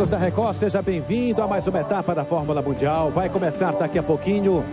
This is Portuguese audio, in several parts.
Amigos da Record, seja bem-vindo a mais uma etapa da Fórmula Mundial. Vai começar daqui a pouquinho,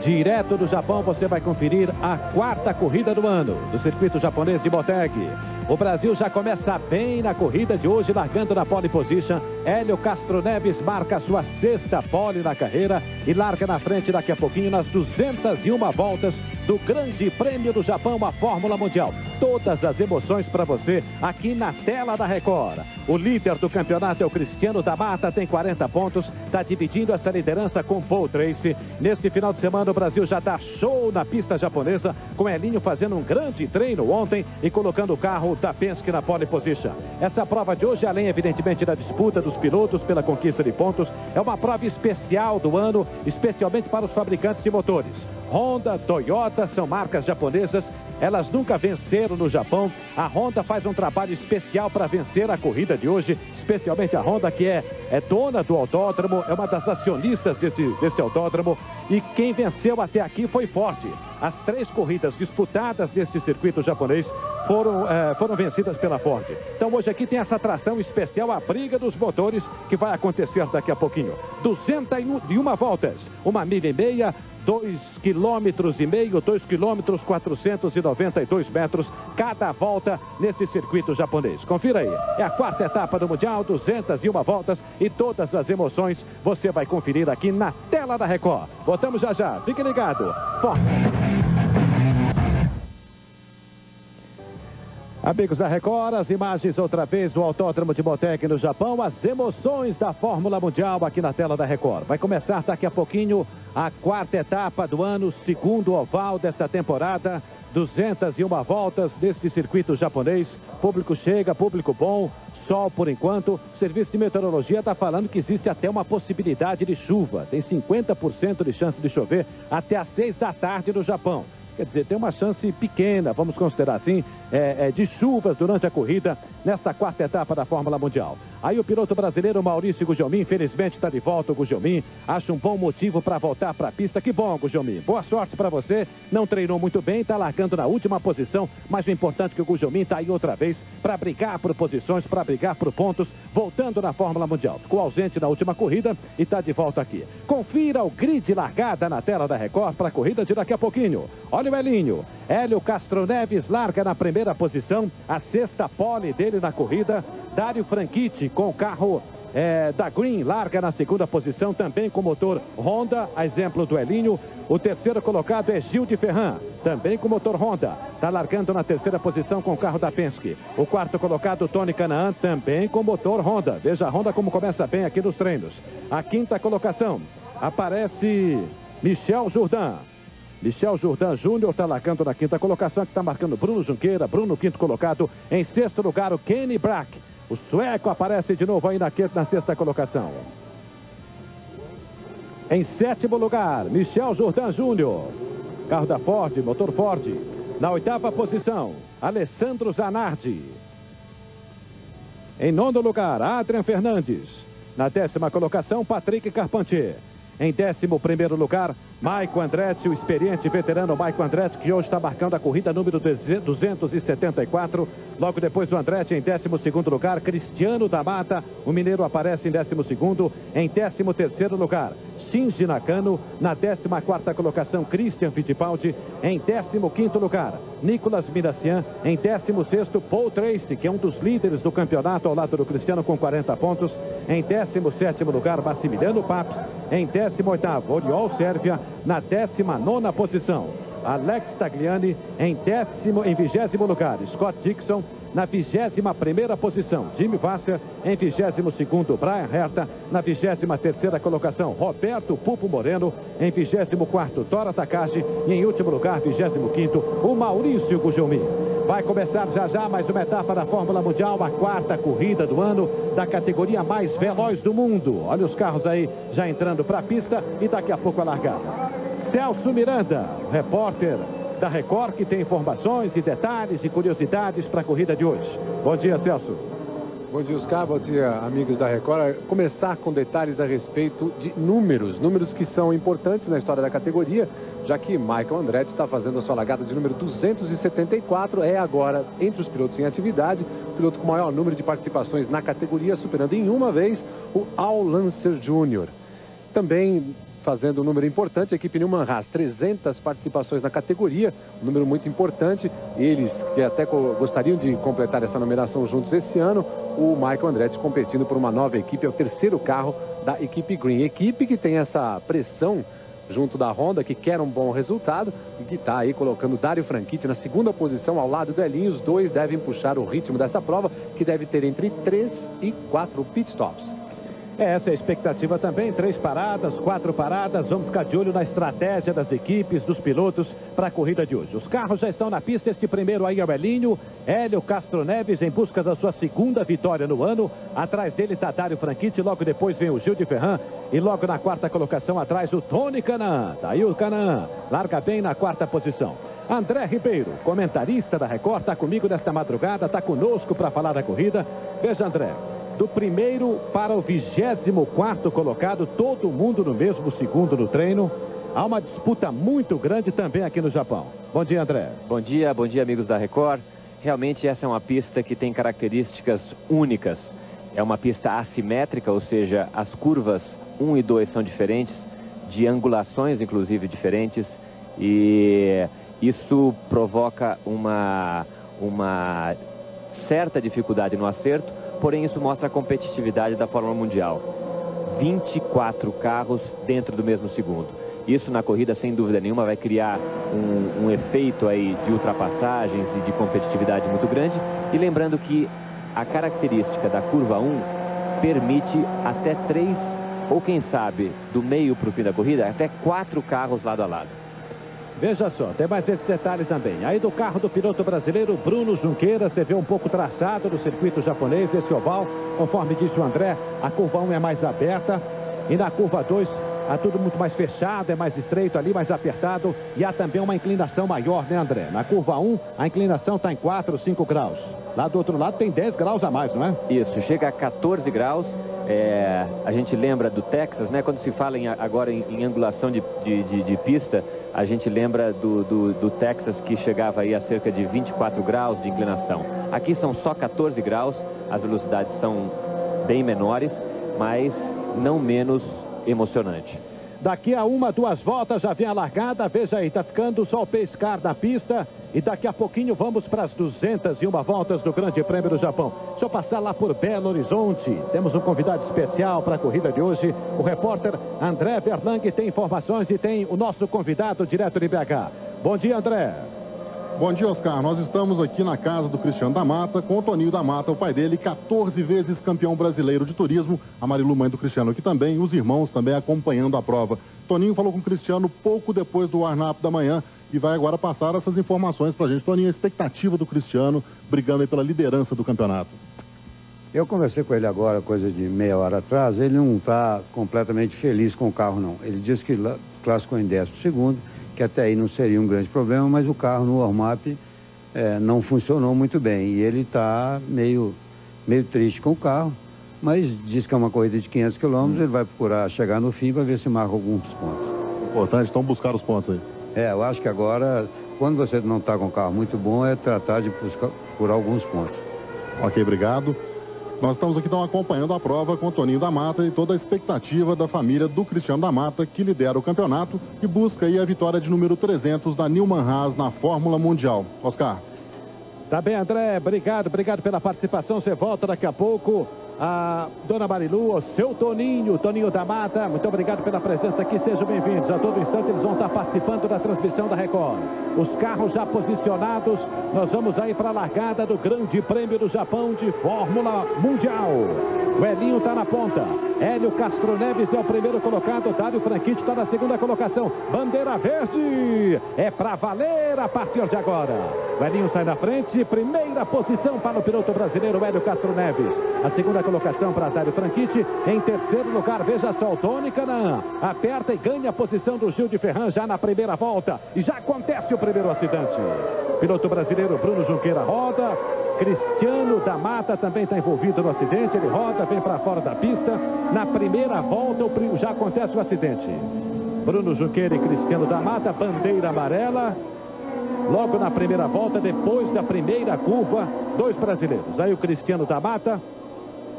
direto do Japão, você vai conferir a quarta corrida do ano do circuito japonês de Motegi. O Brasil já começa bem na corrida de hoje, largando na pole position. Hélio Castro Neves marca sua sexta pole na carreira e larga na frente daqui a pouquinho nas 201 voltas do Grande Prêmio do Japão, a Fórmula Mundial. Todas as emoções para você aqui na tela da Record. O líder do campeonato é o Cristiano da Mata, tem 40 pontos, está dividindo essa liderança com Paul Tracy. Neste final de semana o Brasil já dá show na pista japonesa, com Elinho fazendo um grande treino ontem e colocando o carro da Penske na pole position. Essa prova de hoje, além evidentemente da disputa dos pilotos pela conquista de pontos, é uma prova especial do ano, especialmente para os fabricantes de motores. Honda, Toyota são marcas japonesas, elas nunca venceram no Japão. A Honda faz um trabalho especial para vencer a corrida de hoje, especialmente a Honda, que é dona do autódromo, é uma das acionistas desse autódromo, e quem venceu até aqui foi Ford. As 3 corridas disputadas neste circuito japonês foram vencidas pela Ford. Então hoje aqui tem essa atração especial, a briga dos motores, que vai acontecer daqui a pouquinho. 201 voltas, 1,5 milha, 2,5 quilômetros, 2 quilômetros 492 metros cada volta nesse circuito japonês. Confira aí, é a quarta etapa do Mundial, 201 voltas e todas as emoções você vai conferir aqui na tela da Record. Voltamos já já, fique ligado. Forte. Amigos da Record, as imagens outra vez do Autódromo de Motegi no Japão, as emoções da Fórmula Mundial aqui na tela da Record. Vai começar daqui a pouquinho a quarta etapa do ano, segundo oval desta temporada, 201 voltas neste circuito japonês. Público chega, público bom, sol por enquanto. O Serviço de Meteorologia está falando que existe até uma possibilidade de chuva. Tem 50% de chance de chover até às 6 da tarde no Japão. Quer dizer, tem uma chance pequena, vamos considerar assim, de chuvas durante a corrida nesta quarta etapa da Fórmula Mundial. Aí o piloto brasileiro Maurício Gugelmin, infelizmente está de volta o Gugelmin, acha um bom motivo para voltar para a pista. Que bom, Gugelmin, boa sorte para você, não treinou muito bem, está largando na última posição, mas o importante é que o Gugelmin está aí outra vez para brigar por posições, para brigar por pontos, voltando na Fórmula Mundial. Ficou ausente na última corrida e está de volta aqui. Confira o grid largada na tela da Record para a corrida de daqui a pouquinho. Olha o Elinho, Hélio Castro Neves larga na primeira posição, a sexta pole dele na corrida. Dário Franchitti com o carro da Green larga na segunda posição, também com motor Honda, a exemplo do Elinho. O terceiro colocado é Gil de Ferran, também com motor Honda, está largando na terceira posição com o carro da Penske. O quarto colocado, Tony Kanaan, também com motor Honda. Veja a Honda como começa bem aqui nos treinos. A quinta colocação aparece Michel Jourdain. Michel Jourdain Júnior está largando na quinta colocação, que está marcando Bruno Junqueira. Bruno, quinto colocado. Em sexto lugar, o Kenny Brack. O sueco aparece de novo aí na sexta colocação. Em sétimo lugar, Michel Jourdain Júnior. Carro da Ford, motor Ford. Na oitava posição, Alessandro Zanardi. Em nono lugar, Adrian Fernandes. Na décima colocação, Patrick Carpentier. Em 11º lugar, Maicon Andretti, o experiente veterano Maicon Andretti, que hoje está marcando a corrida número 274. Logo depois do Andretti, em 12º lugar, Cristiano da Mata. O mineiro aparece em 12º. Em 13º lugar, Shinji Nakano. Na 14ª colocação, Christian Fittipaldi. Em 15º lugar, Nicolas Minassian. Em 16º, Paul Tracy, que é um dos líderes do campeonato ao lado do Cristiano com 40 pontos. Em 17º lugar, Massimiliano Papes. Em 18º, Oriol Sérvia. Na 19ª posição, Alex Tagliani. Em 20º lugar, Scott Dixon. Na 21ª posição, Jimmy Vasser. Em 22º, Brian Herta. Na 23ª colocação, Roberto Pupo Moreno. Em 24º, Tora Takashi. E em último lugar, 25º, o Maurício Gugelmin. Vai começar já já mais uma etapa da Fórmula Mundial, a quarta corrida do ano da categoria mais veloz do mundo. Olha os carros aí já entrando para a pista e daqui a pouco a largada. Celso Miranda, repórter da Record, que tem informações e detalhes e curiosidades para a corrida de hoje. Bom dia, Celso. Bom dia, Oscar. Bom dia, amigos da Record. Começar com detalhes a respeito de números que são importantes na história da categoria, já que Michael Andretti está fazendo a sua largada de número 274, é agora, entre os pilotos em atividade, o piloto com o maior número de participações na categoria, superando em uma vez o Al Unser Jr. Também fazendo um número importante, a equipe Newman Haas, 300 participações na categoria, um número muito importante. Eles que até gostariam de completar essa numeração juntos esse ano. O Michael Andretti competindo por uma nova equipe, é o terceiro carro da equipe Green. Equipe que tem essa pressão junto da Honda, que quer um bom resultado e que está aí colocando Dario Franchitti na segunda posição ao lado do Elinho. Os dois devem puxar o ritmo dessa prova, que deve ter entre 3 e 4 pitstops. Essa é a expectativa também, 3 paradas, 4 paradas, vamos ficar de olho na estratégia das equipes, dos pilotos para a corrida de hoje. Os carros já estão na pista, este primeiro aí é o Elinho, Hélio Castro Neves em busca da sua segunda vitória no ano, atrás dele está Dario Franchitti, logo depois vem o Gil de Ferran e logo na quarta colocação atrás o Tony Kanaan, tá aí o Kanaan, larga bem na quarta posição. André Ribeiro, comentarista da Record, está comigo nesta madrugada, está conosco para falar da corrida. Veja, André, do primeiro para o 24º colocado, todo mundo no mesmo segundo no treino. Há uma disputa muito grande também aqui no Japão. Bom dia, André. Bom dia, amigos da Record. Realmente essa é uma pista que tem características únicas. É uma pista assimétrica, ou seja, as curvas 1 e 2 são diferentes, de angulações inclusive diferentes, e isso provoca uma certa dificuldade no acerto. Porém, isso mostra a competitividade da Fórmula Mundial. 24 carros dentro do mesmo segundo. Isso na corrida, sem dúvida nenhuma, vai criar um efeito aí de ultrapassagens e de competitividade muito grande. E lembrando que a característica da curva 1 permite até 3, ou quem sabe, do meio para o fim da corrida, até 4 carros lado a lado. Veja só, tem mais esse detalhe também. Aí do carro do piloto brasileiro, Bruno Junqueira, você vê um pouco traçado no circuito japonês, esse oval, conforme disse o André, a curva 1 é mais aberta e na curva 2 há tudo muito mais fechado, é mais estreito ali, mais apertado e há também uma inclinação maior, né, André? Na curva 1, a inclinação está em 4, 5 graus. Lá do outro lado tem 10 graus a mais, não é? Isso, chega a 14 graus. A gente lembra do Texas, né? Quando se fala agora em angulação de pista, a gente lembra do Texas, que chegava aí a cerca de 24 graus de inclinação. Aqui são só 14 graus, as velocidades são bem menores, mas não menos emocionante. Daqui a 1, 2 voltas já vem a largada, veja aí, tá ficando só o pescar na pista e daqui a pouquinho vamos para as 201 voltas do Grande Prêmio do Japão. Deixa eu passar lá por Belo Horizonte, temos um convidado especial para a corrida de hoje, o repórter André Berlang tem informações e tem o nosso convidado direto de BH. Bom dia, André. Bom dia, Oscar. Nós estamos aqui na casa do Cristiano da Mata, com o Toninho da Mata, o pai dele, 14 vezes campeão brasileiro de turismo. A Marilu, mãe do Cristiano, aqui também, os irmãos também acompanhando a prova. Toninho falou com o Cristiano pouco depois do warm-up da manhã e vai agora passar essas informações pra gente. Toninho, a expectativa do Cristiano brigando aí pela liderança do campeonato. Eu conversei com ele agora, coisa de meia hora atrás, ele não está completamente feliz com o carro, não. Ele disse que classificou em 12º, que até aí não seria um grande problema, mas o carro no warm-up não funcionou muito bem. E ele está meio triste com o carro, mas diz que é uma corrida de 500 km, ele vai procurar chegar no fim para ver se marca alguns pontos. Importante, então, buscar os pontos aí. Eu acho que agora, quando você não está com um carro muito bom, é tratar de procurar alguns pontos. Ok, obrigado. Nós estamos aqui então acompanhando a prova com o Toninho da Mata e toda a expectativa da família do Cristiano da Mata, que lidera o campeonato e busca aí a vitória de número 300 da Newman Haas na Fórmula Mundial. Oscar. Tá bem, André, obrigado pela participação, você volta daqui a pouco. A dona Marilu, o seu Toninho da Mata, muito obrigado pela presença aqui, sejam bem-vindos. A todo instante eles vão estar participando da transmissão da Record. Os carros já posicionados, nós vamos aí para a largada do Grande Prêmio do Japão de Fórmula Mundial. O Elinho está na ponta, Hélio Castro Neves é o primeiro colocado, Dario Franchitti está na segunda colocação. Bandeira verde, é para valer a partir de agora. O Elinho sai na frente, primeira posição para o piloto brasileiro Hélio Castro Neves. A segunda colocação para Dario Franchitti. Em terceiro lugar, veja só, o Tony Kanaan aperta e ganha a posição do Gil de Ferran já na primeira volta. E já acontece o primeiro acidente. Piloto brasileiro Bruno Junqueira roda. Cristiano da Mata também está envolvido no acidente. Ele roda, vem para fora da pista. Na primeira volta já acontece o acidente. Bruno Junqueira e Cristiano da Mata, bandeira amarela. Logo na primeira volta, depois da primeira curva, 2 brasileiros. Aí o Cristiano da Mata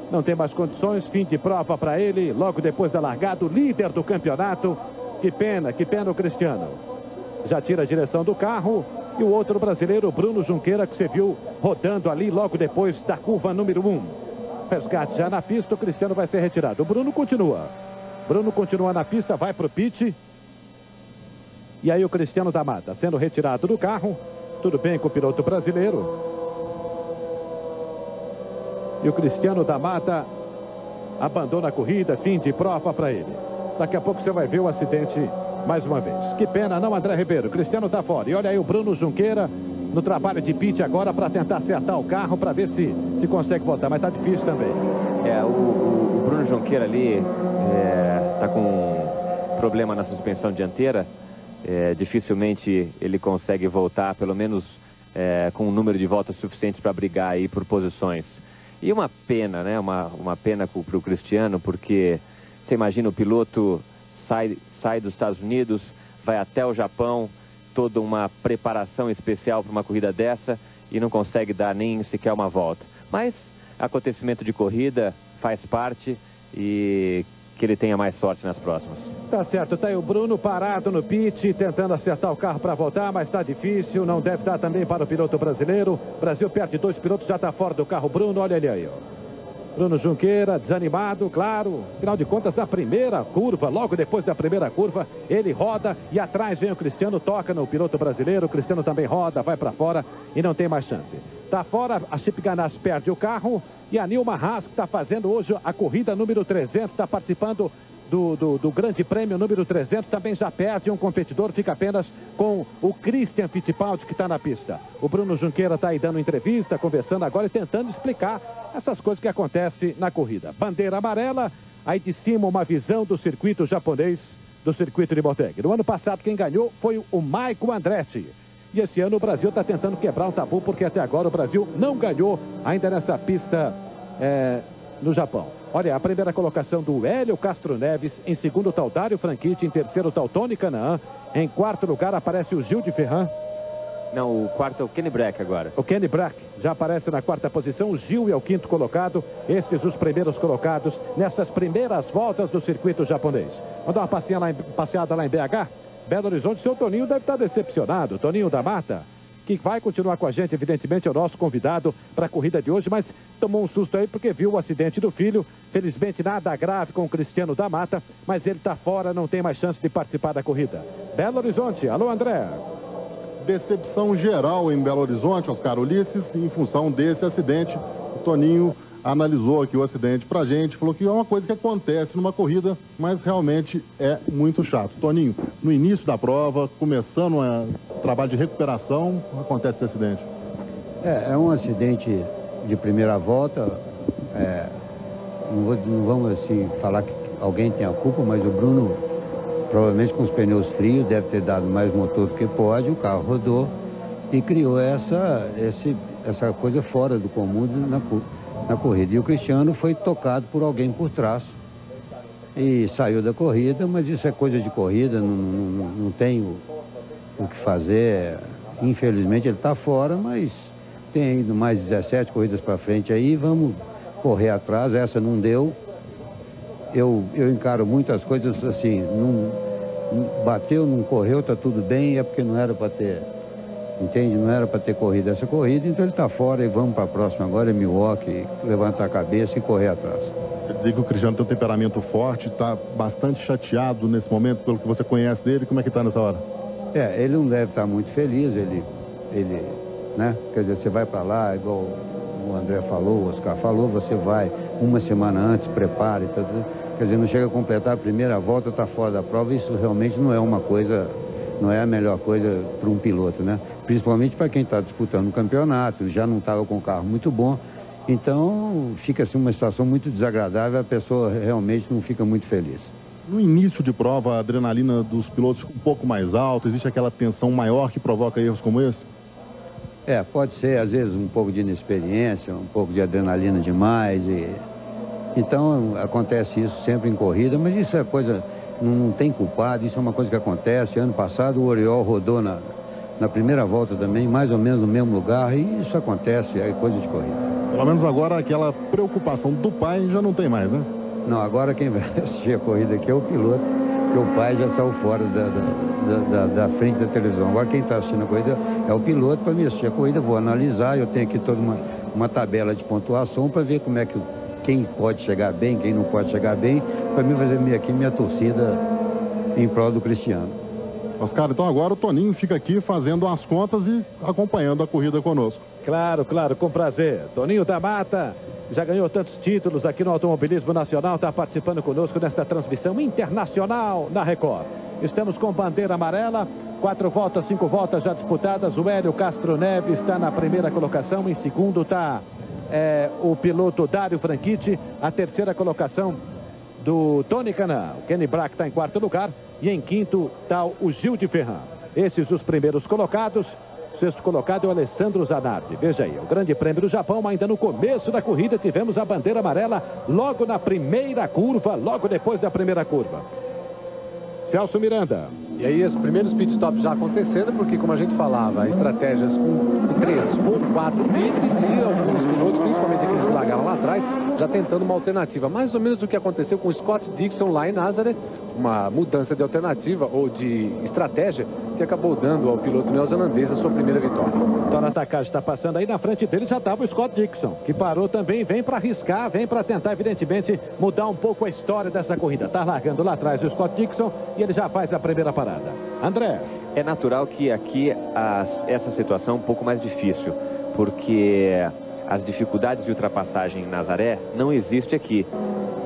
não tem mais condições, fim de prova para ele. Logo depois da largada, o líder do campeonato. Que pena o Cristiano. Já tira a direção do carro. E o outro brasileiro, Bruno Junqueira, que você viu rodando ali logo depois da curva número 1. Resgate já na pista, o Cristiano vai ser retirado. O Bruno continua. Bruno continua na pista, vai para o pit. E aí o Cristiano da Mata sendo retirado do carro. Tudo bem com o piloto brasileiro. E o Cristiano da Mata abandona a corrida, fim de prova para ele. Daqui a pouco você vai ver o acidente mais uma vez. Que pena, não, André Ribeiro. O Cristiano está fora. E olha aí o Bruno Junqueira no trabalho de pit agora para tentar acertar o carro, para ver se consegue voltar. Mas está difícil também. O Bruno Junqueira ali está com problema na suspensão dianteira. Dificilmente ele consegue voltar, pelo menos com um número de voltas suficientes para brigar aí por posições. E uma pena, né? Uma pena para o Cristiano, porque você imagina o piloto sai dos Estados Unidos, vai até o Japão, toda uma preparação especial para uma corrida dessa e não consegue dar nem sequer uma volta. Mas acontecimento de corrida faz parte e que ele tenha mais sorte nas próximas. Tá certo, tá aí o Bruno parado no pit, tentando acertar o carro para voltar, mas tá difícil, não deve dar também para o piloto brasileiro. O Brasil perde 2 pilotos, já tá fora do carro. Bruno, olha ele aí, ó. Bruno Junqueira, desanimado, claro. Afinal de contas, na primeira curva, logo depois da primeira curva, ele roda e atrás vem o Cristiano, toca no piloto brasileiro. O Cristiano também roda, vai para fora e não tem mais chance. Tá fora, a Chip Ganassi perde o carro e a Nilma Haas, que está fazendo hoje a corrida número 300, está participando do Grande Prêmio número 300, também já perde um competidor, fica apenas com o Christian Fittipaldi, que está na pista. O Bruno Junqueira está aí dando entrevista, conversando agora e tentando explicar essas coisas que acontecem na corrida. Bandeira amarela, aí de cima uma visão do circuito japonês, do circuito de Motegi. No ano passado quem ganhou foi o Maiko Andretti. E esse ano o Brasil está tentando quebrar um tabu, porque até agora o Brasil não ganhou ainda nessa pista no Japão. Olha, a primeira colocação do Hélio Castro Neves, em segundo está o Dário Franchitti, em terceiro está o Tony Canaan, em quarto lugar aparece o Gil de Ferran. Não, o quarto é o Kenny Brack agora. O Kenny Brack já aparece na quarta posição, o Gil é o quinto colocado, estes os primeiros colocados nessas primeiras voltas do circuito japonês. Vamos dar uma passeada lá em BH? Belo Horizonte, seu Toninho deve estar decepcionado, Toninho da Mata, que vai continuar com a gente, evidentemente é o nosso convidado para a corrida de hoje, mas tomou um susto aí porque viu o acidente do filho. Felizmente nada grave com o Cristiano da Mata, mas ele está fora, não tem mais chance de participar da corrida. Belo Horizonte, alô André. Decepção geral em Belo Horizonte, Oscar Ulisses, em função desse acidente. O Toninho analisou aqui o acidente pra gente, falou que é uma coisa que acontece numa corrida, mas realmente é muito chato. Toninho, no início da prova, começando o trabalho de recuperação, acontece esse acidente. É um acidente de primeira volta, não vamos assim falar que alguém tem a culpa, mas o Bruno, provavelmente com os pneus frios, deve ter dado mais motor do que pode, o carro rodou e criou essa coisa fora do comum na corrida. E o Cristiano foi tocado por alguém por trás e saiu da corrida, mas isso é coisa de corrida, não tem o que fazer. Infelizmente ele está fora, mas tem ainda mais 17 corridas para frente aí, vamos correr atrás. Essa não deu. Eu encaro muitas coisas assim, não bateu, não correu, tá tudo bem, é porque não era para ter, entende? Não era para ter corrido essa corrida, então ele tá fora e vamos para a próxima agora, é Milwaukee, levantar a cabeça e correr atrás. Quer dizer que o Cristiano tem um temperamento forte, está bastante chateado nesse momento, pelo que você conhece dele, como é que tá nessa hora? Ele não deve estar muito feliz, ele né? Quer dizer, você vai para lá, igual o André falou, o Oscar falou, você vai uma semana antes, prepara e tudo. Quer dizer, não chega a completar a primeira volta, está fora da prova, isso realmente não é uma coisa, não é a melhor coisa para um piloto, né? Principalmente para quem está disputando o campeonato, já não estava com um carro muito bom, então fica assim uma situação muito desagradável, a pessoa realmente não fica muito feliz. No início de prova, a adrenalina dos pilotos fica um pouco mais alta, existe aquela tensão maior que provoca erros como esse? Pode ser, às vezes, um pouco de inexperiência, um pouco de adrenalina demais. Então, acontece isso sempre em corrida, mas isso é coisa não tem culpado, isso é uma coisa que acontece. Ano passado o Oriol rodou na primeira volta também, mais ou menos no mesmo lugar, e isso acontece, é coisa de corrida. Pelo menos agora aquela preocupação do pai já não tem mais, né? Não, agora quem vai assistir a corrida aqui é o piloto, porque o pai já saiu fora da frente da televisão. Agora quem está assistindo a corrida é o piloto. Para mim assistir a corrida, vou analisar, eu tenho aqui toda uma tabela de pontuação para ver como é que quem pode chegar bem, quem não pode chegar bem, para mim fazer minha torcida em prol do Cristiano. Oscar, então agora o Toninho fica aqui fazendo as contas e acompanhando a corrida conosco. Claro, claro, com prazer. Toninho da Mata já ganhou tantos títulos aqui no automobilismo nacional, está participando conosco nesta transmissão internacional na Record. Estamos com bandeira amarela, 4 voltas, 5 voltas já disputadas. O Hélio Castro Neves está na primeira colocação, em segundo está o piloto Dário Franchitti, a terceira colocação do Tony Kanaan. O Kenny Brack está em quarto lugar e em quinto está o Gil de Ferran. Esses os primeiros colocados. Sexto colocado é o Alessandro Zanardi. Veja aí, o Grande Prêmio do Japão, ainda no começo da corrida tivemos a bandeira amarela logo na primeira curva, logo depois da primeira curva. Celso Miranda. E aí os primeiros pit stops já acontecendo, porque como a gente falava, estratégias com 3 ou 4 pits e alguns pilotos, principalmente aqueles que largaram lá atrás, já tentando uma alternativa. Mais ou menos o que aconteceu com o Scott Dixon lá em Nazareth, uma mudança de alternativa ou de estratégia que acabou dando ao piloto neozelandês a sua primeira vitória. Então, a Takagi está passando aí, na frente dele já estava o Scott Dixon, que parou também, vem para arriscar, vem para tentar, evidentemente, mudar um pouco a história dessa corrida. Está largando lá atrás o Scott Dixon e ele já faz a primeira parada. André. É natural que aqui essa situação é um pouco mais difícil, porque as dificuldades de ultrapassagem em Nazaré não existem aqui.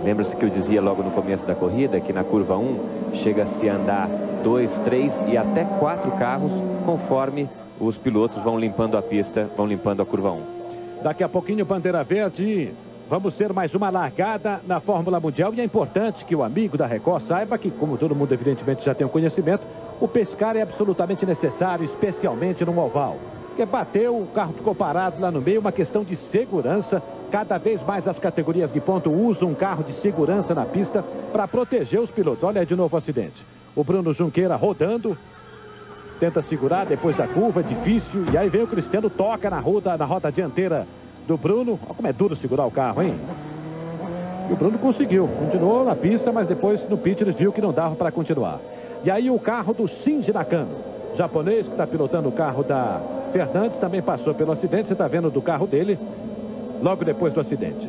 Lembra-se que eu dizia logo no começo da corrida que na curva 1 chega-se a andar 2, 3 e até 4 carros conforme os pilotos vão limpando a pista, vão limpando a curva 1. Daqui a pouquinho, bandeira verde. Vamos ter mais uma largada na Fórmula Mundial e é importante que o amigo da Record saiba que, como todo mundo evidentemente já tem o conhecimento, o pescar é absolutamente necessário, especialmente no oval. Porque bateu, o carro ficou parado lá no meio, uma questão de segurança. Cada vez mais as categorias de ponto usam um carro de segurança na pista para proteger os pilotos. Olha aí de novo o acidente. O Bruno Junqueira rodando, tenta segurar depois da curva, é difícil. E aí vem o Cristiano, toca na roda dianteira do Bruno. Olha como é duro segurar o carro, hein? E o Bruno conseguiu, continuou na pista, mas depois no pit eles viram que não dava para continuar. E aí o carro do Shinji Nakano, japonês que está pilotando o carro da Fernandes, também passou pelo acidente. Você está vendo do carro dele logo depois do acidente.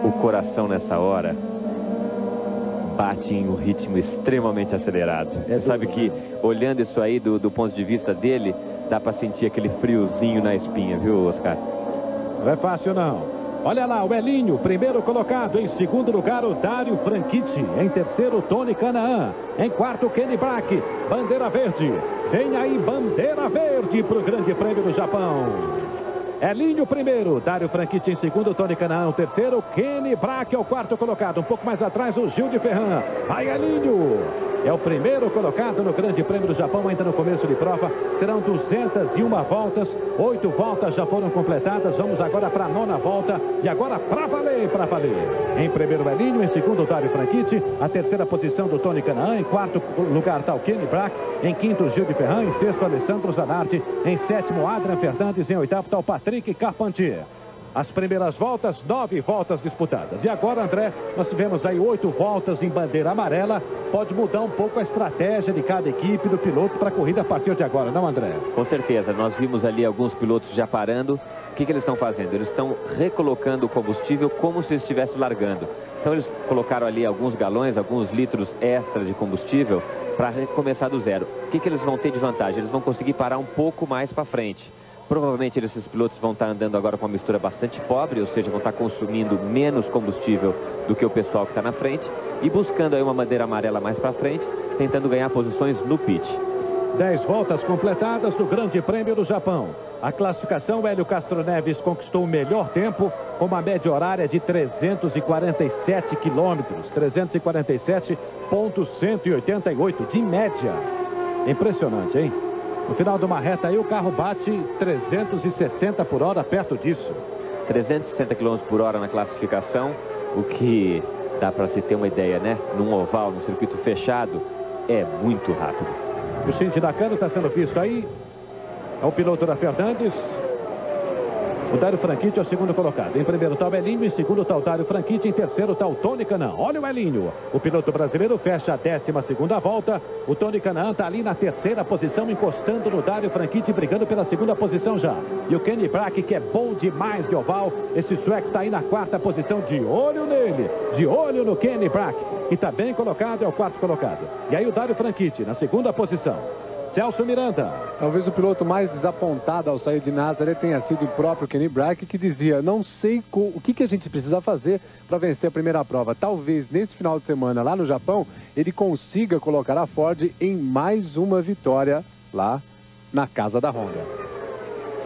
O coração nessa hora bate em um ritmo extremamente acelerado. Você sabe que olhando isso aí do ponto de vista dele, dá para sentir aquele friozinho na espinha, viu, Oscar? Não é fácil não. Olha lá, o Elinho, primeiro colocado. Em segundo lugar, o Dário Franchitti. Em terceiro, o Tony Kanaan. Em quarto, o Kenny Brack. Bandeira verde. Vem aí, bandeira verde para o Grande Prêmio do Japão. Elinho primeiro, Dário Franchitti em segundo, Tony Kanaan o terceiro, Kenny Brack é o quarto colocado. Um pouco mais atrás, o Gil de Ferran. Vai, Elinho! É o primeiro colocado no Grande Prêmio do Japão, ainda no começo de prova. Serão 201 voltas, 8 voltas já foram completadas. Vamos agora para a 9ª volta e agora para valer, para valer. Em primeiro, Elinho, em segundo, Dário Franchitti. A terceira posição do Tony Kanaan. Em quarto lugar está o Kenny Brack. Em quinto, Gil de Ferran. Em sexto, Alessandro Zanardi. Em sétimo, Adrian Fernandes. Em oitavo está o Patrick Carpentier. As primeiras voltas, 9 voltas disputadas. E agora, André, nós tivemos aí 8 voltas em bandeira amarela. Pode mudar um pouco a estratégia de cada equipe, do piloto, para a corrida a partir de agora, não, André? Com certeza. Nós vimos ali alguns pilotos já parando. O que eles estão fazendo? Eles estão recolocando o combustível como se estivesse largando. Então eles colocaram ali alguns galões, alguns litros extra de combustível para recomeçar do zero. O que eles vão ter de vantagem? Eles vão conseguir parar um pouco mais para frente. Provavelmente esses pilotos vão estar andando agora com uma mistura bastante pobre, ou seja, vão estar consumindo menos combustível do que o pessoal que está na frente e buscando aí uma bandeira amarela mais para frente, tentando ganhar posições no pit. 10 voltas completadas do Grande Prêmio do Japão. A classificação, Hélio Castro Neves conquistou o melhor tempo com uma média horária de 347 quilômetros, 347,188 de média. Impressionante, hein? No final de uma reta aí, o carro bate 360 por hora, perto disso. 360 km por hora na classificação, o que dá para se ter uma ideia, né? Num oval, num circuito fechado, é muito rápido. O Shinji Nakano está sendo visto aí. É o piloto da Fernandes. O Dário Franchitti é o segundo colocado. Em primeiro está o Elinho, em segundo está o Dário Franchitti, em terceiro está o Tony Kanaan. Olha o Elinho. O piloto brasileiro fecha a 12ª volta. O Tony Kanaan está ali na terceira posição, encostando no Dário Franchitti, brigando pela segunda posição já. E o Kenny Brack, que é bom demais de oval. Esse sueco está aí na quarta posição, de olho nele. De olho no Kenny Brack, que está bem colocado, é o quarto colocado. E aí o Dário Franchitti na segunda posição. Celso Miranda. Talvez o piloto mais desapontado ao sair de Nazaré tenha sido o próprio Kenny Brack, que dizia: não sei o que a gente precisa fazer para vencer a primeira prova. Talvez nesse final de semana lá no Japão ele consiga colocar a Ford em mais uma vitória lá na casa da Honda.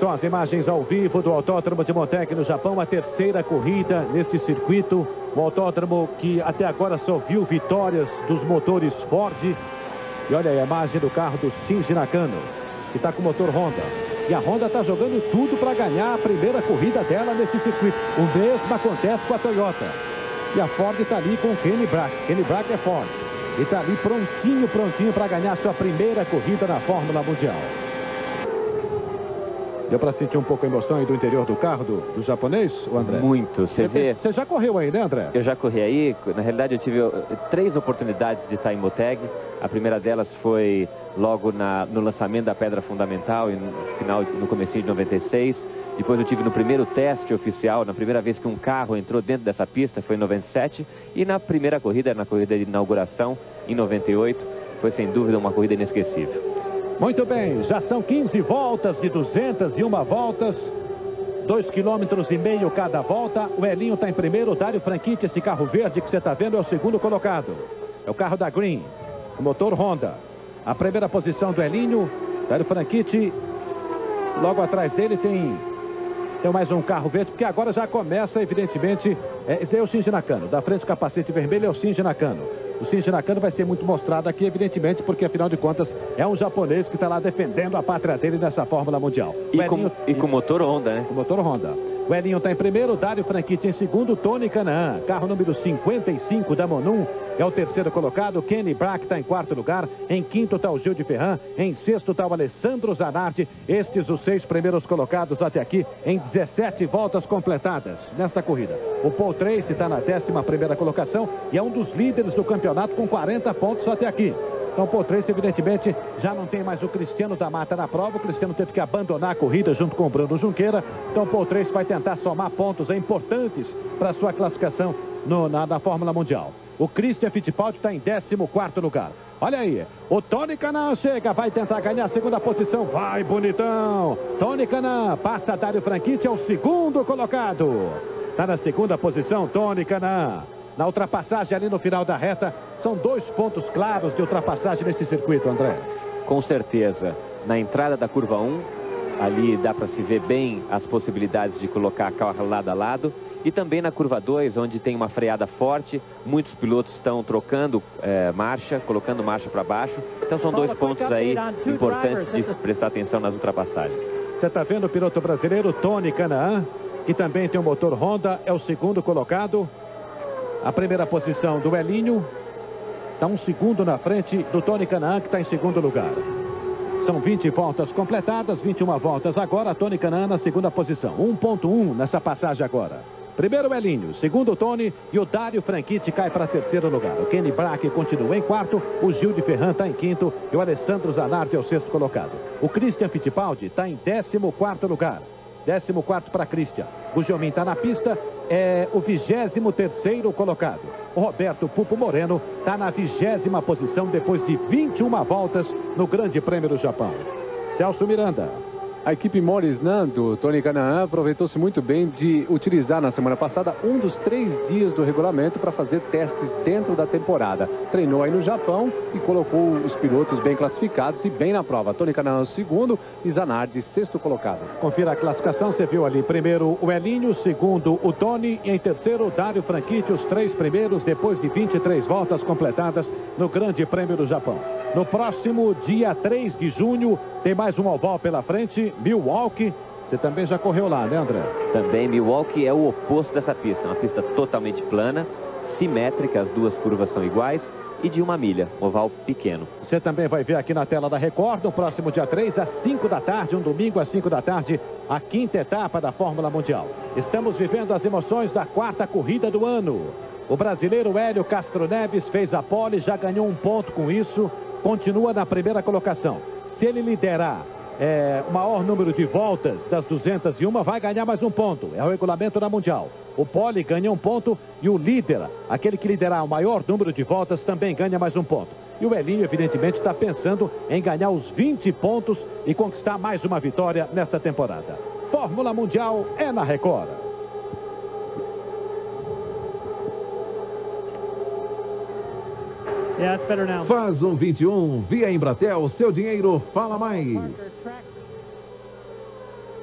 São as imagens ao vivo do Autódromo de Motegi no Japão, a terceira corrida nesse circuito. O autódromo que até agora só viu vitórias dos motores Ford. E olha aí a imagem do carro do Shinji Nakano, que está com o motor Honda. E a Honda está jogando tudo para ganhar a primeira corrida dela nesse circuito. O mesmo acontece com a Toyota. E a Ford está ali com o Kenny Brack. Kenny Brack é Ford. E está ali prontinho para ganhar sua primeira corrida na Fórmula Mundial. Deu para sentir um pouco a emoção aí do interior do carro do japonês, o André? Muito. Você já correu aí, né, André? Eu já corri aí. Na realidade, eu tive 3 oportunidades de estar em Motegi. A primeira delas foi logo no lançamento da pedra fundamental, no comecinho de 96. Depois eu tive no primeiro teste oficial, na primeira vez que um carro entrou dentro dessa pista, foi em 97. E na primeira corrida, na corrida de inauguração, em 98, foi sem dúvida uma corrida inesquecível. Muito bem, já são 15 voltas de 201 voltas, 2,5 km cada volta. O Elinho está em primeiro, o Dário Franchitti, esse carro verde que você está vendo é o segundo colocado. É o carro da Green, o motor Honda. A primeira posição do Elinho, Dário Franchitti. Logo atrás dele tem mais um carro verde, porque agora já começa, evidentemente, esse é o Shinji Nakano. Da frente o capacete vermelho é o Shinji Nakano. O Shinji Nakano vai ser muito mostrado aqui, evidentemente, porque afinal de contas é um japonês que está lá defendendo a pátria dele nessa Fórmula Mundial. E com motor Honda, né? Com motor Honda. O Elinho está em primeiro, o Dário Franchitti em segundo, Tony Kanaan, carro número 55 da Monum, é o terceiro colocado. Kenny Brack está em quarto lugar, em quinto está o Gil de Ferran, em sexto está o Alessandro Zanardi. Estes os 6 primeiros colocados até aqui em 17 voltas completadas nesta corrida. O Paul Tracy está na 11ª colocação e é um dos líderes do campeonato com 40 pontos até aqui. Então, o Paul Tracy, evidentemente, já não tem mais o Cristiano da Mata na prova. O Cristiano teve que abandonar a corrida junto com o Bruno Junqueira. Então, o Paul Tracy vai tentar somar pontos importantes para a sua classificação na Fórmula Mundial. O Christian Fittipaldi está em 14º lugar. Olha aí, o Tony Kanaan chega, vai tentar ganhar a segunda posição. Vai, bonitão! Tony Kanaan passa Dário Franchitti, é o segundo colocado. Está na segunda posição, Tony Kanaan. Na ultrapassagem ali no final da reta, são 2 pontos claros de ultrapassagem nesse circuito, André. Com certeza. Na entrada da curva 1, ali dá para se ver bem as possibilidades de colocar carro lado a lado. E também na curva 2, onde tem uma freada forte, muitos pilotos estão trocando marcha, colocando marcha para baixo. Então são 2 pontos aí importantes de prestar atenção nas ultrapassagens. Você está vendo o piloto brasileiro, Tony Kanaan, que também tem um motor Honda, é o segundo colocado. A primeira posição do Elinho, está 1 segundo na frente do Tony Kanaan, que está em segundo lugar. São 20 voltas completadas, 21 voltas agora, Tony Kanaan na segunda posição. 1.1 nessa passagem agora. Primeiro o Elinho, segundo o Tony e o Dário Franchitti cai para terceiro lugar. O Kenny Brack continua em quarto, o Gil de Ferran está em quinto e o Alessandro Zanardi é o sexto colocado. O Christian Fittipaldi está em 14º lugar. 14º para Christian. O Giomin está na pista, é o 23º colocado. O Roberto Pupo Moreno está na 20ª posição depois de 21 voltas no Grande Prêmio do Japão. Celso Miranda. A equipe Morisnan do Tony Kanaan aproveitou-se muito bem de utilizar na semana passada um dos 3 dias do regulamento para fazer testes dentro da temporada. Treinou aí no Japão e colocou os pilotos bem classificados e bem na prova. Tony Kanaan segundo e Zanardi sexto colocado. Confira a classificação, você viu ali primeiro o Elinho, segundo o Tony e em terceiro o Dário Franchitti, os 3 primeiros depois de 23 voltas completadas no Grande Prêmio do Japão. No próximo dia 3 de junho, tem mais um oval pela frente, Milwaukee. Você também já correu lá, né, André? Também, Milwaukee é o oposto dessa pista. Uma pista totalmente plana, simétrica, as duas curvas são iguais, e de 1 milha, oval pequeno. Você também vai ver aqui na tela da Record, no próximo dia 3, às 5 da tarde, um domingo às 5 da tarde, a 5ª etapa da Fórmula Mundial. Estamos vivendo as emoções da 4ª corrida do ano. O brasileiro Hélio Castro Neves fez a pole, já ganhou um ponto com isso, continua na primeira colocação. Se ele liderar o maior número de voltas das 201, vai ganhar mais um ponto. É o regulamento da Mundial. O pole ganha um ponto e o líder, aquele que liderar o maior número de voltas, também ganha mais um ponto. E o Elinho, evidentemente, está pensando em ganhar os 20 pontos e conquistar mais uma vitória nesta temporada. Fórmula Mundial é na Record. Yeah, it's better now. Faz um 21, via Embratel, seu dinheiro fala mais.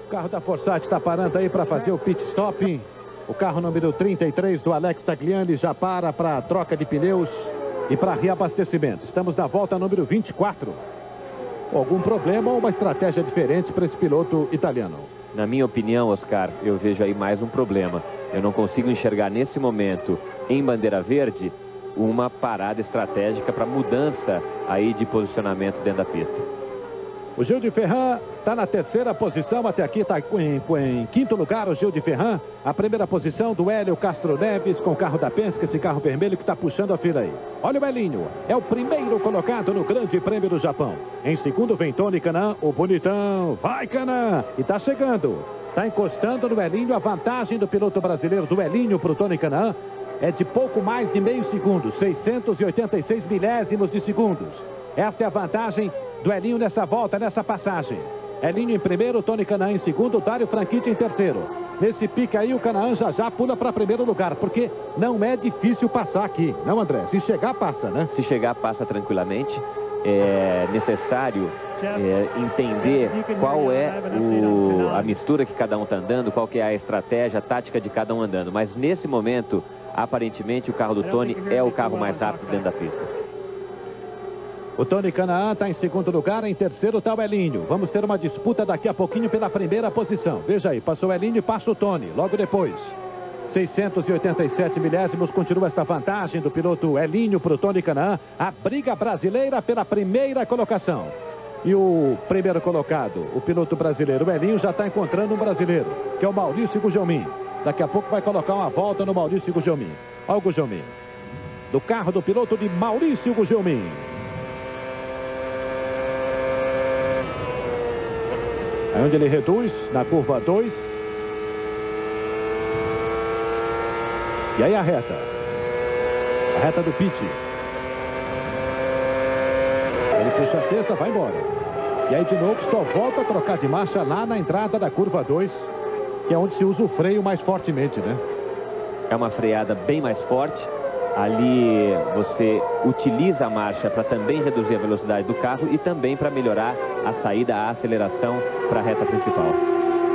O carro da Forsat está parando aí para fazer o pit stop. O carro número 33 do Alex Tagliani já para troca de pneus e para reabastecimento. Estamos na volta número 24. Algum problema ou uma estratégia diferente para esse piloto italiano? Na minha opinião, Oscar, eu vejo aí mais um problema. Eu não consigo enxergar nesse momento, em bandeira verde, uma parada estratégica para mudança aí de posicionamento dentro da pista. O Gil de Ferran está na 3ª posição, até aqui está em 5º lugar o Gil de Ferran. A primeira posição do Hélio Castro Neves com o carro da Penske, esse carro vermelho que está puxando a fila aí. Olha o Elinho, é o primeiro colocado no Grande Prêmio do Japão. Em segundo vem Tony Kanaan, o bonitão, vai Kanaan, e está chegando. Está encostando no Elinho, a vantagem do piloto brasileiro do Elinho para o Tony Kanaan é de pouco mais de meio segundo, 686 milésimos de segundos. Essa é a vantagem do Elinho nessa volta, nessa passagem. Elinho em primeiro, Tony Kanaan em segundo, Dário Franchitti em terceiro. Nesse pique aí, o Kanaan já pula para primeiro lugar, porque não é difícil passar aqui, não, André? Se chegar, passa, né? Se chegar, passa tranquilamente. É necessário entender qual é a mistura que cada um está andando, qual que é a estratégia, a tática de cada um andando. Mas nesse momento, aparentemente, o carro do Tony é o carro mais rápido dentro da pista. O Tony Kanaan está em segundo lugar, em terceiro está o Elinho. Vamos ter uma disputa daqui a pouquinho pela primeira posição. Veja aí, passou o Elinho e passa o Tony, logo depois. 687 milésimos, continua esta vantagem do piloto Elinho para o Tony Kanaan. A briga brasileira pela primeira colocação. E o primeiro colocado, o piloto brasileiro, o Elinho, já está encontrando um brasileiro, que é o Maurício Gugelmin. Daqui a pouco vai colocar uma volta no Maurício Gugelmin. Olha o Gugelmin. Do carro do piloto de Maurício Gugelmin. Aí onde ele reduz, na curva 2. E aí a reta. A reta do pit. Ele puxa a cesta, vai embora. E aí de novo só volta a trocar de marcha lá na entrada da curva 2, que é onde se usa o freio mais fortemente, né? É uma freada bem mais forte. Ali você utiliza a marcha para também reduzir a velocidade do carro e também para melhorar a saída, a aceleração para a reta principal.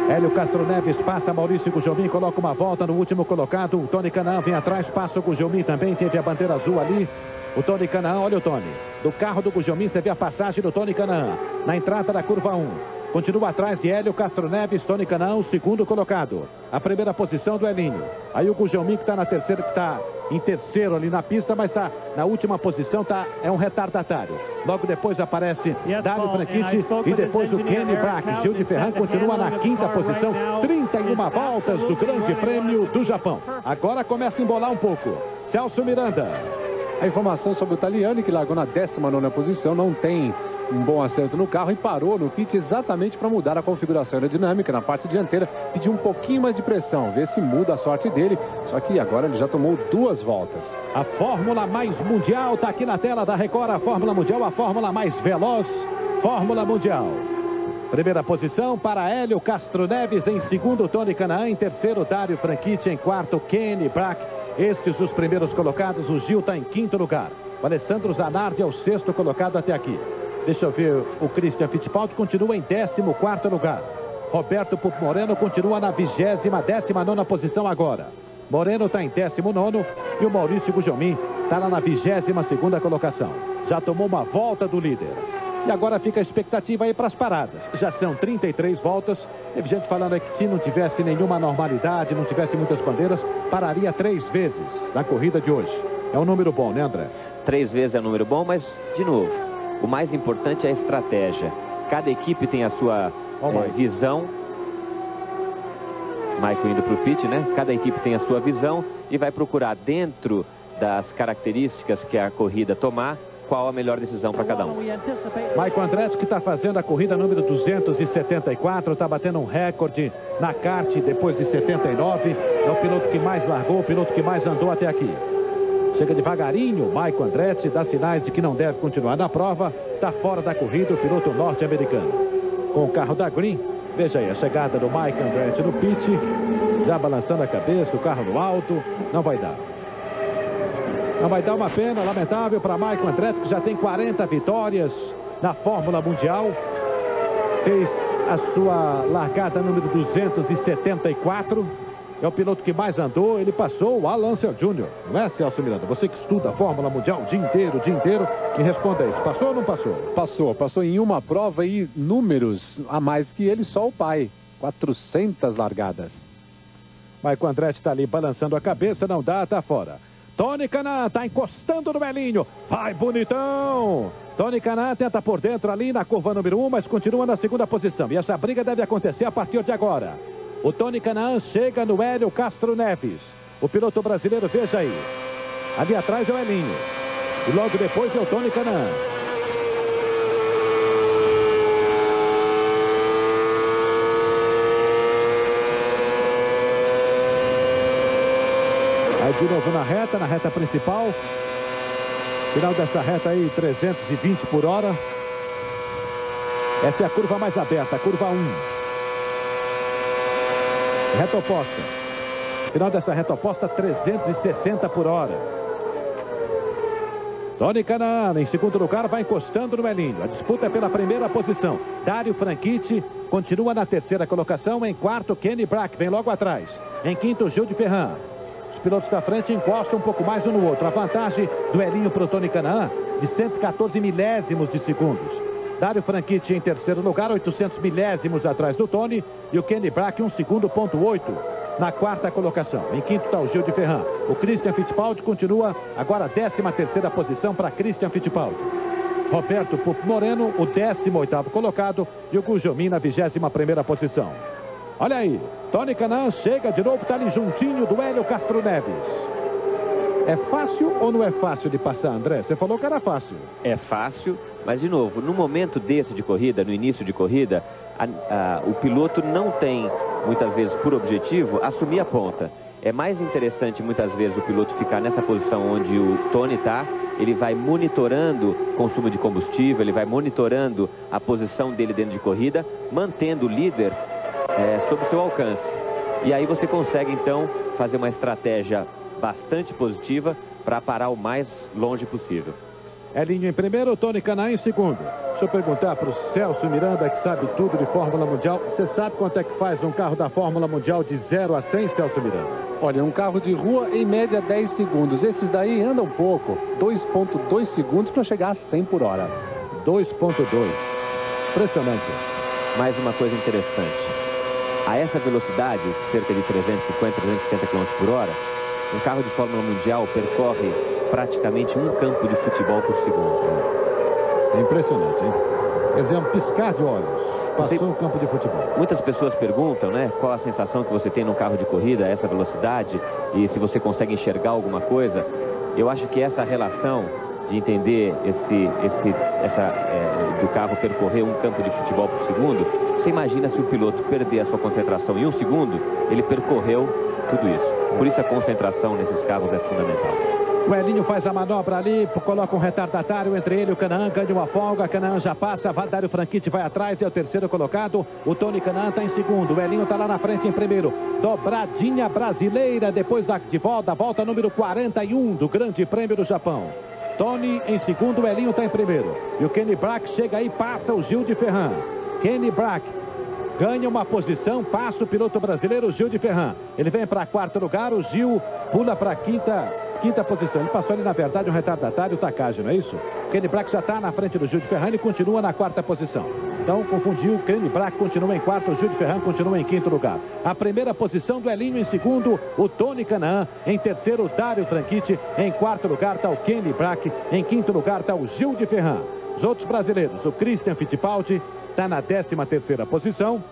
Hélio Castro Neves passa Maurício Gugelmin, coloca uma volta no último colocado. O Tony Kanaan vem atrás, passa o Gugelmin também, teve a bandeira azul ali. O Tony Kanaan, olha o Tony. Do carro do Gugelmin você vê a passagem do Tony Kanaan na entrada da curva 1. Continua atrás de Hélio Castro Neves, Tony Kanaan, o segundo colocado. A primeira posição do Elinho. Aí o Gugelmin que está na terceira, que está em terceiro ali na pista, mas está na última posição, é um retardatário. Logo depois aparece Dário Franchitti e depois o Kenny Brack. Gil de Ferran continua na 5ª posição, 31 voltas do Grande Prêmio do Japão. Agora começa a embolar um pouco. Celso Miranda. A informação sobre o Tagliani, que largou na 19ª posição, não tem um bom acerto no carro e parou no pit exatamente para mudar a configuração aerodinâmica na parte dianteira, pediu um pouquinho mais de pressão, ver se muda a sorte dele, só que agora ele já tomou 2 voltas. A Fórmula mais mundial está aqui na tela da Record, a Fórmula Mundial, a Fórmula mais veloz, Fórmula Mundial. Primeira posição para Hélio Castro Neves, em segundo Tony Kanaan, em terceiro Dário Franchitti, em quarto Kenny Brack. Estes os primeiros colocados, o Gil está em 5º lugar. O Alessandro Zanardi é o 6º colocado até aqui. Deixa eu ver, o Christian Fittipaldi continua em 14º lugar. Roberto Pupo Moreno continua na 19ª posição agora. Moreno está em 19º e o Maurício Gugelmin está lá na 22ª colocação. Já tomou uma volta do líder. E agora fica a expectativa aí para as paradas. Já são 33 voltas. Teve gente falando aí que se não tivesse nenhuma normalidade, não tivesse muitas bandeiras, pararia 3 vezes na corrida de hoje. É um número bom, né, André? 3 vezes é um número bom, mas, de novo, o mais importante é a estratégia. Cada equipe tem a sua visão. Michael indo para o pit, né? Cada equipe tem a sua visão e vai procurar, dentro das características que a corrida tomar, qual a melhor decisão para cada um. Michael Andretti, que está fazendo a corrida número 274, está batendo um recorde na kart depois de 79. É o piloto que mais largou, o piloto que mais andou até aqui. Chega devagarinho, Michael Andretti dá sinais de que não deve continuar na prova. Está fora da corrida o piloto norte-americano. Com o carro da Green, veja aí a chegada do Michael Andretti no pit. Já balançando a cabeça, o carro no alto. Não vai dar. Não vai dar, uma pena lamentável para Michael Andretti, que já tem 40 vitórias na Fórmula Mundial. Fez a sua largada número 274. É o piloto que mais andou. Ele passou o Al Unser Jr. Não é, Celso Miranda? Você que estuda a Fórmula Mundial o dia inteiro, que responda isso. Passou ou não passou? Passou em uma prova e números a mais que ele, só o pai. 400 largadas. Michael Andretti está ali balançando a cabeça, não dá, tá fora. Tony Kanaan está encostando no Melinho. Vai, bonitão! Tony Kanaan tenta por dentro ali na curva número 1, mas continua na segunda posição. E essa briga deve acontecer a partir de agora. O Tony Kanaan chega no Hélio Castro Neves. O piloto brasileiro, veja aí. Ali atrás é o Elinho. E logo depois é o Tony Kanaan. Aí de novo na reta principal. Final dessa reta aí, 320 por hora. Essa é a curva mais aberta, a curva 1. Reta oposta. Final dessa reta oposta, 360 por hora. Tony Kanaan, em segundo lugar, vai encostando no Melinho. A disputa é pela primeira posição. Dario Franchitti continua na terceira colocação. Em quarto, Kenny Brack vem logo atrás. Em quinto, Gil de Ferran. Os pilotos da frente encostam um pouco mais um no outro. A vantagem do Elinho para o Tony Kanaan de 114 milésimos de segundos. Dario Franchitti em terceiro lugar, 800 milésimos atrás do Tony. E o Kenny Brack 1 segundo, ponto 8 na quarta colocação. Em quinto está o Gil de Ferran. O Christian Fittipaldi continua agora a 13ª posição para Christian Fittipaldi. Roberto Pupo Moreno, o 18º colocado. E o Gujomin na 21ª posição. Olha aí, Tony Kanaan chega de novo, está ali juntinho do Hélio Castro Neves. É fácil ou não é fácil de passar, André? Você falou que era fácil. É fácil, mas de novo, no momento desse de corrida, no início de corrida, o piloto não tem, muitas vezes, por objetivo, assumir a ponta. É mais interessante, muitas vezes, o piloto ficar nessa posição onde o Tony está. Ele vai monitorando o consumo de combustível, ele vai monitorando a posição dele dentro de corrida, mantendo o líder sob o seu alcance. E aí você consegue, então, fazer uma estratégia bastante positiva para parar o mais longe possível. Elinho em primeiro, Tony Kanaan em segundo. Deixa eu perguntar para o Celso Miranda, que sabe tudo de Fórmula Mundial. Você sabe quanto é que faz um carro da Fórmula Mundial de 0 a 100, Celso Miranda? Olha, um carro de rua, em média, 10 segundos. Esses daí andam um pouco. 2,2 segundos para chegar a 100 por hora. 2,2. Impressionante. Mais uma coisa interessante. A essa velocidade, cerca de 350, 360 km por hora, um carro de Fórmula Mundial percorre praticamente um campo de futebol por segundo. É impressionante, hein? Quer dizer, um piscar de olhos. Passou um campo de futebol. Muitas pessoas perguntam, né, qual a sensação que você tem num carro de corrida a essa velocidade e se você consegue enxergar alguma coisa. Eu acho que essa relação de entender do carro percorrer um campo de futebol por segundo, você imagina se o piloto perder a sua concentração em um segundo, ele percorreu tudo isso. Por isso a concentração nesses carros é fundamental. O Elinho faz a manobra ali, coloca um retardatário entre ele e o Kanaan, ganha uma folga, Kanaan já passa, Dario Franchitti vai atrás, é o terceiro colocado, o Tony Kanaan está em segundo, o Elinho está lá na frente em primeiro, dobradinha brasileira, depois da volta número 41 do Grande Prêmio do Japão. Tony em segundo, o Elinho está em primeiro, e o Kenny Brack chega aí, passa o Gil de Ferran. Kenny Brack ganha uma posição, passa o piloto brasileiro Gil de Ferran. Ele vem para quarto lugar, o Gil pula para quinta quinta posição. Ele passou ali, na verdade, um retardatário, o Takagi, não é isso? O Kenny Brack já está na frente do Gil de Ferran e continua na quarta posição. Então, confundiu, o Kenny Brack continua em quarto, o Gil de Ferran continua em quinto lugar. A primeira posição do Elinho, em segundo, o Tony Canaan. Em terceiro, o Dário Franchitti. Em quarto lugar está o Kenny Brack. Em quinto lugar está o Gil de Ferran. Os outros brasileiros, o Christian Fittipaldi está na 13ª posição.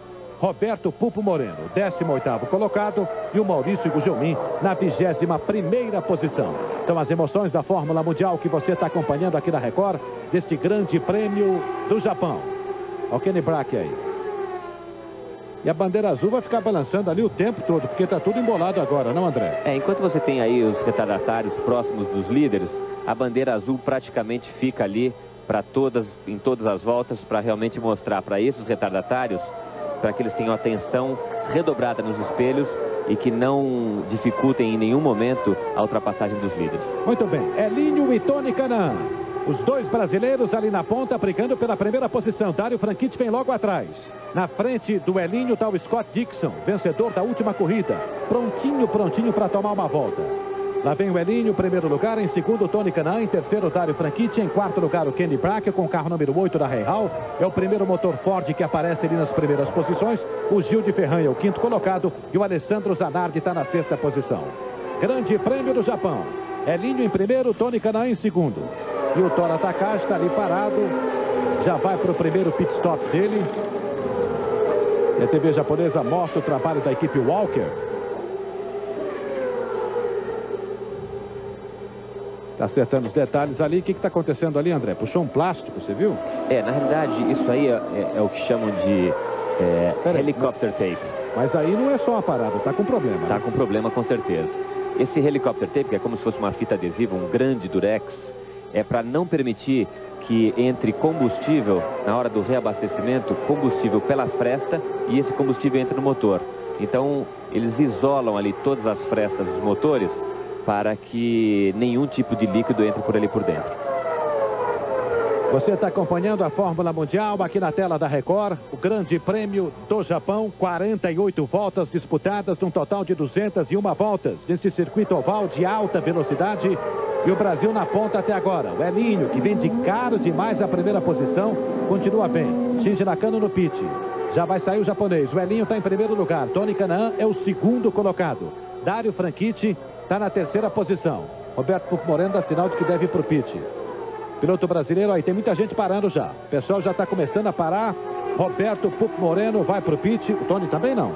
Roberto Pupo Moreno, 18º colocado, e o Maurício Gugelmin na 21ª posição. São as emoções da Fórmula Mundial que você está acompanhando aqui na Record, deste grande prêmio do Japão. Olha o Kenny Brack aí. E a bandeira azul vai ficar balançando ali o tempo todo, porque está tudo embolado agora, não, André? Enquanto você tem aí os retardatários próximos dos líderes, a bandeira azul praticamente fica ali em todas as voltas, para realmente mostrar para esses retardatários, para que eles tenham atenção redobrada nos espelhos e que não dificultem em nenhum momento a ultrapassagem dos líderes. Muito bem, Elinho e Tony Canaan. Os dois brasileiros ali na ponta, brigando pela primeira posição. Dário Franchitti vem logo atrás. Na frente do Elinho está o Scott Dixon, vencedor da última corrida. Prontinho para tomar uma volta. Lá vem o Elinho, em primeiro lugar. Em segundo, o Tony Canaan. Em terceiro, o Dário Franchitti. Em quarto lugar, o Kenny Brack, com o carro número 8 da Hall. É o primeiro motor Ford que aparece ali nas primeiras posições. O Gil de Ferran é o quinto colocado. E o Alessandro Zanardi está na sexta posição. Grande prêmio do Japão. Elinho em primeiro, Tony Canaan em segundo. E o Tora Takagi está ali parado. Já vai para o primeiro pit stop dele. E a TV japonesa mostra o trabalho da equipe Walker. Está acertando os detalhes ali. O que está acontecendo ali, André? Puxou um plástico, você viu? Na realidade, isso aí é o que chamam de helicopter tape. Mas aí não é só uma parada, está com problema. Está com problema, com certeza. Esse helicopter tape, que é como se fosse uma fita adesiva, um grande durex, é para não permitir que entre combustível, na hora do reabastecimento, combustível pela fresta e esse combustível entre no motor. Então, eles isolam ali todas as frestas dos motores para que nenhum tipo de líquido entre por ali por dentro. Você está acompanhando a Fórmula Mundial aqui na tela da Record. O Grande Prêmio do Japão, 48 voltas disputadas, um total de 201 voltas nesse circuito oval de alta velocidade. E o Brasil na ponta até agora. O Elinho, que vem de caro demais a primeira posição, continua bem. Shinji Nakano no pit. Já vai sair o japonês. O Elinho está em primeiro lugar. Tony Canaan é o segundo colocado. Dário Franchitti está na terceira posição. Roberto Pupo Moreno dá sinal de que deve ir para o pit. Piloto brasileiro, aí tem muita gente parando já. O pessoal já está começando a parar. Roberto Pupo Moreno vai para o pit. O Tony também não.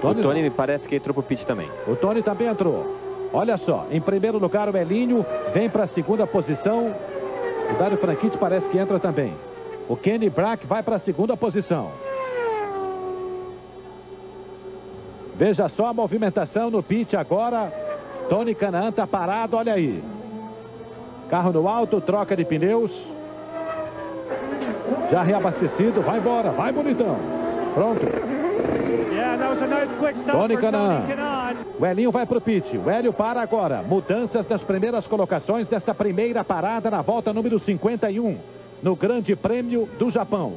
O Tony me parece que entrou para o pit também. O Tony também entrou. Olha só, em primeiro lugar o Elinho vem para a segunda posição. O Dário Franchitti parece que entra também. O Kenny Brack vai para a segunda posição. Veja só a movimentação no pit agora. Tony Canaan está parado, olha aí. Carro no alto, troca de pneus. Já reabastecido, vai embora, vai bonitão. Pronto. Tony Canaan. O Elinho vai para o pit. O Hélio para agora. Mudanças nas primeiras colocações desta primeira parada na volta número 51. No Grande Prêmio do Japão.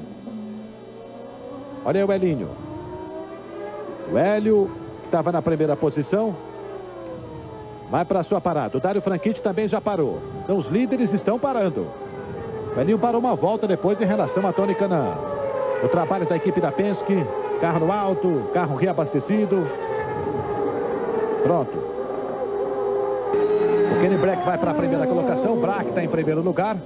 Olha aí o Elinho. O Hélio, que estava na primeira posição, vai para a sua parada. O Dário Franchitti também já parou. Então os líderes estão parando. O Elinho parou uma volta depois em relação a Tony Canaan. O trabalho da equipe da Penske. Carro no alto, carro reabastecido. Pronto. O Kenny Brack vai para a primeira colocação. O Brack está em primeiro lugar.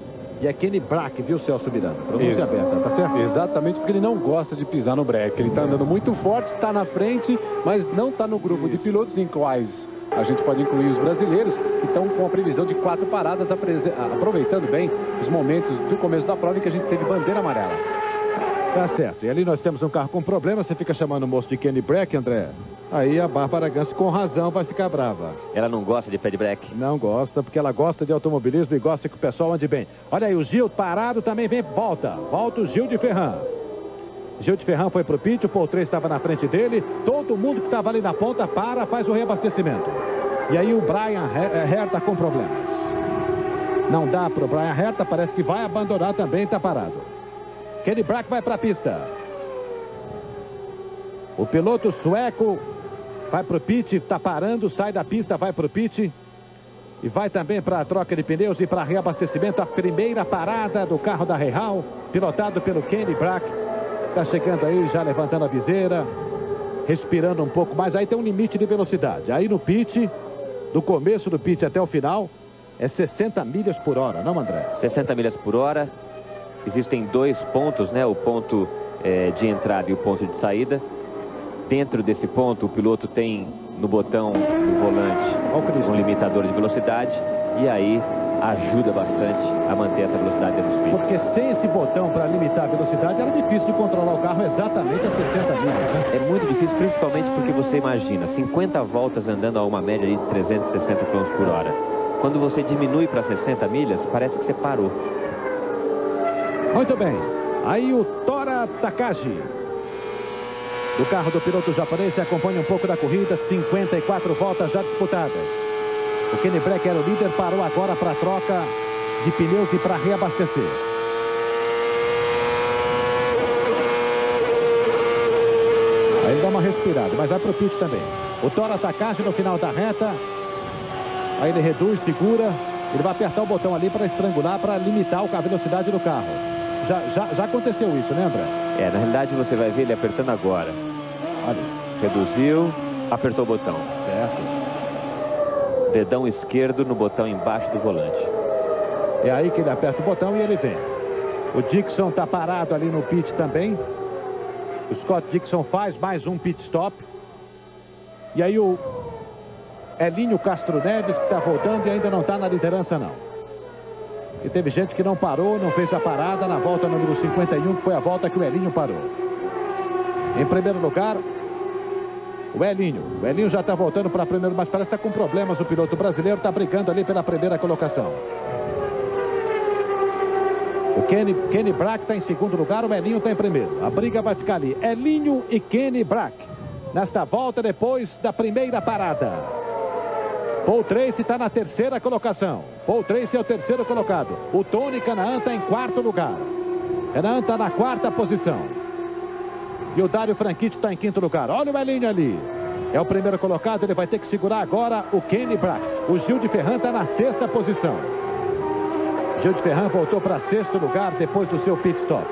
E é Kenny Brack, viu, Celso Miranda? Pronúncia aberta, tá certo? Exatamente, porque ele não gosta de pisar no breque. Ele está andando muito forte, está na frente, mas não está no grupo de pilotos em quais a gente pode incluir os brasileiros, que estão com a previsão de 4 paradas, aproveitando bem os momentos do começo da prova em que a gente teve bandeira amarela. Tá certo. E ali nós temos um carro com problema. Você fica chamando o moço de Kenny Brack, André? Aí a Bárbara Ganso, com razão, vai ficar brava. Ela não gosta de pé de breque? Não gosta, porque ela gosta de automobilismo e gosta que o pessoal ande bem. Olha aí, o Gil parado também vem, volta o Gil de Ferran. Gil de Ferran foi pro pit, o Paul 3 estava na frente dele. Todo mundo que estava ali na ponta faz o reabastecimento. E aí o Brian Herta com problemas. Não dá pro Brian Herta, parece que vai abandonar também, está parado. Kenny Brack vai para a pista. O piloto sueco vai para o pit, está parando, sai da pista, vai para o pit. E vai também para a troca de pneus e para reabastecimento a primeira parada do carro da Real, pilotado pelo Kenny Brack. Está chegando aí, já levantando a viseira, respirando um pouco mais. Aí tem um limite de velocidade. Aí no pit, do começo do pit até o final, é 60 milhas por hora, não, André? 60 milhas por hora. Existem dois pontos, né? O ponto de entrada e o ponto de saída. Dentro desse ponto, o piloto tem no botão do volante um limitador de velocidade. E aí ajuda bastante a manter essa velocidade dentro dos pits. Porque sem esse botão para limitar a velocidade, era difícil de controlar o carro exatamente a 60 milhas, né? É muito difícil, principalmente porque você imagina 50 voltas andando a uma média de 360 km por hora. Quando você diminui para 60 milhas, parece que você parou. Muito bem. Aí o Tora Takagi, do carro do piloto japonês, se acompanha um pouco da corrida. 54 voltas já disputadas. O Kenny Brack era o líder, parou agora para a troca de pneus e para reabastecer. Aí ele dá uma respirada, mas vai para o pit também. O Tora Takagi no final da reta. Aí ele reduz, segura. Ele vai apertar o botão ali para estrangular, para limitar a velocidade do carro. Já aconteceu isso, né, André? Na realidade você vai ver ele apertando agora. Olha. Reduziu, apertou o botão. Certo. Dedão esquerdo no botão embaixo do volante. É aí que ele aperta o botão e ele vem. O Dixon está parado ali no pit também. O Scott Dixon faz mais um pit stop. E aí o Elinho Castro Neves, que está voltando e ainda não está na liderança, não. E teve gente que não parou, não fez a parada na volta número 51, que foi a volta que o Elinho parou. Em primeiro lugar, o Elinho. O Elinho já está voltando para primeiro, mas parece que está com problemas. O piloto brasileiro está brigando ali pela primeira colocação. O Kenny Brack está em segundo lugar, o Elinho está em primeiro. A briga vai ficar ali. Elinho e Kenny Brack. Nesta volta depois da primeira parada. Paul Tracy está na terceira colocação. Paul Tracy é o terceiro colocado. O Tony Kanaan está em quarto lugar. Kanaan está na quarta posição. E o Dário Franchitti está em quinto lugar. Olha o Elinho ali. É o primeiro colocado. Ele vai ter que segurar agora o Kenny Brack. O Gil de Ferran está na sexta posição. Gil de Ferran voltou para sexto lugar depois do seu pit stop.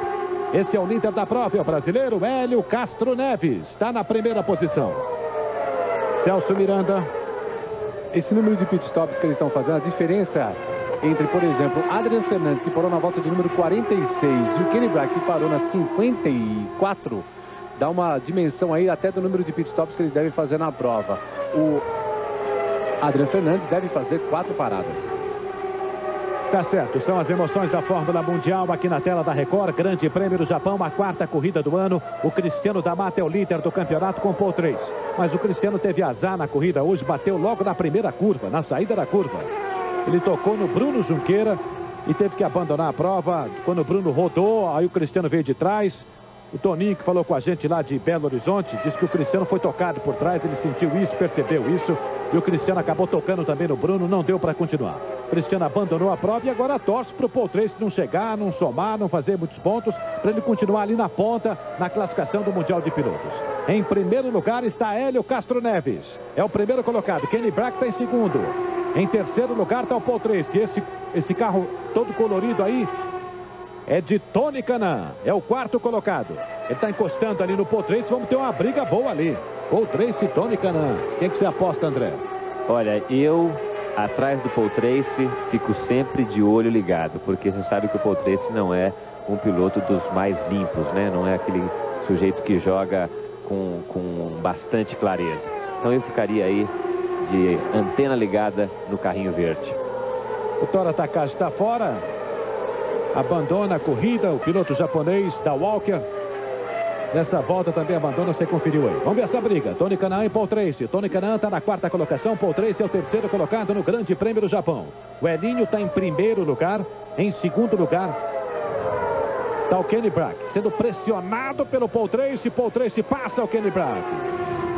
Esse é o líder da prova, é o brasileiro Hélio Castro Neves. Está na primeira posição. Celso Miranda. Esse número de pit stops que eles estão fazendo, a diferença entre, por exemplo, Adrian Fernandes, que parou na volta de número 46, e o Kenny Brack, que parou na 54, dá uma dimensão aí até do número de pit stops que eles devem fazer na prova. O Adrian Fernandes deve fazer 4 paradas. Tá certo, são as emoções da Fórmula Mundial aqui na tela da Record. Grande Prêmio do Japão, a quarta corrida do ano. O Cristiano da Mata é o líder do campeonato com Paul Tracy. Mas o Cristiano teve azar na corrida hoje, bateu logo na primeira curva, na saída da curva. Ele tocou no Bruno Junqueira e teve que abandonar a prova. Quando o Bruno rodou, aí o Cristiano veio de trás. O Toninho, que falou com a gente lá de Belo Horizonte, disse que o Cristiano foi tocado por trás, ele sentiu isso, percebeu isso. E o Cristiano acabou tocando também no Bruno, não deu para continuar. O Cristiano abandonou a prova e agora torce para o Paul Tracy não chegar, não somar, não fazer muitos pontos, para ele continuar ali na ponta, na classificação do Mundial de Pilotos. Em primeiro lugar está Hélio Castro Neves. É o primeiro colocado. Kenny Brack está em segundo. Em terceiro lugar está o Paul Tracy. Esse carro todo colorido aí é de Tony Kanaan. É o quarto colocado. Ele está encostando ali no Paul Tracy. Vamos ter uma briga boa ali. Paul Tracy e Tony Kanaan. Quem que você aposta, André? Olha, eu, atrás do Paul Tracy, fico sempre de olho ligado. Porque você sabe que o Paul Tracy não é um piloto dos mais limpos, né? Não é aquele sujeito que joga com bastante clareza. Então eu ficaria aí de antena ligada no carrinho verde. O Tora Takagi está fora. Abandona a corrida o piloto japonês da Walker. Nessa volta também abandona, você conferiu aí. Vamos ver essa briga. Tony Kanaan e Paul Tracy. Tony Kanaan está na quarta colocação. Paul Tracy é o terceiro colocado no Grande Prêmio do Japão. O Elinho está em primeiro lugar. Em segundo lugar está o Kenny Brack, sendo pressionado pelo Paul Tracy. Paul Tracy passa o Kenny Brack.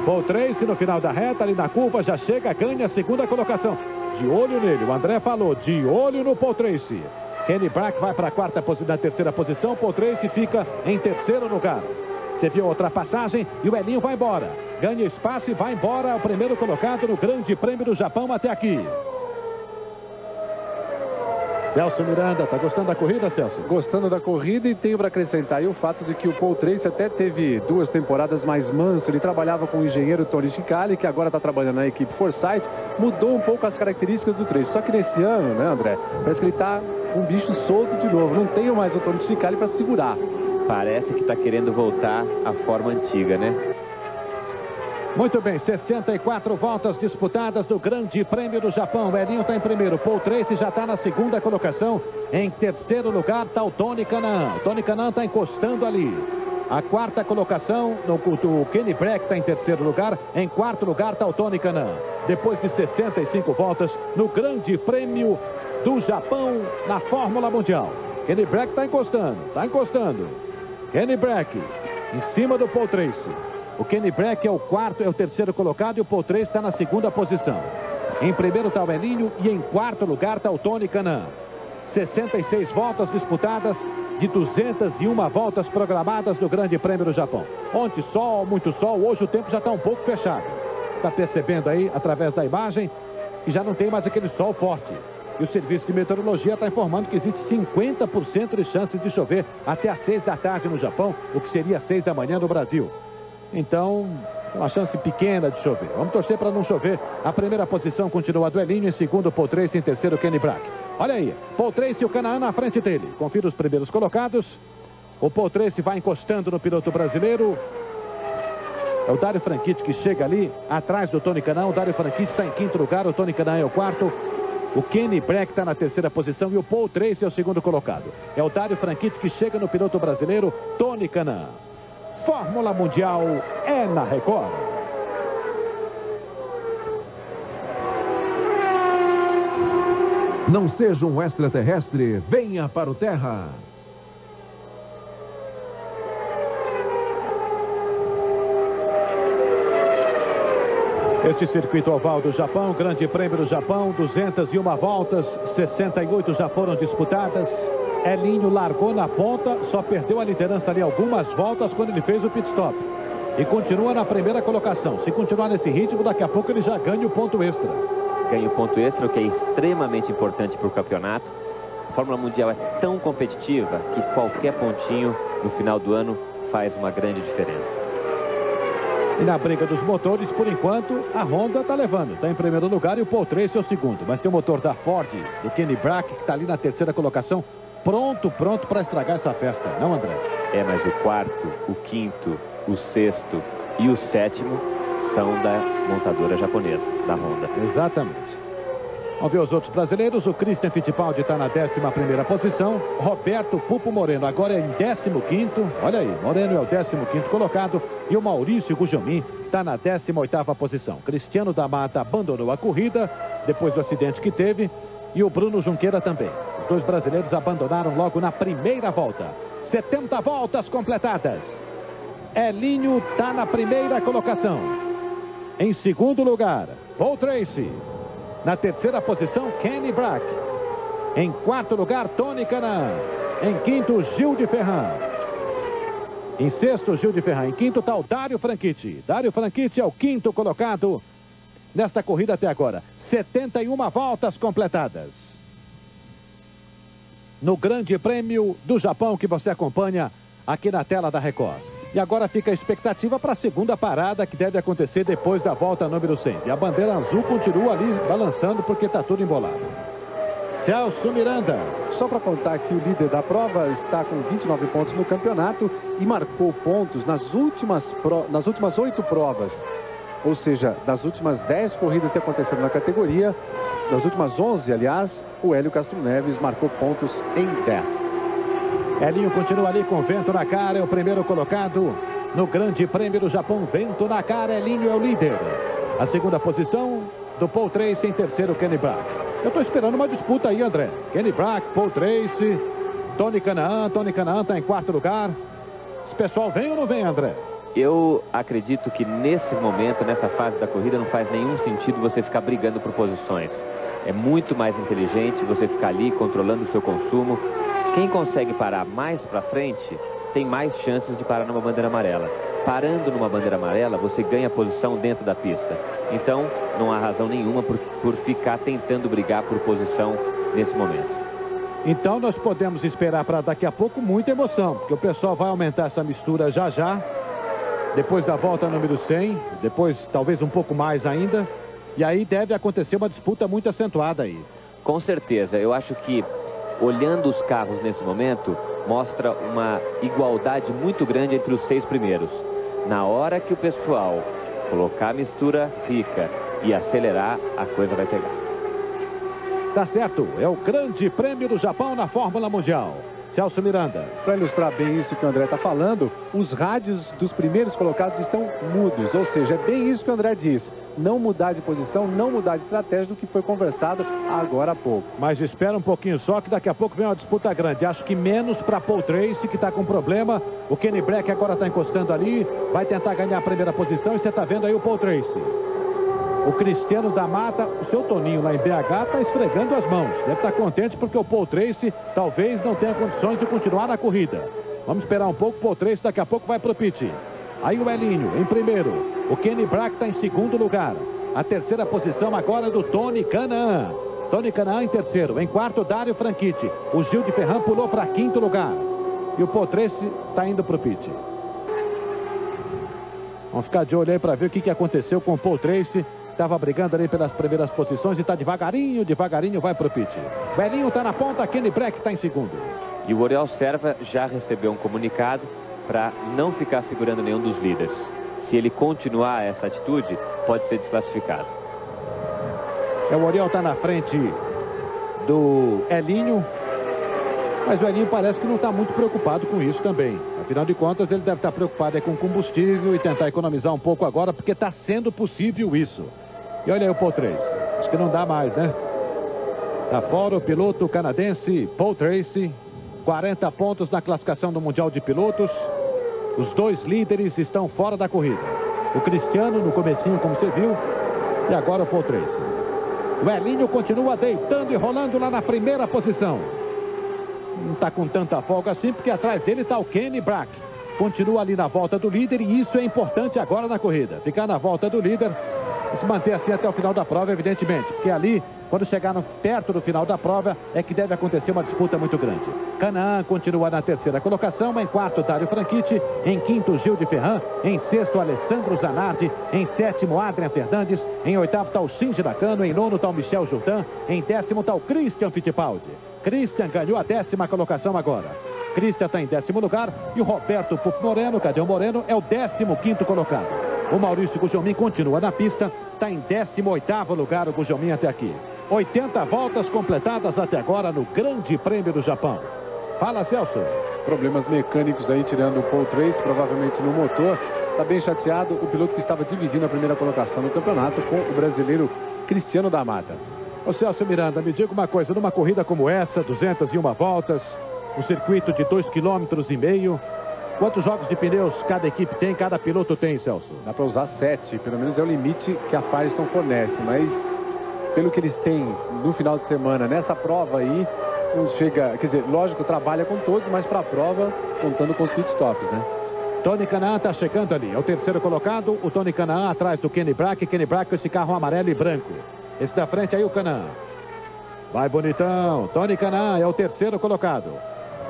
Paul Tracy no final da reta, ali na curva, já chega, ganha a segunda colocação. De olho nele, o André falou, de olho no Paul Tracy. Kenny Brack vai para a quarta posição, na terceira posição. Paul Tracy fica em terceiro lugar. Você viu a ultrapassagem e o Elinho vai embora. Ganha espaço e vai embora o primeiro colocado no Grande Prêmio do Japão até aqui. Celso Miranda, tá gostando da corrida, Celso? Gostando da corrida, e tenho para acrescentar aí o fato de que o Paul Tracy até teve 2 temporadas mais manso. Ele trabalhava com o engenheiro Tony Cicali, que agora está trabalhando na equipe Forsyth. Mudou um pouco as características do Tracy. Só que nesse ano, né, André, parece que ele está um bicho solto de novo. Não tem mais o Tony Cicali para segurar. Parece que está querendo voltar à forma antiga, né? Muito bem, 64 voltas disputadas do Grande Prêmio do Japão. O Elinho está em primeiro, Paul Tracy já está na segunda colocação. Em terceiro lugar está o Tony Kanaan. O Tony Kanaan está encostando ali. A quarta colocação, o Kenny Brack está em terceiro lugar. Em quarto lugar está o Tony Kanaan. Depois de 65 voltas no Grande Prêmio do Japão na Fórmula Mundial. Kenny Brack está encostando. Kenny Brack em cima do Paul Tracy. O Kenny Brack é o terceiro colocado, e o Paul Tracy está na segunda posição. Em primeiro está o Elinho e em quarto lugar está o Tony Kanaan. 66 voltas disputadas de 201 voltas programadas do Grande Prêmio do Japão. Ontem sol, muito sol, hoje o tempo já está um pouco fechado. Está percebendo aí através da imagem que já não tem mais aquele sol forte. E o Serviço de Meteorologia está informando que existe 50% de chances de chover até às 6 da tarde no Japão, o que seria às 6 da manhã no Brasil. Então, uma chance pequena de chover. Vamos torcer para não chover. A primeira posição continua do Elinho, em segundo Paul Tracy, em terceiro Kenny Brack. Olha aí, Paul Tracy e o Kanaan na frente dele. Confira os primeiros colocados. O Paul Tracy vai encostando no piloto brasileiro. É o Dario Franchitti que chega ali atrás do Tony Kanaan. O Dario Franchitti está em quinto lugar, o Tony Kanaan é o quarto. O Kenny Brack está na terceira posição e o Paul Tracy é o segundo colocado. É o Dario Franchitti que chega no piloto brasileiro, Tony Kanaan. Fórmula Mundial é na Record. Não seja um extraterrestre, venha para o Terra. Este circuito oval do Japão, Grande Prêmio do Japão, 201 voltas, 68 já foram disputadas. Elinho largou na ponta, só perdeu a liderança ali algumas voltas quando ele fez o pit stop. E continua na primeira colocação. Se continuar nesse ritmo, daqui a pouco ele já ganha o ponto extra. Ganha o ponto extra, o que é extremamente importante para o campeonato. A Fórmula Mundial é tão competitiva que qualquer pontinho no final do ano faz uma grande diferença. E na briga dos motores, por enquanto, a Honda está levando. Está em primeiro lugar e o Paul Tracy é o segundo. Mas tem o motor da Ford, do Kenny Brack, que está ali na terceira colocação. Pronto para estragar essa festa, não, André? É, mas o quarto, o quinto, o sexto e o sétimo são da montadora japonesa, da Honda. Exatamente. Vamos ver os outros brasileiros. O Christian Fittipaldi está na 11ª posição. Roberto Pupo Moreno agora é em 15º. Olha aí, Moreno é o 15º colocado. E o Maurício Gugelmin está na 18ª posição. Cristiano da Mata abandonou a corrida depois do acidente que teve. E o Bruno Junqueira também. Os dois brasileiros abandonaram logo na primeira volta. 70 voltas completadas. Elinho está na primeira colocação. Em segundo lugar, Paul Tracy. Na terceira posição, Kenny Brack. Em quarto lugar, Tony Kanaan. Em quinto, Gil de Ferran. Em sexto, Gil de Ferran. Em quinto está o Dario Franchitti. Dario Franchitti é o quinto colocado nesta corrida até agora. 71 voltas completadas. No Grande Prêmio do Japão que você acompanha aqui na tela da Record. E agora fica a expectativa para a segunda parada que deve acontecer depois da volta número 100. E a bandeira azul continua ali balançando porque está tudo embolado. Celso Miranda. Só para contar que o líder da prova está com 29 pontos no campeonato e marcou pontos nas últimas 8 provas. Ou seja, das últimas 10 corridas que aconteceram na categoria, das últimas 11, aliás, o Hélio Castro Neves marcou pontos em 10. Elinho continua ali com vento na cara, é o primeiro colocado no Grande Prêmio do Japão. Vento na cara, Elinho é o líder. A segunda posição do Paul Tracy, em terceiro, Kenny Brack. Eu estou esperando uma disputa aí, André. Kenny Brack, Paul Tracy, Tony Kanaan. Tony Kanaan está em quarto lugar. Esse pessoal vem ou não vem, André? Eu acredito que nesse momento, nessa fase da corrida, não faz nenhum sentido você ficar brigando por posições. É muito mais inteligente você ficar ali controlando o seu consumo. Quem consegue parar mais para frente tem mais chances de parar numa bandeira amarela. Parando numa bandeira amarela, você ganha posição dentro da pista. Então, não há razão nenhuma por ficar tentando brigar por posição nesse momento. Então nós podemos esperar para daqui a pouco muita emoção, porque o pessoal vai aumentar essa mistura já já, depois da volta número 100, depois talvez um pouco mais ainda, e aí deve acontecer uma disputa muito acentuada aí. Com certeza, eu acho que olhando os carros nesse momento, mostra uma igualdade muito grande entre os 6 primeiros. Na hora que o pessoal colocar a mistura rica e acelerar, a coisa vai pegar. Tá certo, é o Grande Prêmio do Japão na Fórmula Mundial. Celso Miranda. Para ilustrar bem isso que o André está falando, os rádios dos primeiros colocados estão mudos, ou seja, é bem isso que o André diz. Não mudar de posição, não mudar de estratégia do que foi conversado agora há pouco. Mas espera um pouquinho só que daqui a pouco vem uma disputa grande. Acho que menos para Paul Tracy, que está com problema. O Kenny Brack agora está encostando ali, vai tentar ganhar a primeira posição e você está vendo aí o Paul Tracy. O Cristiano da Mata, o seu Toninho lá em BH está esfregando as mãos. Deve estar contente porque o Paul Tracy talvez não tenha condições de continuar na corrida. Vamos esperar um pouco, o Paul Tracy daqui a pouco vai para o pit. Aí o Elinho em primeiro, o Kenny Brack está em segundo lugar. A terceira posição agora é do Tony Kanaan. Tony Kanaan em terceiro, em quarto Dário Franchitti. O Gil de Ferran pulou para quinto lugar. E o Paul Tracy está indo para o pit. Vamos ficar de olho aí para ver o que aconteceu com o Paul Tracy. Estava brigando ali pelas primeiras posições e está devagarinho vai para o pit. O Elinho está na ponta, Kenny Brack está em segundo. E o Oriol Serva já recebeu um comunicado para não ficar segurando nenhum dos líderes. Se ele continuar essa atitude, pode ser desclassificado. O Oriol está na frente do Elinho, mas o Elinho parece que não está muito preocupado com isso também. Afinal de contas, ele deve estar preocupado com combustível e tentar economizar um pouco agora, porque está sendo possível isso. E olha aí o Paul Tracy. Acho que não dá mais, né? Tá fora o piloto canadense Paul Tracy. 40 pontos na classificação do Mundial de Pilotos. Os 2 líderes estão fora da corrida. O Cristiano no comecinho, como você viu, e agora o Paul Tracy. O Elinho continua deitando e rolando lá na primeira posição. Não está com tanta folga assim, porque atrás dele está o Kenny Brack. Continua ali na volta do líder e isso é importante agora na corrida. Ficar na volta do líder e se manter assim até o final da prova, evidentemente. Porque ali, quando chegar perto do final da prova, é que deve acontecer uma disputa muito grande. Kanaan continua na terceira colocação, em quarto Dário Franchitti, em quinto Gil de Ferran, em sexto Alessandro Zanardi, em sétimo Adrian Fernandes, em oitavo está o Shinji Nakano, em nono está o Michel Jourdain, em décimo está o Christian Fittipaldi. Christian ganhou a 10ª colocação agora. Christian está em 10º lugar e o Roberto Pupo Moreno, cadê o Moreno? É o 15º colocado. O Maurício Gugelmin continua na pista, está em 18º lugar o Gugelmin até aqui. 80 voltas completadas até agora no Grande Prêmio do Japão. Fala, Celso. Problemas mecânicos aí tirando o Paul Tracy, provavelmente no motor. Está bem chateado o piloto que estava dividindo a primeira colocação no campeonato com o brasileiro Cristiano da Mata. Ô Celso Miranda, me diga uma coisa, numa corrida como essa, 201 voltas, um circuito de 2,5 km, quantos jogos de pneus cada equipe tem, cada piloto tem, Celso? Dá para usar 7, pelo menos é o limite que a Firestone fornece, mas pelo que eles têm no final de semana, nessa prova aí, não chega, quer dizer, lógico, trabalha com todos, mas para a prova, contando com os pitstops, né? Tony Kanaan está chegando ali, é o terceiro colocado, o Tony Kanaan atrás do Kenny Brack com esse carro amarelo e branco. Esse da frente aí o Kanaan. Vai bonitão, Tony Kanaan é o terceiro colocado.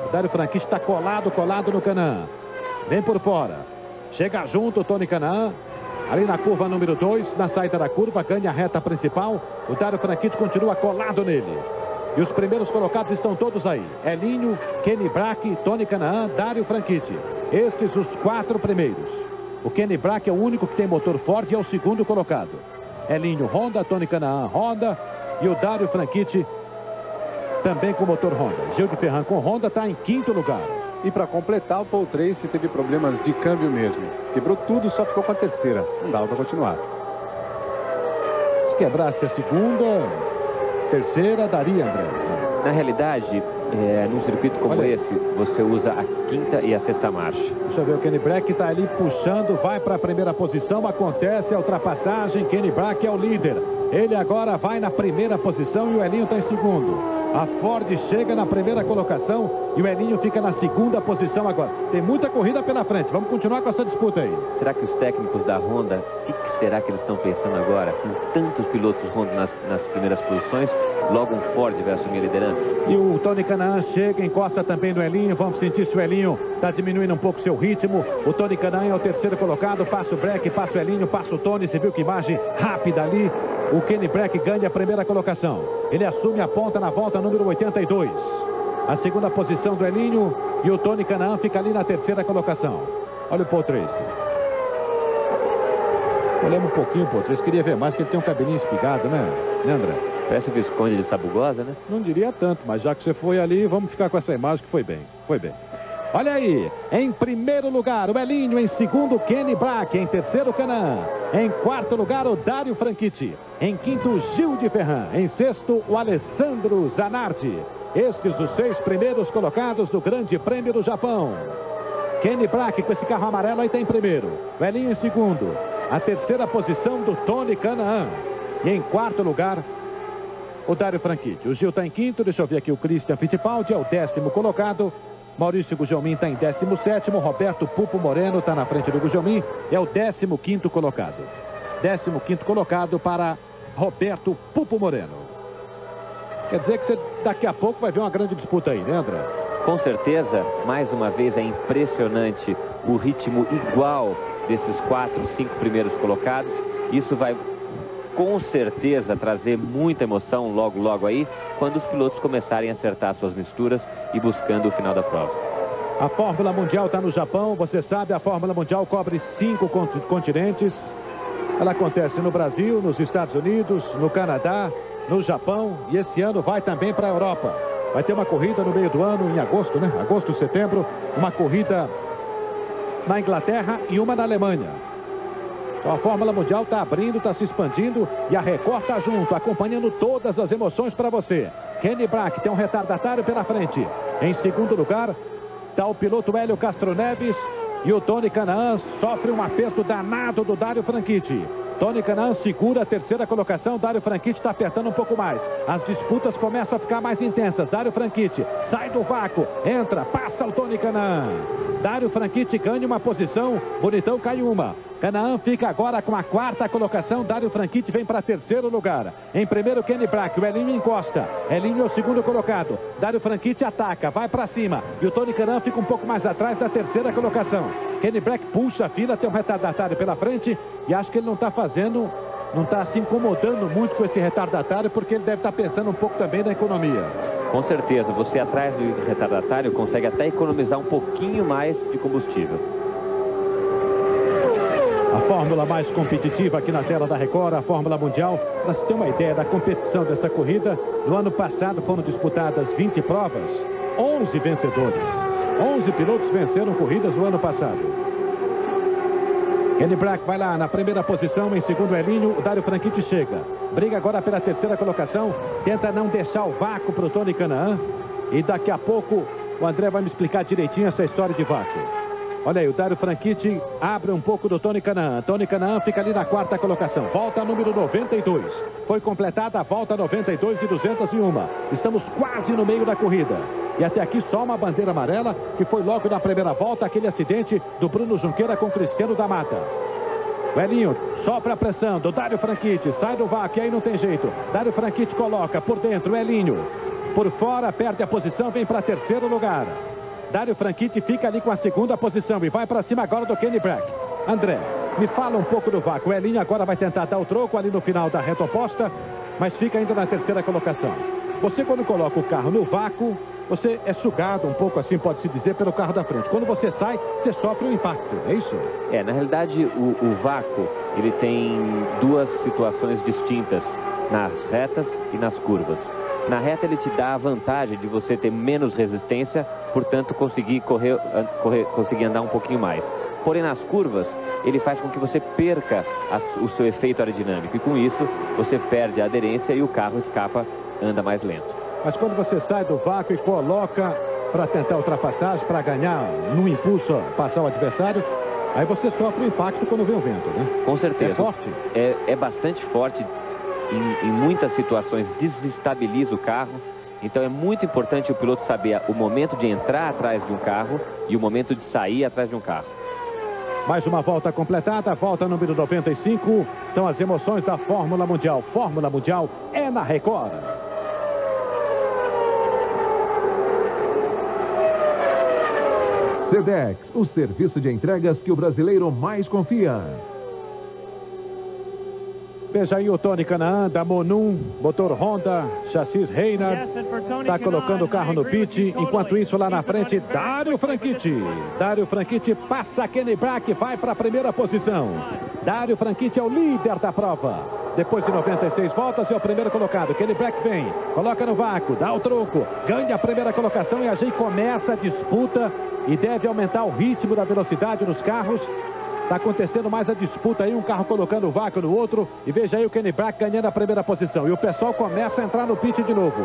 O Dário Franchitti está colado no Kanaan. Vem por fora. Chega junto o Tony Kanaan. Ali na curva número 2, na saída da curva, ganha a reta principal. O Dário Franchitti continua colado nele. E os primeiros colocados estão todos aí. Elinho, Kenny Brack, Tony Kanaan, Dário Franchitti. Estes os 4 primeiros. O Kenny Brack é o único que tem motor Ford e é o segundo colocado. Elinho, Honda, Tony Kanaan, Honda. E o Dário Franchitti também com motor Honda. Gil de Ferran com Honda está em 5º lugar. E para completar, o Paul Tracy teve problemas de câmbio mesmo. Quebrou tudo, só ficou com a terceira. Não dava para continuar. Se quebrasse a segunda, terceira, daria, André. Na realidade, num circuito como esse, você usa a 5ª e a 6ª marcha. Deixa eu ver, o Kenny Brack está ali puxando, vai para a primeira posição, acontece a ultrapassagem, Kenny Brack é o líder. Ele agora vai na primeira posição e o Elinho está em segundo. A Ford chega na primeira colocação e o Elinho fica na segunda posição agora. Tem muita corrida pela frente. Vamos continuar com essa disputa aí. Será que os técnicos da Honda, o que será que eles estão pensando agora? Com tantos pilotos Honda nas primeiras posições, logo um Ford vai assumir a liderança. E o Tony Kanaan chega, encosta também no Elinho. Vamos sentir se o Elinho está diminuindo um pouco seu ritmo. O Tony Kanaan é o terceiro colocado. Passa o Breck, passa o Elinho, passa o Tony. Você viu que imagem rápida ali. O Kenny Breck ganha a primeira colocação. Ele assume a ponta na volta número 82. A segunda posição do Elinho. E o Tony Kanaan fica ali na terceira colocação. Olha o Paul Tracy. Olhamos um pouquinho, Paul Tracy. Queria ver mais, que ele tem um cabelinho espigado, né, André? Parece o Visconde de Sabugosa, né? Não diria tanto, mas já que você foi ali, vamos ficar com essa imagem que foi bem. Foi bem. Olha aí, em primeiro lugar o Elinho, em segundo Kenny Breck, em terceiro Kanaan, em quarto lugar o Dário Franchitti, em quinto o Gil de Ferran, em sexto o Alessandro Zanardi. Estes os 6 primeiros colocados do Grande Prêmio do Japão. Kenny Breck com esse carro amarelo aí está em primeiro, o Elinho em segundo, a terceira posição do Tony Kanaan e em quarto lugar o Dário Franchitti. O Gil está em quinto, deixa eu ver aqui o Christian Fittipaldi, é o 10º colocado. Maurício Gugelmin está em 17º, Roberto Pupo Moreno está na frente do Gugelmin, é o 15º colocado. 15º colocado para Roberto Pupo Moreno. Quer dizer que você daqui a pouco vai ver uma grande disputa aí, né, André? Com certeza, mais uma vez é impressionante o ritmo igual desses 4, 5 primeiros colocados. Isso vai com certeza trazer muita emoção logo aí, quando os pilotos começarem a acertar suas misturas e buscando o final da prova. A Fórmula Mundial está no Japão, você sabe, a Fórmula Mundial cobre 5 continentes. Ela acontece no Brasil, nos Estados Unidos, no Canadá, no Japão e esse ano vai também para a Europa. Vai ter uma corrida no meio do ano, em agosto, né? Agosto, setembro, uma corrida na Inglaterra e uma na Alemanha. Então a Fórmula Mundial está abrindo, está se expandindo e a Record está junto, acompanhando todas as emoções para você. Kenny Breck tem um retardatário pela frente. Em segundo lugar está o piloto Hélio Castro Neves e o Tony Kanaan sofre um aperto danado do Dário Franchitti. Tony Kanaan segura a terceira colocação, Dário Franchitti está apertando um pouco mais. As disputas começam a ficar mais intensas. Dário Franchitti sai do vácuo, entra, passa o Tony Kanaan. Dário Franchitti ganha uma posição, Bonitão cai uma. Kanaan fica agora com a quarta colocação, Dário Franchitti vem para terceiro lugar. Em primeiro Kenny Breck, o Elinho encosta. Elinho é o segundo colocado. Dário Franchitti ataca, vai para cima. E o Tony Kanaan fica um pouco mais atrás da terceira colocação. Kenny Breck puxa a fila, tem um retardatário pela frente e acho que ele não está fazendo, não está se incomodando muito com esse retardatário, porque ele deve estar pensando um pouco também na economia. Com certeza, você atrás do retardatário consegue até economizar um pouquinho mais de combustível. A fórmula mais competitiva aqui na tela da Record, a Fórmula Mundial. Para se ter uma ideia da competição dessa corrida, no ano passado foram disputadas 20 provas, 11 vencedores. 11 pilotos venceram corridas no ano passado. Kenny Breck vai lá na primeira posição, em segundo Elinho, o Dário Franchitti chega. Briga agora pela terceira colocação, tenta não deixar o vácuo para o Tony Kanaan. E daqui a pouco o André vai me explicar direitinho essa história de vácuo. Olha aí, o Dário Franchitti abre um pouco do Tony Kanaan. Tony Kanaan fica ali na quarta colocação. Volta número 92. Foi completada a volta 92 de 201. Estamos quase no meio da corrida. E até aqui só uma bandeira amarela, que foi logo na primeira volta, aquele acidente do Bruno Junqueira com Cristiano da Mata. O Elinho sopra a pressão do Dário Franchitti, sai do vácuo, e aí não tem jeito. Dário Franchitti coloca por dentro o Elinho. Por fora, perde a posição, vem para terceiro lugar. Dário Franchitti fica ali com a segunda posição e vai para cima agora do Kenny Breck. André, me fala um pouco do vácuo. O Elinho agora vai tentar dar o troco ali no final da reta oposta, mas fica ainda na terceira colocação. Você, quando coloca o carro no vácuo, você é sugado um pouco, assim pode-se dizer, pelo carro da frente. Quando você sai, você sofre um impacto, é isso? Na realidade, o vácuo, ele tem duas situações distintas, nas retas e nas curvas. Na reta, ele te dá a vantagem de você ter menos resistência, portanto, conseguir conseguir andar um pouquinho mais. Porém, nas curvas, ele faz com que você perca o seu efeito aerodinâmico. E com isso, você perde a aderência e o carro escapa, anda mais lento. Mas quando você sai do vácuo e coloca para tentar ultrapassagem, para ganhar no impulso, passar o adversário, aí você sofre o impacto quando vem o vento, né? Com certeza. É forte? É bastante forte. Em muitas situações desestabiliza o carro. Então é muito importante o piloto saber o momento de entrar atrás de um carro e o momento de sair atrás de um carro. Mais uma volta completada, a volta número 95. São as emoções da Fórmula Mundial. Fórmula Mundial é na Record. Sedex, o serviço de entregas que o brasileiro mais confia. Veja aí o Tony Canaan, da Monum, motor Honda, chassis Reynard, está colocando o carro no pit. Enquanto isso, lá na frente, Dário Franchitti. Dário Franchitti passa Kenny Brack, vai para a primeira posição. Dário Franchitti é o líder da prova. Depois de 96 voltas, é o primeiro colocado. Kenny Brack vem, coloca no vácuo, dá o troco, ganha a primeira colocação e a gente começa a disputa e deve aumentar o ritmo da velocidade nos carros. Está acontecendo mais a disputa aí, um carro colocando o vácuo no outro. E veja aí o Kenny Brack ganhando a primeira posição. E o pessoal começa a entrar no pit de novo.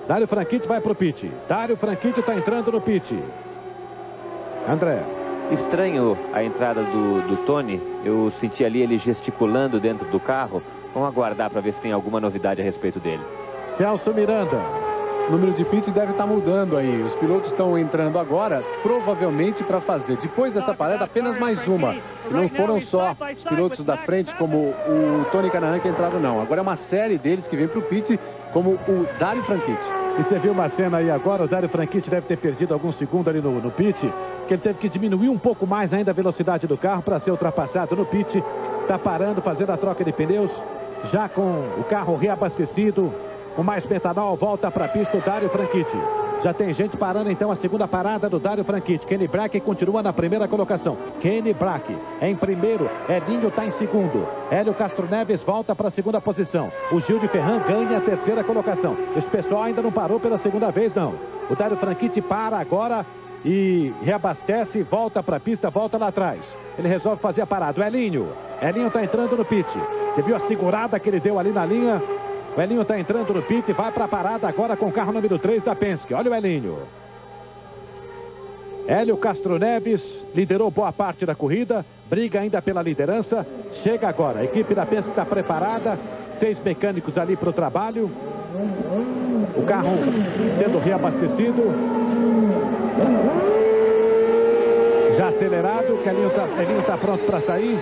Dário Franchitti vai para o pit. Dário Franchitti está entrando no pit. André. Estranho a entrada do Tony. Eu senti ali ele gesticulando dentro do carro. Vamos aguardar para ver se tem alguma novidade a respeito dele. Celso Miranda. O número de pits deve estar mudando aí. Os pilotos estão entrando agora, provavelmente para fazer, depois dessa parada, apenas mais uma. E não foram só os pilotos da frente, como o Tony Canaan, que entraram, não. Agora é uma série deles que vem para o pit, como o Dário Franchitti. E você viu uma cena aí agora, o Dário Franchitti deve ter perdido alguns segundos ali no pit, que ele teve que diminuir um pouco mais ainda a velocidade do carro para ser ultrapassado no pit. Está parando, fazendo a troca de pneus, já com o carro reabastecido. Com mais metanol, volta para a pista o Dário Franchitti. Já tem gente parando então a segunda parada do Dário Franchitti. Kenny Brack continua na primeira colocação. Kenny Brack é em primeiro, Elinho está em segundo. Hélio Castro Neves volta para a segunda posição. O Gil de Ferran ganha a terceira colocação. Esse pessoal ainda não parou pela segunda vez, não. O Dário Franchitti para agora e reabastece, volta para a pista, volta lá atrás. Ele resolve fazer a parada. O Elinho está entrando no pit. Você viu a segurada que ele deu ali na linha? O Elinho está entrando no pit e vai para a parada agora com o carro número 3 da Penske. Olha o Elinho. Hélio Castro Neves liderou boa parte da corrida, briga ainda pela liderança. Chega agora, a equipe da Penske está preparada, 6 mecânicos ali para o trabalho. O carro sendo reabastecido. Já acelerado, que Elinho está pronto para sair.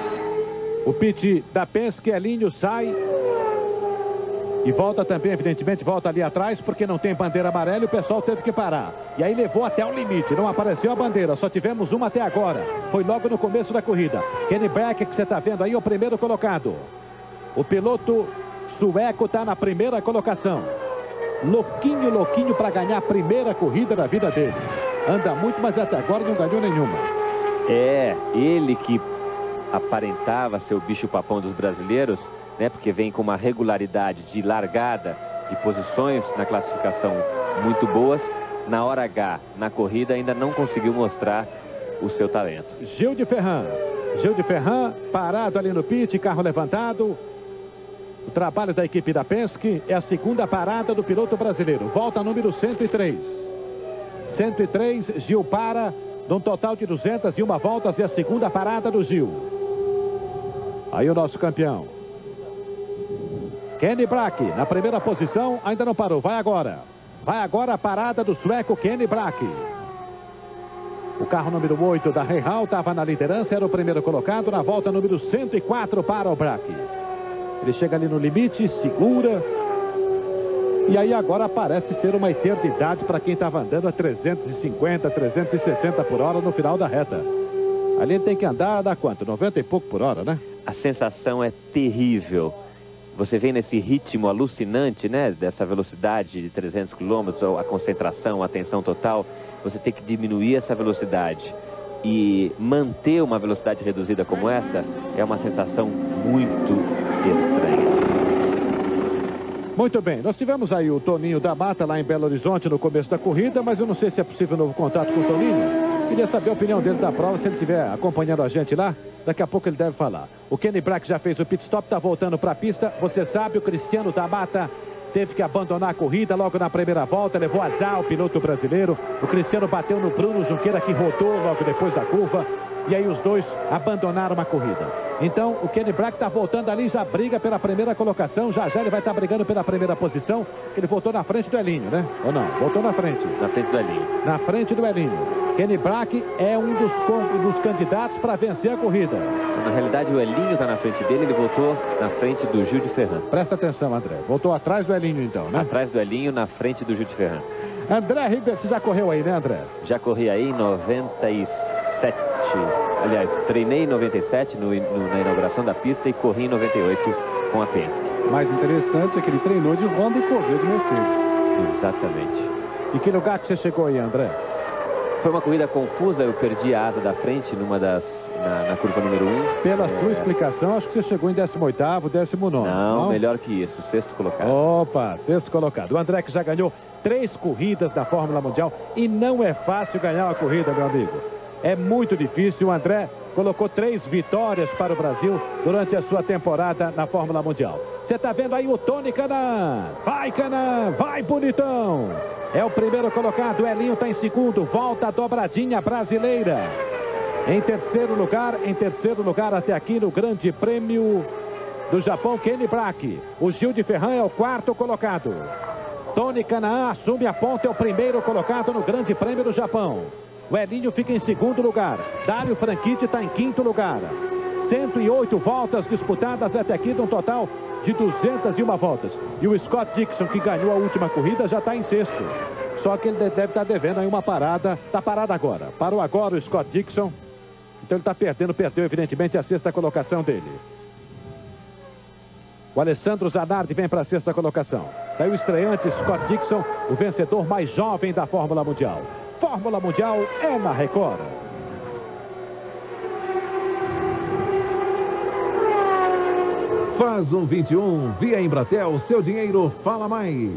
O pit da Penske, Elinho sai. E volta também, evidentemente, volta ali atrás, porque não tem bandeira amarela e o pessoal teve que parar. E aí levou até o limite, não apareceu a bandeira, só tivemos uma até agora. Foi logo no começo da corrida. Kenny Brack, que você está vendo aí, é o primeiro colocado. O piloto sueco está na primeira colocação. Louquinho para ganhar a primeira corrida da vida dele. Anda muito, mas até agora não ganhou nenhuma. É, ele que aparentava ser o bicho-papão dos brasileiros, né, porque vem com uma regularidade de largada e posições na classificação muito boas. Na hora H, na corrida, ainda não conseguiu mostrar o seu talento. Gil de Ferran parado ali no pit, carro levantado. O trabalho da equipe da Penske é a segunda parada do piloto brasileiro. Volta número 103. 103, Gil para, num total de 201 voltas, e a segunda parada do Gil. Aí o nosso campeão. Kenny Brack, na primeira posição, ainda não parou, vai agora. Vai agora a parada do sueco Kenny Brack. O carro número 8 da Reihal estava na liderança, era o primeiro colocado, na volta número 104 para o Brack. Ele chega ali no limite, segura. E aí agora parece ser uma eternidade para quem estava andando a 350, 360 por hora no final da reta. Ali ele tem que andar, dá quanto? 90 e pouco por hora, né? A sensação é terrível. Você vem nesse ritmo alucinante, né? Dessa velocidade de 300 km, a concentração, a atenção total. Você tem que diminuir essa velocidade. E manter uma velocidade reduzida como essa é uma sensação muito estranha. Muito bem, nós tivemos aí o Toninho da Mata lá em Belo Horizonte no começo da corrida, mas eu não sei se é possível um novo contato com o Toninho. Queria saber a opinião dele da prova, se ele estiver acompanhando a gente lá, daqui a pouco ele deve falar. O Kenny Brack já fez o pit stop, está voltando para a pista. Você sabe, o Cristiano da Mata teve que abandonar a corrida logo na primeira volta, levou azar o piloto brasileiro. O Cristiano bateu no Bruno Junqueira, que rodou logo depois da curva. E aí os dois abandonaram a corrida. Então o Kenny Brack está voltando ali, já briga pela primeira colocação. Já ele vai estar brigando pela primeira posição. Ele voltou na frente do Elinho, né? Ou não? Voltou na frente. Na frente do Elinho. Na frente do Elinho. Kenny Brack é um dos candidatos para vencer a corrida. Na realidade o Elinho está na frente dele, ele voltou na frente do Gil de Ferran. Presta atenção, André. Voltou atrás do Elinho então, né? Atrás do Elinho, na frente do Gil de Ferran. André Ribeiro, você já correu aí, né, André? Já corri aí em 97. Aliás, treinei em 97 na inauguração da pista e corri em 98 com a Penske. Mais interessante é que ele treinou de Honda e correu de Mercedes. Exatamente. E que lugar que você chegou aí, André? Foi uma corrida confusa, eu perdi a asa da frente na curva número 1. Pela sua explicação, acho que você chegou em 18º, 19º. Não, melhor que isso, sexto colocado. Opa, sexto colocado. O André que já ganhou 3 corridas da Fórmula Mundial e não é fácil ganhar uma corrida, meu amigo. É muito difícil. O André colocou 3 vitórias para o Brasil durante a sua temporada na Fórmula Mundial. Você está vendo aí o Tony Kanaan. Vai, Kanaan, vai, bonitão. É o primeiro colocado, o Elinho está em segundo. Volta a dobradinha brasileira. Em terceiro lugar até aqui no Grande Prêmio do Japão, Kenny Brack. O Gil de Ferran é o 4º colocado. Tony Kanaan assume a ponta, é o primeiro colocado no Grande Prêmio do Japão. O Elinho fica em segundo lugar. Dário Franchitti está em 5º lugar. 108 voltas disputadas até aqui, num total de 201 voltas. E o Scott Dixon, que ganhou a última corrida, já está em sexto. Só que ele deve estar devendo aí uma parada. Está parado agora. Parou agora o Scott Dixon. Então ele está perdeu evidentemente a sexta colocação dele. O Alessandro Zanardi vem para a sexta colocação. Daí o estreante Scott Dixon, o vencedor mais jovem da Fórmula Mundial. Fórmula Mundial é na Record. Faz um 21, via Embratel, seu dinheiro fala mais.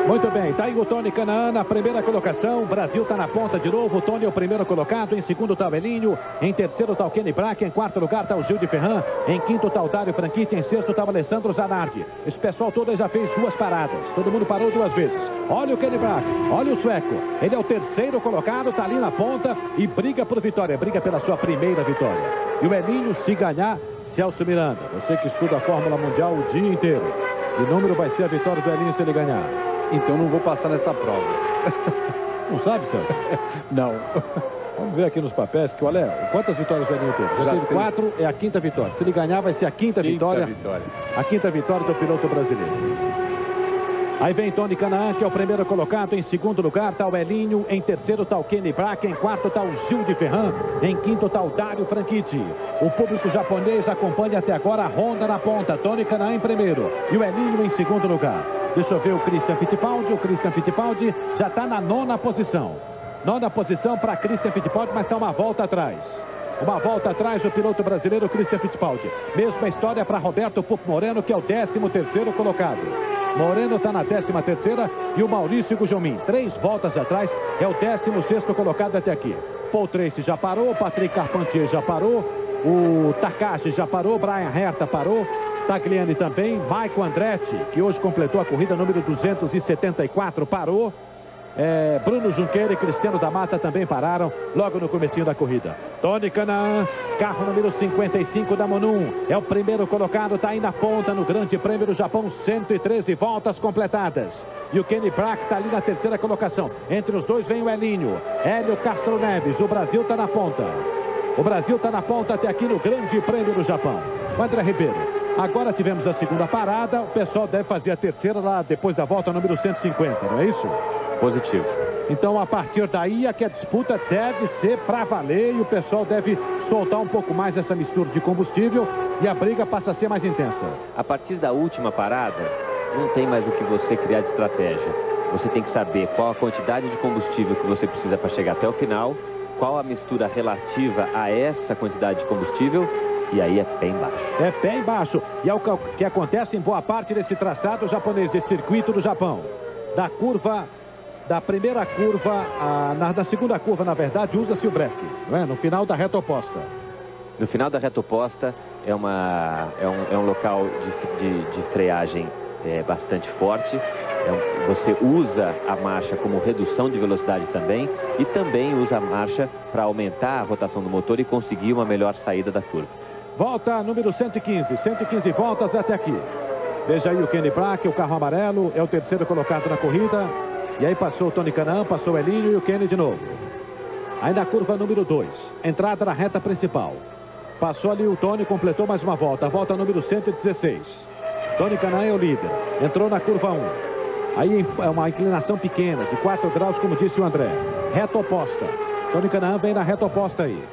Muito bem, tá aí o Tony Kanaan na primeira colocação. O Brasil tá na ponta de novo. O Tony é o primeiro colocado. Em segundo tá o Elinho. Em terceiro tá o Kenny Brack. Em quarto lugar tá o Gil de Ferran. Em quinto tá o Dário Franchitti. Em sexto tá o Alessandro Zanardi. Esse pessoal todo já fez 2 paradas. Todo mundo parou 2 vezes. Olha o Kenny Brack. Olha o sueco. Ele é o terceiro colocado. Tá ali na ponta e briga por vitória. Briga pela sua primeira vitória. E o Elinho, se ganhar, Celso Miranda. Você que estuda a Fórmula Mundial o dia inteiro. Que número vai ser a vitória do Elinho se ele ganhar? Então não vou passar nessa prova. Não sabe, Celso? Não. Vamos ver aqui nos papéis que, olha, quantas vitórias o Elinho teve? Já teve 4, é a 5ª vitória. Se ele ganhar, vai ser a 5ª vitória. A 5ª vitória do piloto brasileiro. Aí vem Tony Kanaan, que é o primeiro colocado. Em segundo lugar está o Elinho. Em terceiro está o Kenny Brack. Em quarto está o Gil de Ferran. Em quinto está o Dário Franchitti. O público japonês acompanha até agora a Honda na ponta. Tony Kanaan em primeiro. E o Elinho em segundo lugar. Deixa eu ver o Christian Fittipaldi. O Christian Fittipaldi já está na 9ª posição. 9ª posição para Christian Fittipaldi, mas está uma volta atrás. Uma volta atrás o piloto brasileiro Christian Fittipaldi. Mesma história para Roberto Pupo Moreno, que é o 13º colocado. Moreno está na 13ª e o Maurício Gugelmin, 3 voltas atrás, é o 16º colocado até aqui. Paul Tracy já parou, Patrick Carpentier já parou, o Takashi já parou, Brian Herta parou, Tagliani também, Michael Andretti, que hoje completou a corrida número 274, parou. Bruno Junqueira e Cristiano da Mata também pararam logo no comecinho da corrida. Tony Kanaan, carro número 55 da Monum, é o primeiro colocado, está aí na ponta no Grande Prêmio do Japão, 113 voltas completadas. E o Kenny Brack está ali na 3ª colocação. Entre os dois vem o Elinho, Hélio Castro Neves. O Brasil está na ponta. O Brasil está na ponta até aqui no Grande Prêmio do Japão. O André Ribeiro, agora tivemos a segunda parada. O pessoal deve fazer a terceira lá depois da volta número 150, não é isso? Positivo. Então, a partir daí, é que a disputa deve ser para valer e o pessoal deve soltar um pouco mais essa mistura de combustível e a briga passa a ser mais intensa. A partir da última parada, não tem mais o que você criar de estratégia. Você tem que saber qual a quantidade de combustível que você precisa para chegar até o final, qual a mistura relativa a essa quantidade de combustível, e aí é pé embaixo. É pé embaixo. E é o que acontece em boa parte desse traçado japonês, desse circuito do Japão. Da primeira curva, na segunda curva, na verdade, usa-se o breque, não é? No final da reta oposta. No final da reta oposta é um local de freagem bastante forte. Você usa a marcha como redução de velocidade também e também usa a marcha para aumentar a rotação do motor e conseguir uma melhor saída da curva. Volta número 115 voltas até aqui. Veja aí o Kenny Brack, o carro amarelo, é o terceiro colocado na corrida. E aí passou o Tony Kanaan, passou o Elinho e o Kenny de novo. Aí na curva número 2, entrada na reta principal. Passou ali o Tony, completou mais uma volta, a volta número 116. Tony Canaan é o líder. Entrou na curva 1. Aí é uma inclinação pequena, de 4 graus, como disse o André. Reta oposta. Tony Canaan vem na reta oposta aí.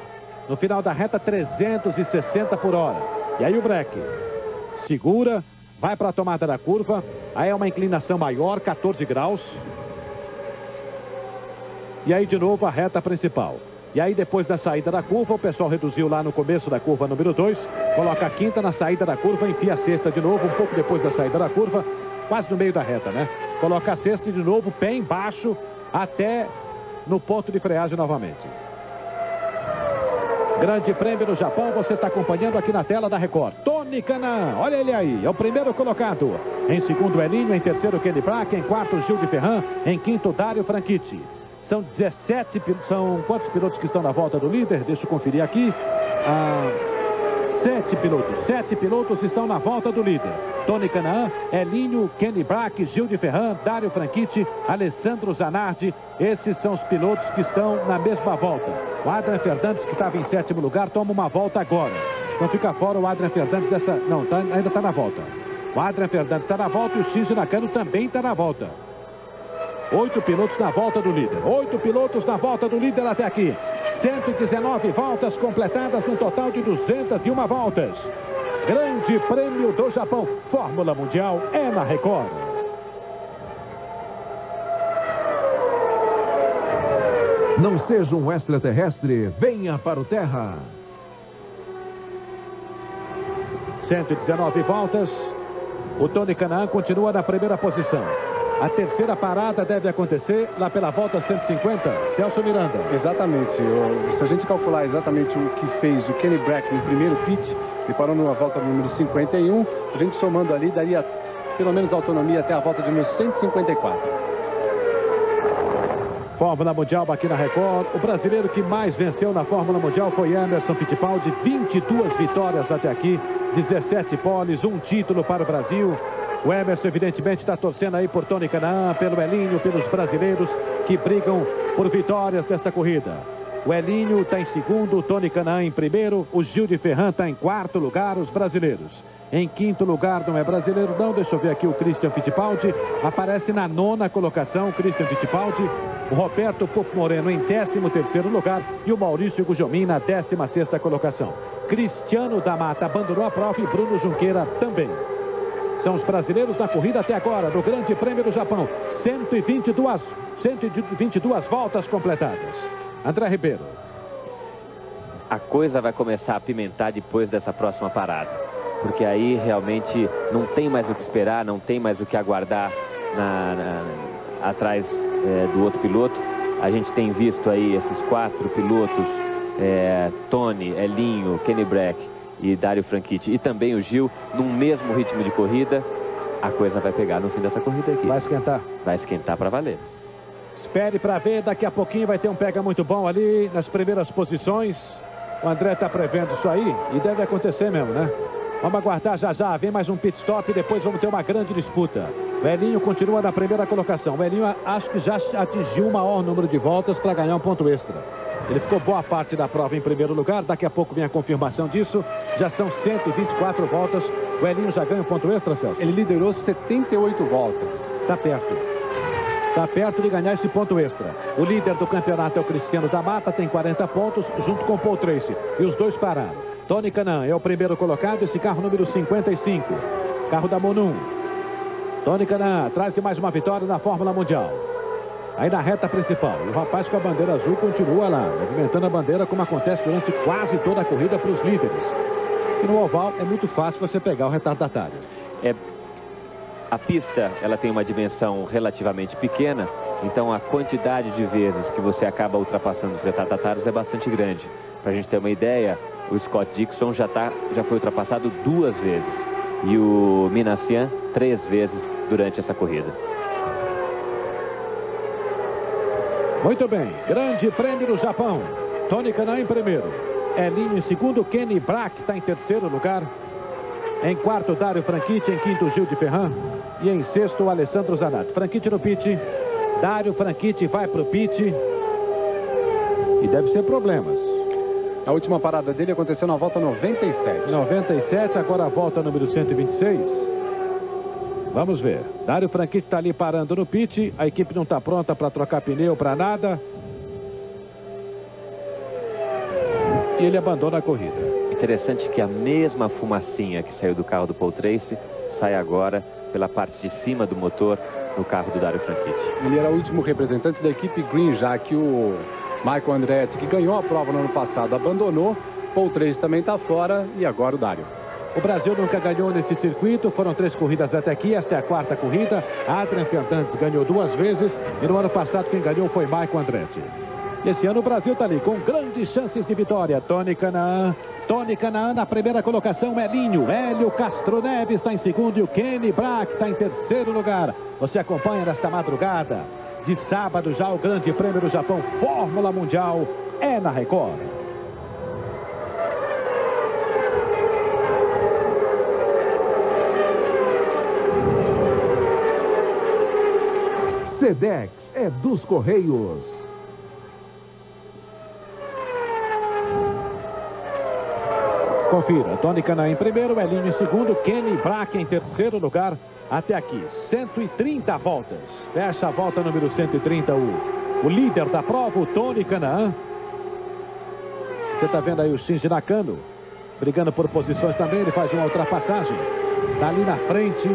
No final da reta, 360 por hora. E aí o breque. Segura, vai para a tomada da curva. Aí é uma inclinação maior, 14 graus. E aí de novo a reta principal. E aí depois da saída da curva, o pessoal reduziu lá no começo da curva número 2. Coloca a quinta na saída da curva, enfia a sexta de novo, um pouco depois da saída da curva. Quase no meio da reta, né? Coloca a sexta e de novo, pé embaixo, até no ponto de freagem novamente. Grande Prêmio do Japão, você está acompanhando aqui na tela da Record. Tony Canaan, olha ele aí, é o primeiro colocado. Em segundo, Elinho, em terceiro, Kenny Brack, em quarto, Gil de Ferran, em quinto, Dário Franchitti. São 17, são quantos pilotos que estão na volta do líder? Deixa eu conferir aqui. 7 pilotos estão na volta do líder. Tony Canaan, Elinho, Kenny Brack, Gil de Ferran, Dário Franchitti, Alessandro Zanardi. Esses são os pilotos que estão na mesma volta. O Adrian Fernandes, que estava em 7º lugar, toma uma volta agora. Então fica fora o Adrian Fernandes dessa... Não, ainda está na volta. O Adrian Fernandes está na volta e o Shinji Nakano também está na volta. 8 pilotos na volta do líder. 8 pilotos na volta do líder até aqui. 119 voltas completadas no total de 201 voltas. Grande Prêmio do Japão. Fórmula Mundial é na Record. Não seja um extraterrestre, venha para o Terra. 119 voltas. O Tony Canaan continua na primeira posição. A terceira parada deve acontecer lá pela volta 150. Celso Miranda. Exatamente. Se a gente calcular exatamente o que fez o Kenny Brack no primeiro pit, ele parou numa volta número 51, a gente somando ali daria pelo menos autonomia até a volta de número 154. Fórmula Mundial aqui na Record. O brasileiro que mais venceu na Fórmula Mundial foi Emerson Fittipaldi. 22 vitórias até aqui, 17 poles, um título para o Brasil. O Emerson evidentemente está torcendo aí por Tony Canaan, pelo Elinho, pelos brasileiros que brigam por vitórias dessa corrida. O Elinho está em segundo, o Tony Canaan em primeiro, o Gil de Ferran está em quarto lugar, os brasileiros. Em quinto lugar não é brasileiro não, deixa eu ver aqui o Christian Fittipaldi, aparece na 9ª colocação, Christian Fittipaldi. O Roberto Popo Moreno em 13º lugar e o Maurício Gujomin na 16ª colocação. Cristiano da Mata abandonou a prova e Bruno Junqueira também. São os brasileiros na corrida até agora, no Grande Prêmio do Japão. 122 voltas completadas. André Ribeiro. A coisa vai começar a apimentar depois dessa próxima parada. Porque aí realmente não tem mais o que esperar, não tem mais o que aguardar atrás do outro piloto. A gente tem visto aí esses 4 pilotos, Tony, Elinho, Kenny Brack e Dário Franchitti e também o Gil, num mesmo ritmo de corrida. A coisa vai pegar no fim dessa corrida aqui. Vai esquentar. Vai esquentar para valer. Espere para ver, daqui a pouquinho vai ter um pega muito bom ali nas primeiras posições. O André está prevendo isso aí e deve acontecer mesmo, né? Vamos aguardar já, vem mais um pit stop e depois vamos ter uma grande disputa. O Elinho continua na primeira colocação. O Elinho acho que já atingiu o maior número de voltas para ganhar um ponto extra. Ele ficou boa parte da prova em primeiro lugar, daqui a pouco vem a confirmação disso. Já são 124 voltas. O Elinho já ganha um ponto extra, Celso? Ele liderou 78 voltas. Está perto. Está perto de ganhar esse ponto extra. O líder do campeonato é o Cristiano da Mata, tem 40 pontos, junto com o Paul Tracy. E os dois pararam. Tony Canaan é o primeiro colocado, esse carro número 55. Carro da Monum. Tony Canaan atrás de mais uma vitória na Fórmula Mundial. Aí na reta principal, o rapaz com a bandeira azul continua lá, movimentando a bandeira como acontece durante quase toda a corrida para os líderes. E no oval é muito fácil você pegar o retardatário. A pista, ela tem uma dimensão relativamente pequena, então a quantidade de vezes que você acaba ultrapassando os retardatários é bastante grande. Para a gente ter uma ideia, o Scott Dixon já foi ultrapassado 2 vezes e o Minassian 3 vezes durante essa corrida. Muito bem, Grande Prêmio do Japão. Tony Canaan em primeiro. Elinho em segundo, Kenny Brack está em terceiro lugar. Em quarto, Dário Franchitti, em quinto, Gil de Ferran. E em sexto, o Alessandro Zanardi. Franchitti no pit. Dário Franchitti vai para o pit. E deve ser problemas. A última parada dele aconteceu na volta 97. 97, agora a volta número 126. Vamos ver. Dário Franchitti está ali parando no pit. A equipe não está pronta para trocar pneu, para nada. E ele abandona a corrida. Interessante que a mesma fumacinha que saiu do carro do Paul Tracy sai agora pela parte de cima do motor no carro do Dário Franchitti. Ele era o último representante da equipe Green, já que o Michael Andretti, que ganhou a prova no ano passado, abandonou. Paul Tracy também está fora e agora o Dário. O Brasil nunca ganhou nesse circuito, foram 3 corridas até aqui, esta é a 4ª corrida. Adrian Fernandes ganhou 2 vezes e no ano passado quem ganhou foi Michael Andretti. E esse ano o Brasil está ali com grandes chances de vitória. Tony Kanaan na primeira colocação, Elinho, Hélio Castro Neves está em segundo e o Kenny Brack está em terceiro lugar. Você acompanha nesta madrugada de sábado já o Grande Prêmio do Japão Fórmula Mundial é na Record. Sedex é dos Correios. Confira, Tony Kanaan em primeiro, Elinho em segundo, Kenny Brack em terceiro lugar. Até aqui, 130 voltas. Fecha a volta número 130, o líder da prova, o Tony Kanaan. Você está vendo aí o Shinji Nakano brigando por posições também, ele faz uma ultrapassagem. Está ali na frente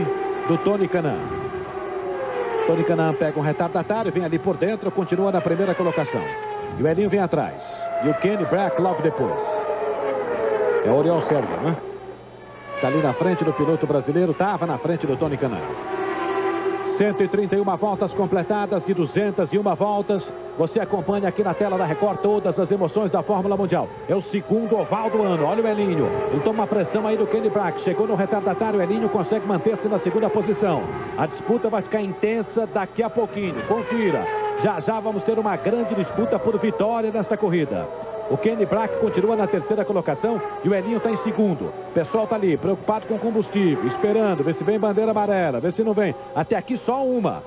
do Tony Kanaan. Tony Kanaan pega um retardatário, vem ali por dentro, continua na primeira colocação. E o Elinho vem atrás. E o Kenny Brack logo depois. É o Oriol Sérgio, né? Está ali na frente do piloto brasileiro, estava na frente do Tony Kanaan. 131 voltas completadas, de 201 voltas. Você acompanha aqui na tela da Record todas as emoções da Fórmula Mundial. É o segundo oval do ano. Olha o Elinho. Ele toma a pressão aí do Kenny Brack. Chegou no retardatário, o Elinho consegue manter-se na segunda posição. A disputa vai ficar intensa daqui a pouquinho. Confira. Já já vamos ter uma grande disputa por vitória nesta corrida. O Kenny Brack continua na terceira colocação e o Elinho está em segundo. O pessoal está ali, preocupado com o combustível, esperando, ver se vem bandeira amarela, ver se não vem. Até aqui só uma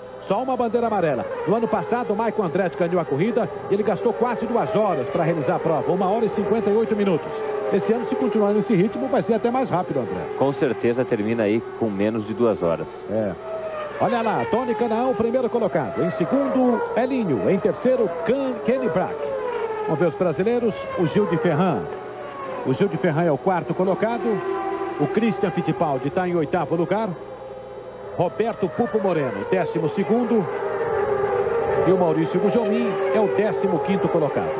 bandeira amarela. No ano passado, o Michael Andretti ganhou a corrida e ele gastou quase 2 horas para realizar a prova, 1 hora e 58 minutos. Esse ano, se continuar nesse ritmo, vai ser até mais rápido, André. Com certeza termina aí com menos de 2 horas. É. Olha lá, Tony Kanaan, o primeiro colocado. Em segundo, Elinho. Em terceiro, Kenny Brack. Vamos ver os brasileiros, o Gil de Ferran. O Gil de Ferran é o 4º colocado. O Christian Fittipaldi está em 8º lugar. Roberto Pupo Moreno, 12º. E o Maurício Gugelmin é o 15º colocado.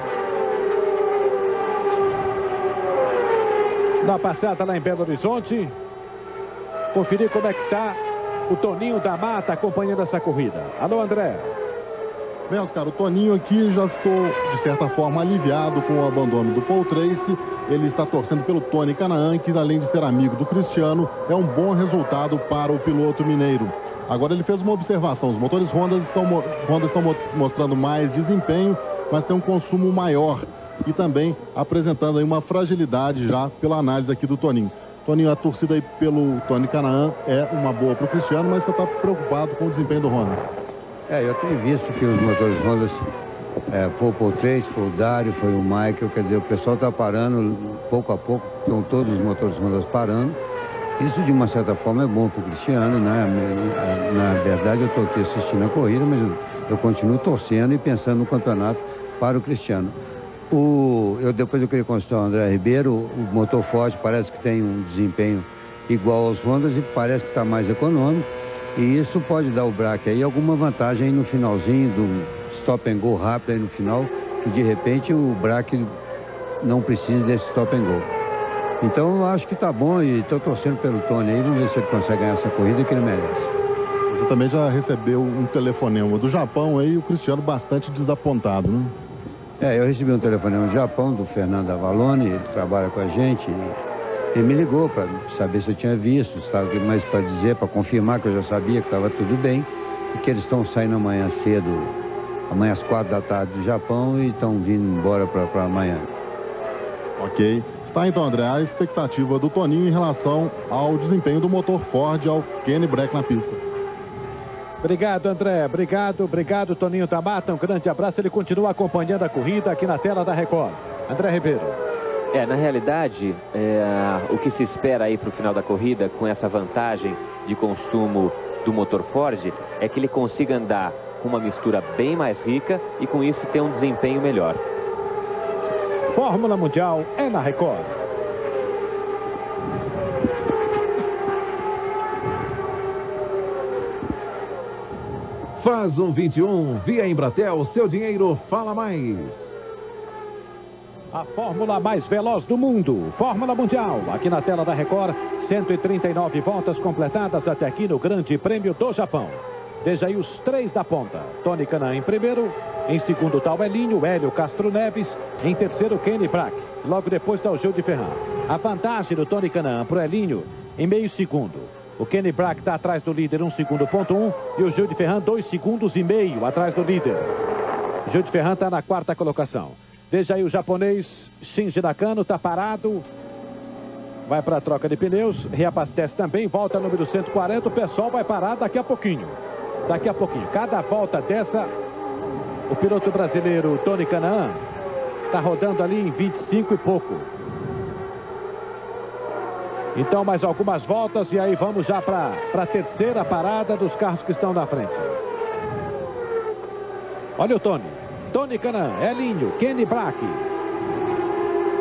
Na passada lá em Belo Horizonte, conferir como é que está o Toninho da Mata acompanhando essa corrida. Alô, André. Bem, Oscar, o Toninho aqui já estou, de certa forma, aliviado com o abandono do Paul Tracy. Ele está torcendo pelo Tony Kanaan, que além de ser amigo do Cristiano, é um bom resultado para o piloto mineiro. Agora ele fez uma observação, os motores Honda estão mostrando mais desempenho, mas tem um consumo maior. E também apresentando aí uma fragilidade já pela análise aqui do Toninho. Toninho, a torcida aí pelo Tony Kanaan é uma boa para o Cristiano, mas você está preocupado com o desempenho do Honda. Eu tenho visto que os motores Honda, foi o Paul Tracy, foi o Dário, foi o Michael, quer dizer, o pessoal está parando pouco a pouco, estão todos os motores Honda parando. Isso, de uma certa forma, é bom para o Cristiano, né? Na verdade, eu estou aqui assistindo a corrida, mas eu continuo torcendo e pensando no campeonato para o Cristiano. Depois eu queria consultar o André Ribeiro, o motor Ford parece que tem um desempenho igual aos Hondas e parece que está mais econômico. E isso pode dar ao Brack aí alguma vantagem aí no finalzinho do stop and go rápido aí no final, que de repente o Brack não precisa desse stop and go. Então eu acho que tá bom e estou torcendo pelo Tony aí, vamos ver se ele consegue ganhar essa corrida que ele merece. Você também já recebeu um telefonema do Japão aí, o Cristiano bastante desapontado, né? Eu recebi um telefonema do Japão, do Fernando Avalone, ele trabalha com a gente. Ele me ligou para saber se eu tinha visto, estava aqui mais para dizer, para confirmar que eu já sabia que estava tudo bem e que eles estão saindo amanhã cedo, amanhã às 4 da tarde do Japão e estão vindo embora para amanhã. Ok. Está então, André, a expectativa do Toninho em relação ao desempenho do motor Ford e ao Kenny Brack na pista. Obrigado, André. Obrigado, Toninho da Mata. Um grande abraço. Ele continua acompanhando a corrida aqui na tela da Record. André Ribeiro. Na realidade, o que se espera aí para o final da corrida, com essa vantagem de consumo do motor Ford é que ele consiga andar com uma mistura bem mais rica e com isso ter um desempenho melhor. Fórmula Mundial é na Record. Faz um 21, via Embratel, seu dinheiro fala mais. A fórmula mais veloz do mundo, Fórmula Mundial, aqui na tela da Record, 139 voltas completadas até aqui no Grande Prêmio do Japão. Veja aí os 3 da ponta, Tony Kanaan em primeiro, em segundo está o Elinho, Hélio Castro Neves, em terceiro Kenny Brack, logo depois está o Gil de Ferran. A vantagem do Tony Kanaan para o Elinho em meio segundo. O Kenny Brack está atrás do líder 1 segundo ponto 1 e o Gil de Ferran 2 segundos e meio atrás do líder. O Gil de Ferran está na quarta colocação. Veja aí o japonês Shinji Nakano, está parado. Vai para a troca de pneus, reabastece também, volta número 140. O pessoal vai parar daqui a pouquinho. Daqui a pouquinho. Cada volta dessa, o piloto brasileiro Tony Kanaan está rodando ali em 25 e pouco. Então mais algumas voltas e aí vamos já para a terceira parada dos carros que estão na frente. Olha o Tony Kanaan, Elinho, Kenny Brack.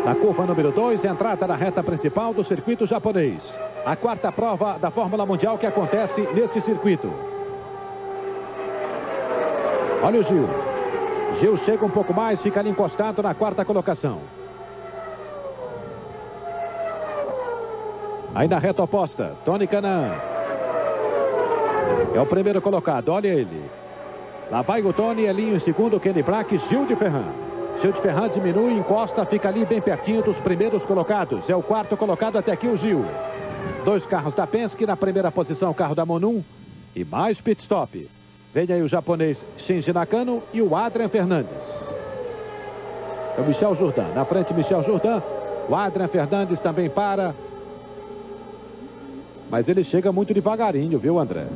Na curva número 2, entrada na reta principal do circuito japonês. A quarta prova da Fórmula Mundial que acontece neste circuito. Olha o Gil. Gil chega um pouco mais, fica ali encostado na quarta colocação. Aí na reta oposta, Tony Kanaan. É o primeiro colocado, olha ele. Lá vai o Tony, Elinho em segundo, Kenny Brack, Gil de Ferran. Gil de Ferran diminui, encosta, fica ali bem pertinho dos primeiros colocados. É o quarto colocado até aqui o Gil. 2 carros da Penske, na primeira posição o carro da Monum. E mais pit stop. Vem aí o japonês Shinji Nakano e o Adrian Fernandes. É o Michel Jourdain. Na frente Michel Jourdain. O Adrian Fernandes também para. Mas ele chega muito devagarinho, viu, André?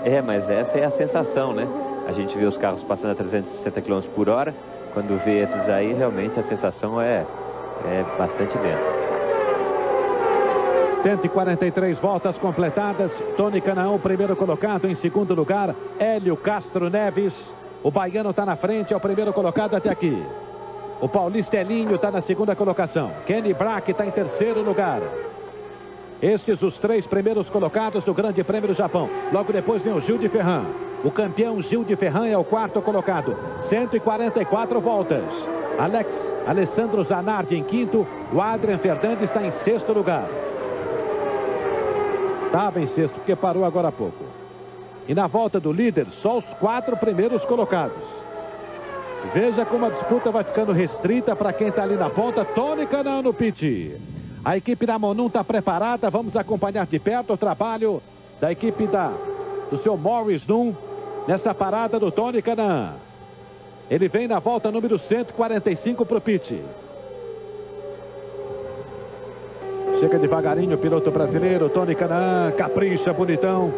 É, mas essa é a sensação, né? A gente vê os carros passando a 360 km por hora. Quando vê esses aí, realmente a sensação é bastante lenta. 143 voltas completadas. Tony Kanaan, o primeiro colocado. Em segundo lugar, Hélio Castro Neves. O baiano está na frente, é o primeiro colocado até aqui. O paulista Elinho está na segunda colocação. Kenny Brack está em terceiro lugar. Estes os 3 primeiros colocados do Grande Prêmio do Japão. Logo depois vem o Gil de Ferran. O campeão Gil de Ferran é o quarto colocado. 144 voltas. Alessandro Zanardi em quinto. O Adrian Fernandes está em sexto lugar. Estava em sexto porque parou agora há pouco. E na volta do líder, só os 4 primeiros colocados. Veja como a disputa vai ficando restrita para quem está ali na ponta. Tony Kanaan no pit. A equipe da Monum está preparada. Vamos acompanhar de perto o trabalho da equipe do seu Morris Num nessa parada do Tony Kanaan. Ele vem na volta número 145 para o pit. Chega devagarinho o piloto brasileiro, Tony Kanaan, capricha, bonitão.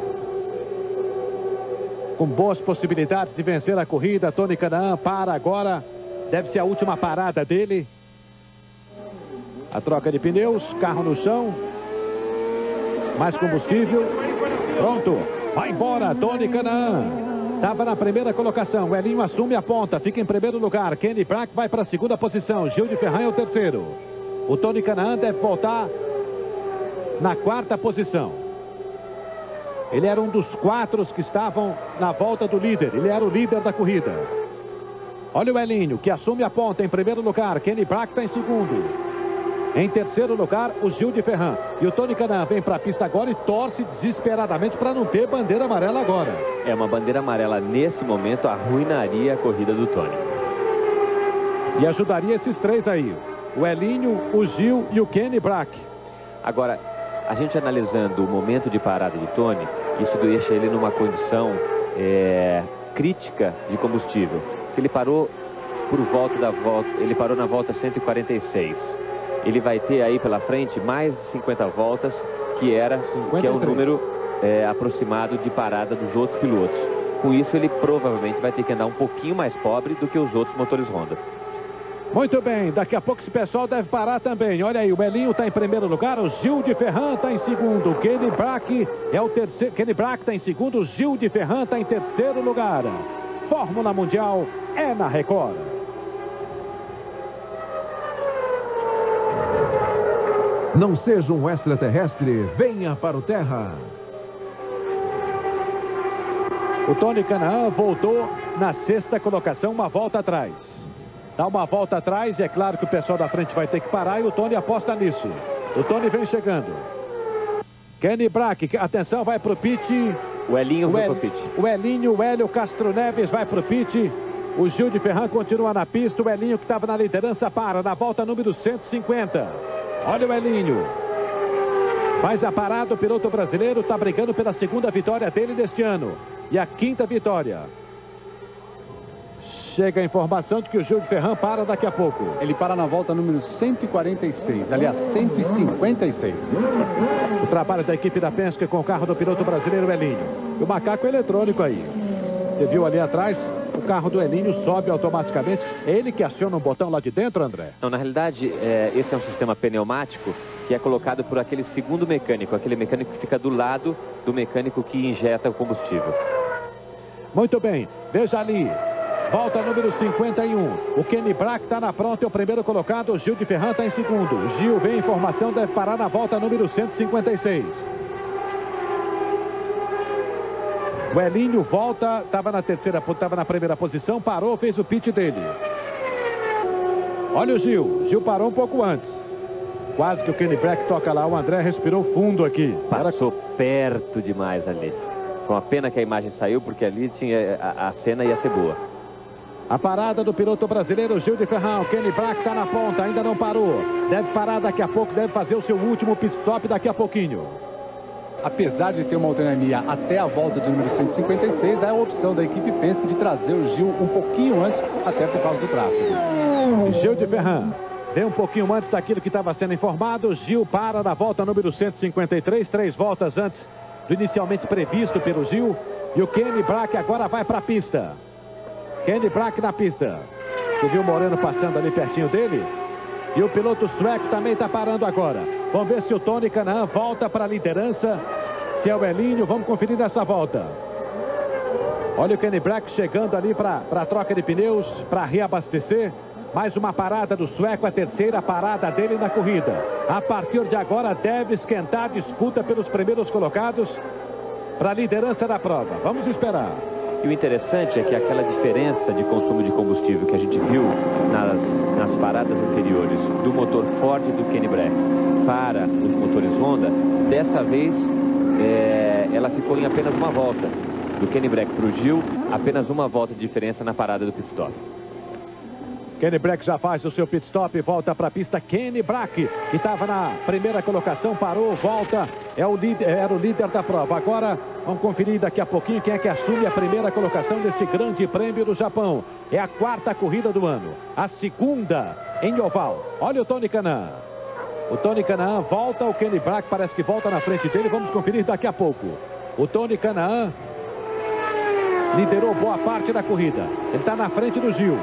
Com boas possibilidades de vencer a corrida, Tony Kanaan para agora. Deve ser a última parada dele. A troca de pneus, carro no chão. Mais combustível. Pronto, vai embora, Tony Kanaan. Estava na primeira colocação, o Elinho assume a ponta, fica em primeiro lugar. Kenny Brack vai para a segunda posição, Gil de Ferran é o terceiro. O Tony Kanaan deve voltar na quarta posição. Ele era um dos 4 que estavam na volta do líder. Ele era o líder da corrida. Olha o Elinho, que assume a ponta em primeiro lugar. Kenny Brack está em segundo. Em terceiro lugar, o Gil de Ferran. E o Tony Kanaan vem para a pista agora e torce desesperadamente para não ter bandeira amarela agora. É, uma bandeira amarela nesse momento arruinaria a corrida do Tony. E ajudaria esses 3 aí. O Elinho, o Gil e o Kenny Brack. Agora, a gente analisando o momento de parada do Tony, isso deixa ele numa condição crítica de combustível. Ele parou ele parou na volta 146. Ele vai ter aí pela frente mais de 50 voltas, que é o número aproximado de parada dos outros pilotos. Com isso, ele provavelmente vai ter que andar um pouquinho mais pobre do que os outros motores Honda. Muito bem, daqui a pouco esse pessoal deve parar também. Olha aí, o Elinho está em primeiro lugar, o Gil de Ferran está em segundo, o Kenny Brack é o terceiro, Kenny Brack está em segundo, o Gil de Ferran está em terceiro lugar. Fórmula Mundial é na Record. Não seja um extraterrestre, venha para o Terra. O Tony Kanaan voltou na sexta colocação, uma volta atrás. Dá uma volta atrás e é claro que o pessoal da frente vai ter que parar e o Tony aposta nisso. O Tony vem chegando. Kenny Brack, atenção, vai pro pit. O Elinho vai pro pit. O Elinho, o Hélio Castro Neves vai pro pit. O Gil de Ferran continua na pista. O Elinho, que estava na liderança, para na volta número 150. Olha o Elinho. Faz a parada, o piloto brasileiro está brigando pela segunda vitória dele deste ano. E a quinta vitória. Chega a informação de que o Gil de Ferran para daqui a pouco. Ele para na volta número 146, aliás, 156. O trabalho da equipe da Penske com o carro do piloto brasileiro Elinho. E o macaco eletrônico aí. Você viu ali atrás, o carro do Elinho sobe automaticamente. É ele que aciona um botão lá de dentro, André? Não, na realidade, esse é um sistema pneumático que é colocado por aquele segundo mecânico. Aquele mecânico que fica do lado do mecânico que injeta o combustível. Muito bem, veja ali. Volta número 51. O Kenny Brack está na pronta, é o primeiro colocado. O Gil de Ferran está em segundo. O Gil vem informação, deve parar na volta número 156. O Elinho volta, estava na primeira posição, parou, fez o pit dele. Olha o Gil. Gil parou um pouco antes. Quase que o Kenny Brack toca lá. O André respirou fundo aqui. Passou perto demais ali. Com a pena que a imagem saiu, porque ali tinha a cena ia ser boa. A parada do piloto brasileiro Gil de Ferran. O Kenny Brack está na ponta, ainda não parou. Deve parar daqui a pouco, deve fazer o seu último pit stop daqui a pouquinho. Apesar de ter uma autonomia até a volta do número 156, é a opção da equipe Penske de trazer o Gil um pouquinho antes, até por causa do tráfego. Gil de Ferran vem um pouquinho antes daquilo que estava sendo informado. Gil para na volta número 153, 3 voltas antes do inicialmente previsto pelo Gil. E o Kenny Brack agora vai para a pista. Kenny Brack na pista. Você viu o Moreno passando ali pertinho dele? E o piloto sueco também está parando agora. Vamos ver se o Tony Kanaan volta para a liderança. Se é o Elinho, vamos conferir essa volta. Olha o Kenny Brack chegando ali para a troca de pneus, para reabastecer. Mais uma parada do sueco, a terceira parada dele na corrida. A partir de agora deve esquentar a disputa pelos primeiros colocados para a liderança da prova. Vamos esperar. E o interessante é que aquela diferença de consumo de combustível que a gente viu nas paradas anteriores do motor Ford e do Kenny Brack para os motores Honda, dessa vez ela ficou em apenas uma volta. Do Kenny Brack para o Gil, apenas uma volta de diferença na parada do pit stop. Kenny Brack já faz o seu pit stop, volta para a pista. Kenny Brack, que estava na primeira colocação, parou, volta, era o líder da prova. Agora vamos conferir daqui a pouquinho quem é que assume a primeira colocação desse grande prêmio do Japão. É a quarta corrida do ano, a segunda em oval. Olha o Tony Kanaan. O Tony Kanaan volta, o Kenny Brack parece que volta na frente dele, vamos conferir daqui a pouco. O Tony Kanaan liderou boa parte da corrida, ele está na frente do Gil.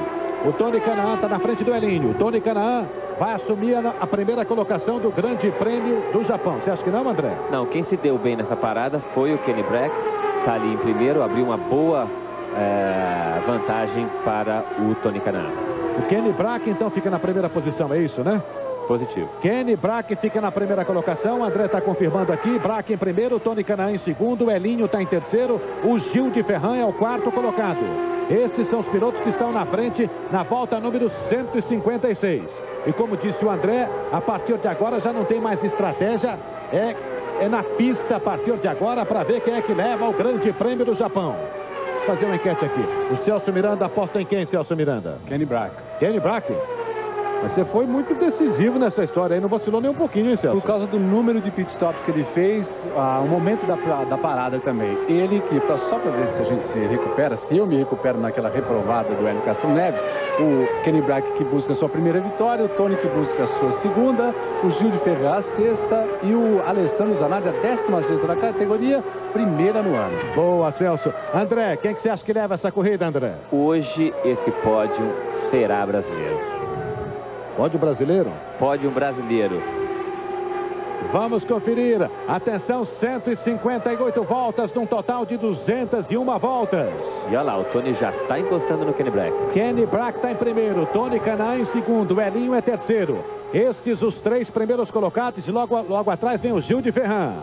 O Tony Kanaan está na frente do Elinho. O Tony Kanaan vai assumir a primeira colocação do Grande Prêmio do Japão. Você acha que não, André? Não, quem se deu bem nessa parada foi o Kenny Brack. Está ali em primeiro, abriu uma boa vantagem para o Tony Kanaan. O Kenny Brack, então, fica na primeira posição, é isso, né? Positivo. Kenny Brack fica na primeira colocação. O André está confirmando aqui. Brack em primeiro, Tony Kanaan em segundo. O Elinho está em terceiro. O Gil de Ferran é o quarto colocado. Esses são os pilotos que estão na frente na volta número 156. E como disse o André, a partir de agora já não tem mais estratégia. É na pista a partir de agora para ver quem é que leva o Grande Prêmio do Japão. Vou fazer uma enquete aqui. O Celso Miranda aposta em quem, Celso Miranda? Kenny Brack. Kenny Brack? Mas você foi muito decisivo nessa história aí, não vacilou nem um pouquinho, hein, Celso? Por causa do número de pitstops que ele fez, o momento da parada também. Ele que, só para ver se a gente se recupera, se eu me recupero naquela reprovada do Hélio Castro Neves, o Kenny Brack que busca a sua primeira vitória, o Tony que busca a sua segunda, o Gil de Ferran a sexta e o Alessandro Zanardi a 16ª da categoria, primeira no ano. Boa, Celso. André, quem que você acha que leva essa corrida, André? Hoje esse pódio será brasileiro. Pódio brasileiro? Pódio brasileiro. Vamos conferir. Atenção, 158 voltas num total de 201 voltas. E olha lá, o Tony já está encostando no Kenny Brack. Kenny Brack está em primeiro, Tony Kanaan em segundo, Elinho é terceiro. Estes os 3 primeiros colocados e logo atrás vem o Gil de Ferran.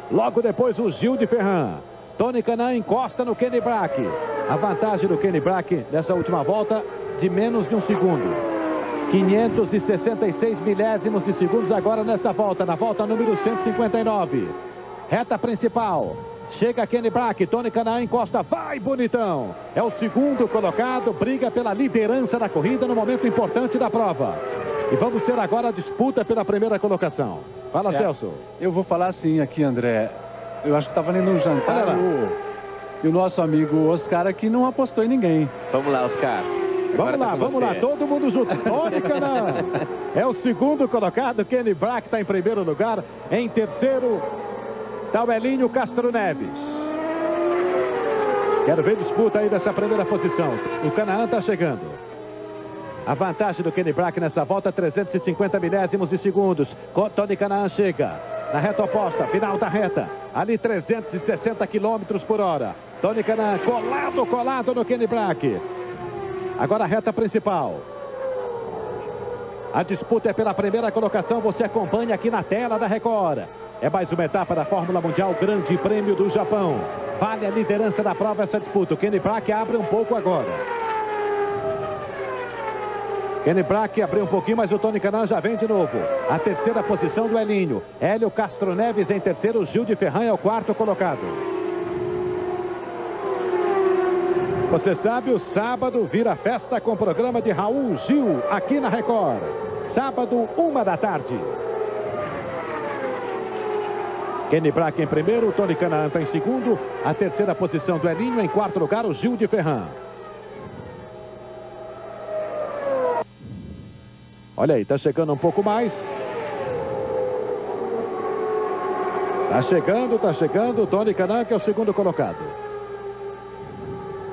Logo depois o Gil de Ferran. Tony Kanaan encosta no Kenny Brack. A vantagem do Kenny Brack nessa última volta de menos de um segundo. 566 milésimos de segundos agora nesta volta, na volta número 159. Reta principal. Chega Kenny Brack, Tony Kanaan encosta, vai bonitão. É o segundo colocado, briga pela liderança da corrida no momento importante da prova. E vamos ter agora a disputa pela primeira colocação. Fala, Celso. Eu vou falar assim aqui, André. Eu acho que está valendo um jantar e o nosso amigo Oscar aqui não apostou em ninguém. Vamos lá, Oscar. Vamos lá, todo mundo junto. Tony Kanaan é o segundo colocado, Kenny Brack está em primeiro lugar. Em terceiro está o Elinho Castro Neves. Quero ver disputa aí dessa primeira posição. O Kanaan está chegando. A vantagem do Kenny Brack nessa volta, 350 milésimos de segundos. Tony Kanaan chega na reta oposta, final da reta. Ali 360 km por hora. Tony Kanaan colado no Kenny Brack. Agora a reta principal. A disputa é pela primeira colocação. Você acompanha aqui na tela da Record. É mais uma etapa da Fórmula Mundial, Grande Prêmio do Japão. Vale a liderança da prova essa disputa. O Kenny Brack abre um pouco agora. Kenny Brack abriu um pouquinho, mas o Tony Kanaan já vem de novo. A terceira posição do Elinho. Hélio Castro Neves em terceiro. Gil de Ferran é o quarto colocado. Você sabe, o sábado vira festa com o programa de Raul Gil aqui na Record. Sábado, 1 da tarde. Kenny Brack em primeiro, Tony Kanaan está em segundo. A terceira posição do Elinho, em quarto lugar o Gil de Ferran. Olha aí, está chegando um pouco mais. Está chegando o Tony Kanaan, que é o segundo colocado.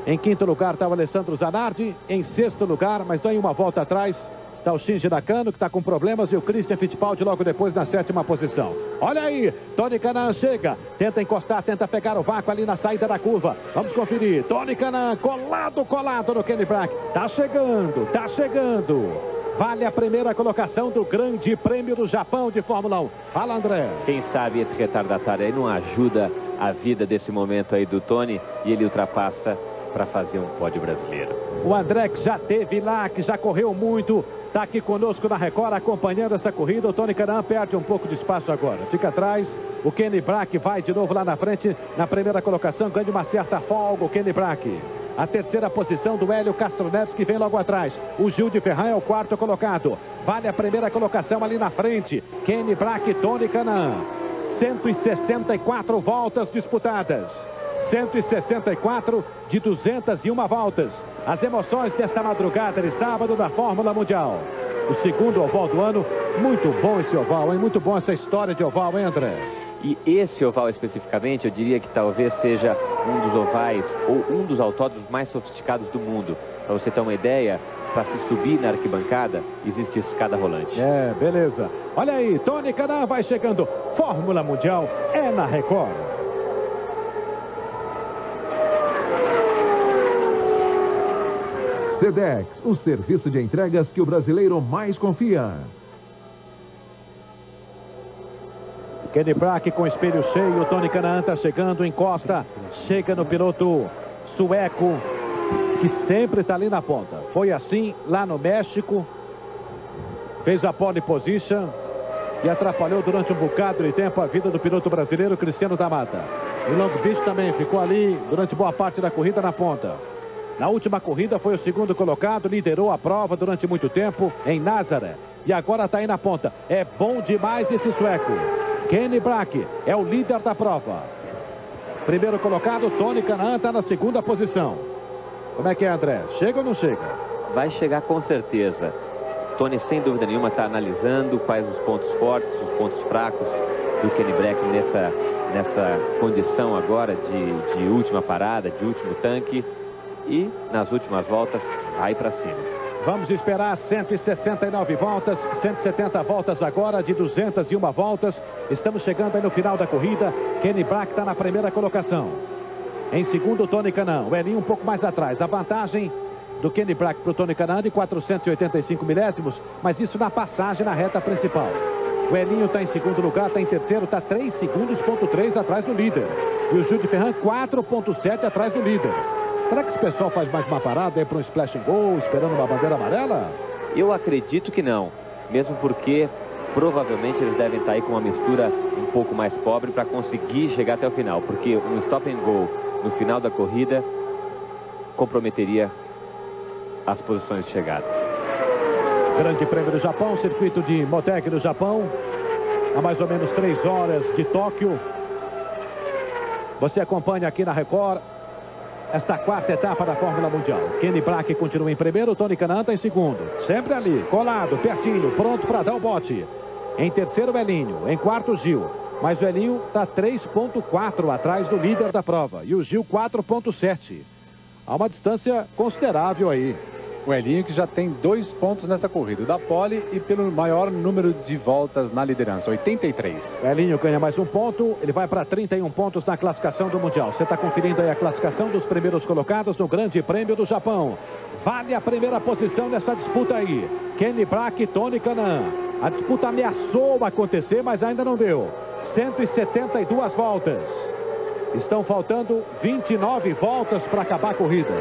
Em quinto lugar está o Alessandro Zanardi. Em sexto lugar, mas só em uma volta atrás, está o Shinji Nakano, que está com problemas, e o Christian Fittipaldi logo depois na sétima posição. Olha aí, Tony Kanaan chega, tenta encostar, tenta pegar o vácuo ali na saída da curva. Vamos conferir, Tony Kanaan colado no Kenny Brack. Tá chegando. Vale a primeira colocação do Grande Prêmio do Japão de Fórmula 1. Fala, André. Quem sabe esse retardatário aí não ajuda a vida desse momento aí do Tony e ele ultrapassa para fazer um pódio brasileiro. O André, que já teve lá, que já correu muito, está aqui conosco na Record acompanhando essa corrida. O Tony Kanaan perde um pouco de espaço agora. Fica atrás. O Kenny Brack vai de novo lá na frente. Na primeira colocação, ganha uma certa folga o Kenny Brack. A terceira posição do Hélio Castro Neves, que vem logo atrás. O Gil de Ferran é o quarto colocado. Vale a primeira colocação ali na frente. Kenny Brack e Tony Kanaan. 164 voltas disputadas. 164 de 201 voltas. As emoções desta madrugada de sábado da Fórmula Mundial. O segundo oval do ano. Muito bom esse oval, hein? Muito bom essa história de oval, hein, André? E esse oval especificamente, eu diria que talvez seja um dos ovais ou um dos autódromos mais sofisticados do mundo. Para você ter uma ideia, para se subir na arquibancada, existe escada rolante. É, beleza. Olha aí, Tony Kanaan vai chegando. Fórmula Mundial é na Record. Sedex, o serviço de entregas que o brasileiro mais confia. Kenny Brack com espelho cheio, o Tony Kanaan está chegando, encosta, chega no piloto sueco, que sempre está ali na ponta. Foi assim lá no México, fez a pole position e atrapalhou durante um bocado de tempo a vida do piloto brasileiro Cristiano da Mata. Em Long Beach também ficou ali durante boa parte da corrida na ponta. Na última corrida foi o segundo colocado, liderou a prova durante muito tempo em Nazaré. E agora está aí na ponta. É bom demais esse sueco. Kenny Brack é o líder da prova. Primeiro colocado, Tony Kanaan está na segunda posição. Como é que é, André? Chega ou não chega? Vai chegar com certeza. Tony, sem dúvida nenhuma, está analisando quais os pontos fortes, os pontos fracos do Kenny Brack nessa condição agora de última parada, de último tanque. E nas últimas voltas, vai para cima. Vamos esperar 169 voltas, 170 voltas agora, de 201 voltas. Estamos chegando aí no final da corrida. Kenny Brack está na primeira colocação. Em segundo, Tony Kanaan. O Elinho um pouco mais atrás. A vantagem do Kenny Brack para o Tony Kanaan de 485 milésimos, mas isso na passagem na reta principal. O Elinho está em segundo lugar, está em terceiro, está 3 segundos, ponto 3 atrás do líder. E o Gil de Ferran 4,7 atrás do líder. Será que esse pessoal faz mais uma parada aí para um splash and go, esperando uma bandeira amarela? Eu acredito que não. Mesmo porque provavelmente eles devem estar aí com uma mistura um pouco mais pobre para conseguir chegar até o final. Porque um stop and go no final da corrida comprometeria as posições de chegada. Grande Prêmio do Japão, circuito de Motegi do Japão. A mais ou menos 3 horas de Tóquio. Você acompanha aqui na Record esta quarta etapa da Fórmula Mundial. Kenny Brack continua em primeiro, Tony Kanaan está em segundo. Sempre ali, colado, pertinho, pronto para dar o bote. Em terceiro, o Elinho. Em quarto, Gil. Mas o Elinho está 3,4 atrás do líder da prova. E o Gil 4,7. Há uma distância considerável aí. O Elinho que já tem 2 pontos nessa corrida, da pole e pelo maior número de voltas na liderança, 83. O Elinho ganha mais 1 ponto, ele vai para 31 pontos na classificação do Mundial. Você está conferindo aí a classificação dos primeiros colocados no Grande Prêmio do Japão. Vale a primeira posição nessa disputa aí. Kenny Brack e Tony Kanaan. A disputa ameaçou acontecer, mas ainda não deu. 172 voltas. Estão faltando 29 voltas para acabar a corrida.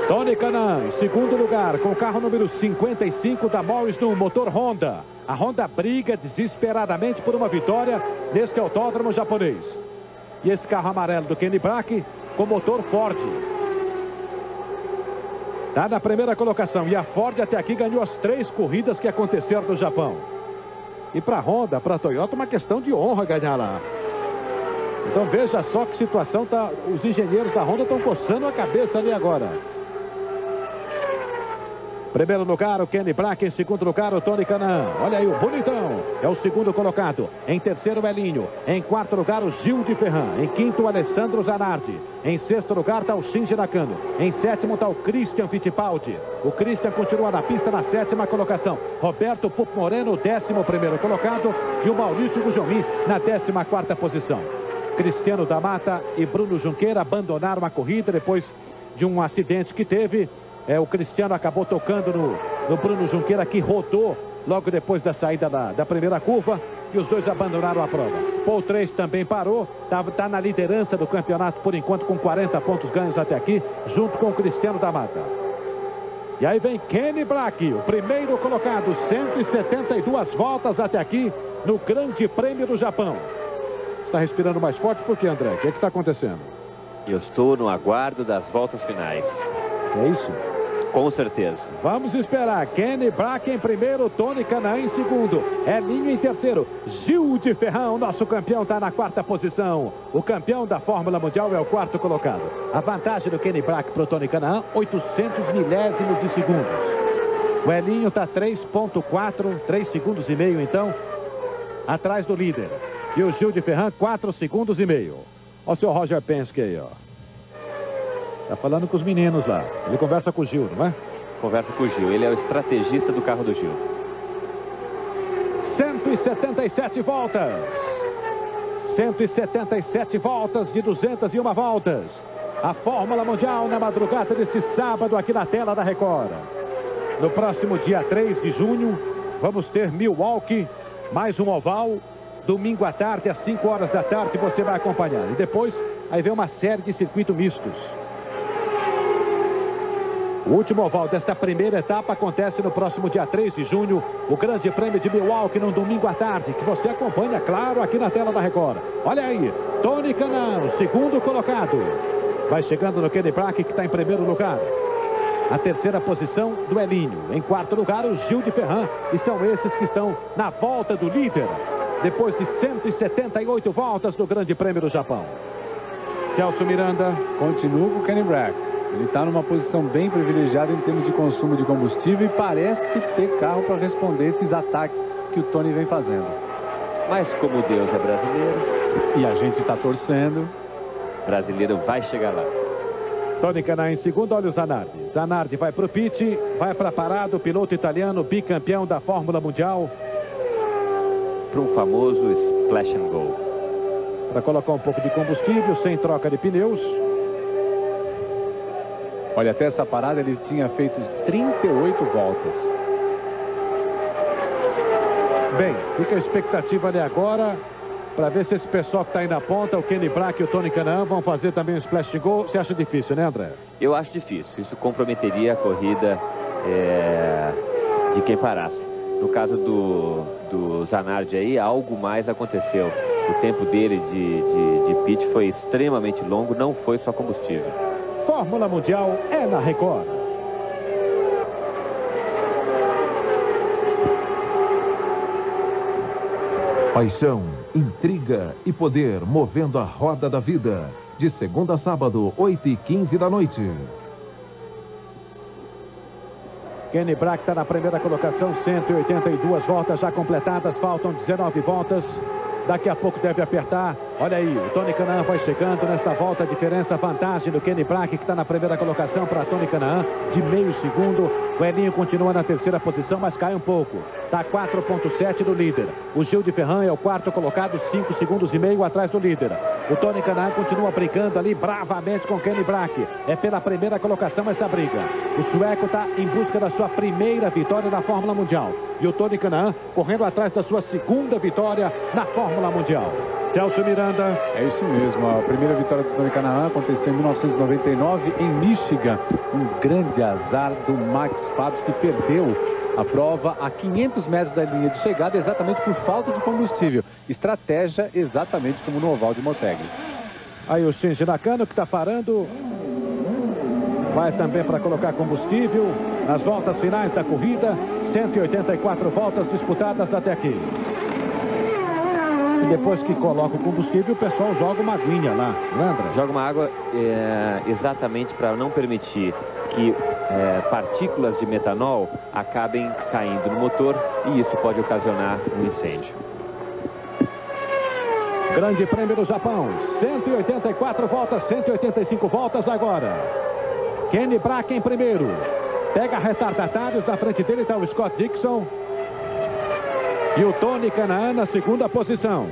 Tony Kanaan, em segundo lugar, com o carro número 55 da Morris no motor Honda. A Honda briga desesperadamente por uma vitória neste autódromo japonês. E esse carro amarelo do Kenny Brack com motor Ford. Está na primeira colocação. E a Ford até aqui ganhou as 3 corridas que aconteceram no Japão. E para a Honda, para a Toyota, uma questão de honra ganhar lá. Então veja só que situação tá. Os engenheiros da Honda estão coçando a cabeça ali agora. Primeiro lugar, o Kenny Brack. Em segundo lugar, o Tony Kanaan. Olha aí o bonitão. É o segundo colocado. Em terceiro, o Elinho. Em quarto lugar, o Gil de Ferran. Em quinto, o Alessandro Zanardi. Em sexto lugar, está o Shinji Nakano. Em sétimo, está o Christian Fittipaldi. O Christian continua na pista na 7ª colocação. Roberto Pupo Moreno, 11º colocado. E o Maurício Gujomin na 14ª posição. Cristiano da Mata e Bruno Junqueira abandonaram a corrida depois de um acidente que teve. O Cristiano acabou tocando no Bruno Junqueira, que rodou logo depois da saída da primeira curva. E os dois abandonaram a prova. Paul Trace também parou. Está na liderança do campeonato por enquanto com 40 pontos ganhos até aqui, junto com o Cristiano da Mata. E aí vem Kenny Brack, o primeiro colocado, 172 voltas até aqui no Grande Prêmio do Japão. Está respirando mais forte por quê, André? O que está acontecendo? Eu estou no aguardo das voltas finais. É isso? Com certeza. Vamos esperar. Kenny Brack em primeiro, Tony Kanaan em segundo. Elinho em terceiro. Gil de Ferran, o nosso campeão, está na 4ª posição. O campeão da Fórmula Mundial é o 4º colocado. A vantagem do Kenny Brack para o Tony Kanaan, 800 milésimos de segundos. O Elinho está 3,4, 3 segundos e meio, então, atrás do líder. E o Gil de Ferran, 4 segundos e meio. Olha o seu Roger Penske aí, ó. Tá falando com os meninos lá. Ele conversa com o Gil, não é? Conversa com o Gil. Ele é o estrategista do carro do Gil. 177 voltas. 177 voltas de 201 voltas. A Fórmula Mundial na madrugada desse sábado aqui na tela da Record. No próximo dia 3 de junho, vamos ter Milwaukee, mais um oval. Domingo à tarde, às 5 horas da tarde, você vai acompanhar. E depois, aí vem uma série de circuitos mistos. O último oval desta primeira etapa acontece no próximo dia 3 de junho. O Grande Prêmio de Milwaukee, num domingo à tarde, que você acompanha, claro, aqui na tela da Record. Olha aí, Tony Kanaan, o segundo colocado. Vai chegando no Kenny Brack, que está em primeiro lugar. A 3ª posição do Elinho. Em 4º lugar, o Gil de Ferran. E são esses que estão na volta do líder, depois de 178 voltas do Grande Prêmio do Japão. Celso Miranda. Continua com o Kenny Brack. Ele está numa posição bem privilegiada em termos de consumo de combustível e parece ter carro para responder esses ataques que o Tony vem fazendo. Mas como Deus é brasileiro e a gente está torcendo, brasileiro vai chegar lá. Tony Kanaan em segundo, olha o Zanardi. Zanardi vai para o pit, vai para a parada, o piloto italiano, bicampeão da Fórmula Mundial. Para um famoso splash and go. Para colocar um pouco de combustível, sem troca de pneus. Olha, até essa parada ele tinha feito 38 voltas. Bem, fica a expectativa ali agora para ver se esse pessoal que está aí na ponta, o Kenny Brack e o Tony Kanaan, vão fazer também um splash and go. Você acha difícil, né, André? Eu acho difícil. Isso comprometeria a corrida de quem parasse. No caso do Zanardi aí, algo mais aconteceu. O tempo dele de pit foi extremamente longo, não foi só combustível. Fórmula Mundial é na Record. Paixão, intriga e poder movendo a roda da vida. De segunda a sábado, 8h15 da noite. Kenny Brack está na primeira colocação, 182 voltas já completadas, faltam 19 voltas. Daqui a pouco deve apertar. Olha aí, o Tony Kanaan vai chegando nesta volta. A diferença, a vantagem do Kenny Brack, que está na primeira colocação, para Tony Kanaan, de meio segundo. O Elinho continua na terceira posição, mas cai um pouco. Está 4,7 do líder. O Gil de Ferran é o quarto colocado, 5,5 segundos atrás do líder. O Tony Kanaan continua brincando ali bravamente com o Kenny Brack. É pela primeira colocação essa briga. O sueco está em busca da sua primeira vitória na Fórmula Mundial. E o Tony Kanaan correndo atrás da sua segunda vitória na Fórmula Mundial. Celso Miranda. É isso mesmo, a primeira vitória do Tony Kanaan aconteceu em 1999 em Michigan. Um grande azar do Max Fabs, que perdeu a prova a 500 metros da linha de chegada exatamente por falta de combustível. Estratégia exatamente como no oval de Motegi. Aí o Shinji Nakano, que está parando. Vai também para colocar combustível nas voltas finais da corrida. 184 voltas disputadas até aqui. E depois que coloca o combustível, o pessoal joga uma aguinha lá, lembra? Joga uma água exatamente para não permitir que partículas de metanol acabem caindo no motor, e isso pode ocasionar um incêndio. Grande Prêmio do Japão, 184 voltas, 185 voltas agora. Kenny Brack em primeiro. Pega retardatários, na frente dele está o Scott Dixon. E o Tony Kanaan na segunda posição.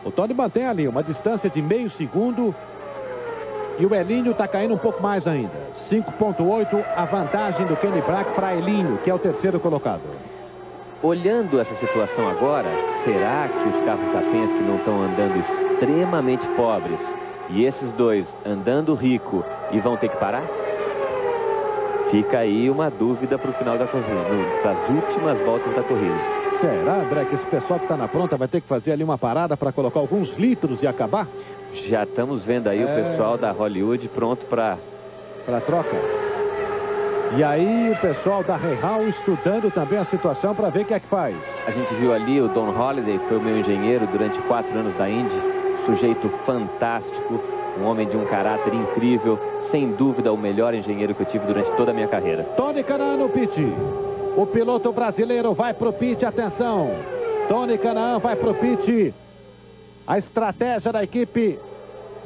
O Tony mantém ali uma distância de meio segundo. E o Elinho está caindo um pouco mais ainda. 5,8 a vantagem do Kenny Brack para Elinho, que é o terceiro colocado. Olhando essa situação agora, será que os carros da Penske não estão andando extremamente pobres? E esses dois andando rico e vão ter que parar? Fica aí uma dúvida para o final da corrida, para as últimas voltas da corrida. Será, André, que esse pessoal que está na pronta vai ter que fazer ali uma parada para colocar alguns litros e acabar? Já estamos vendo aí o pessoal da Hollywood pronto para troca. E aí o pessoal da Real estudando também a situação para ver o que é que faz. A gente viu ali o Don Holliday, foi o meu engenheiro durante 4 anos da Indy. Sujeito fantástico, um homem de um caráter incrível. Sem dúvida o melhor engenheiro que eu tive durante toda a minha carreira. Tony Kanaan no pit. O piloto brasileiro vai pro pit, atenção. Tony Kanaan vai pro pit. A estratégia da equipe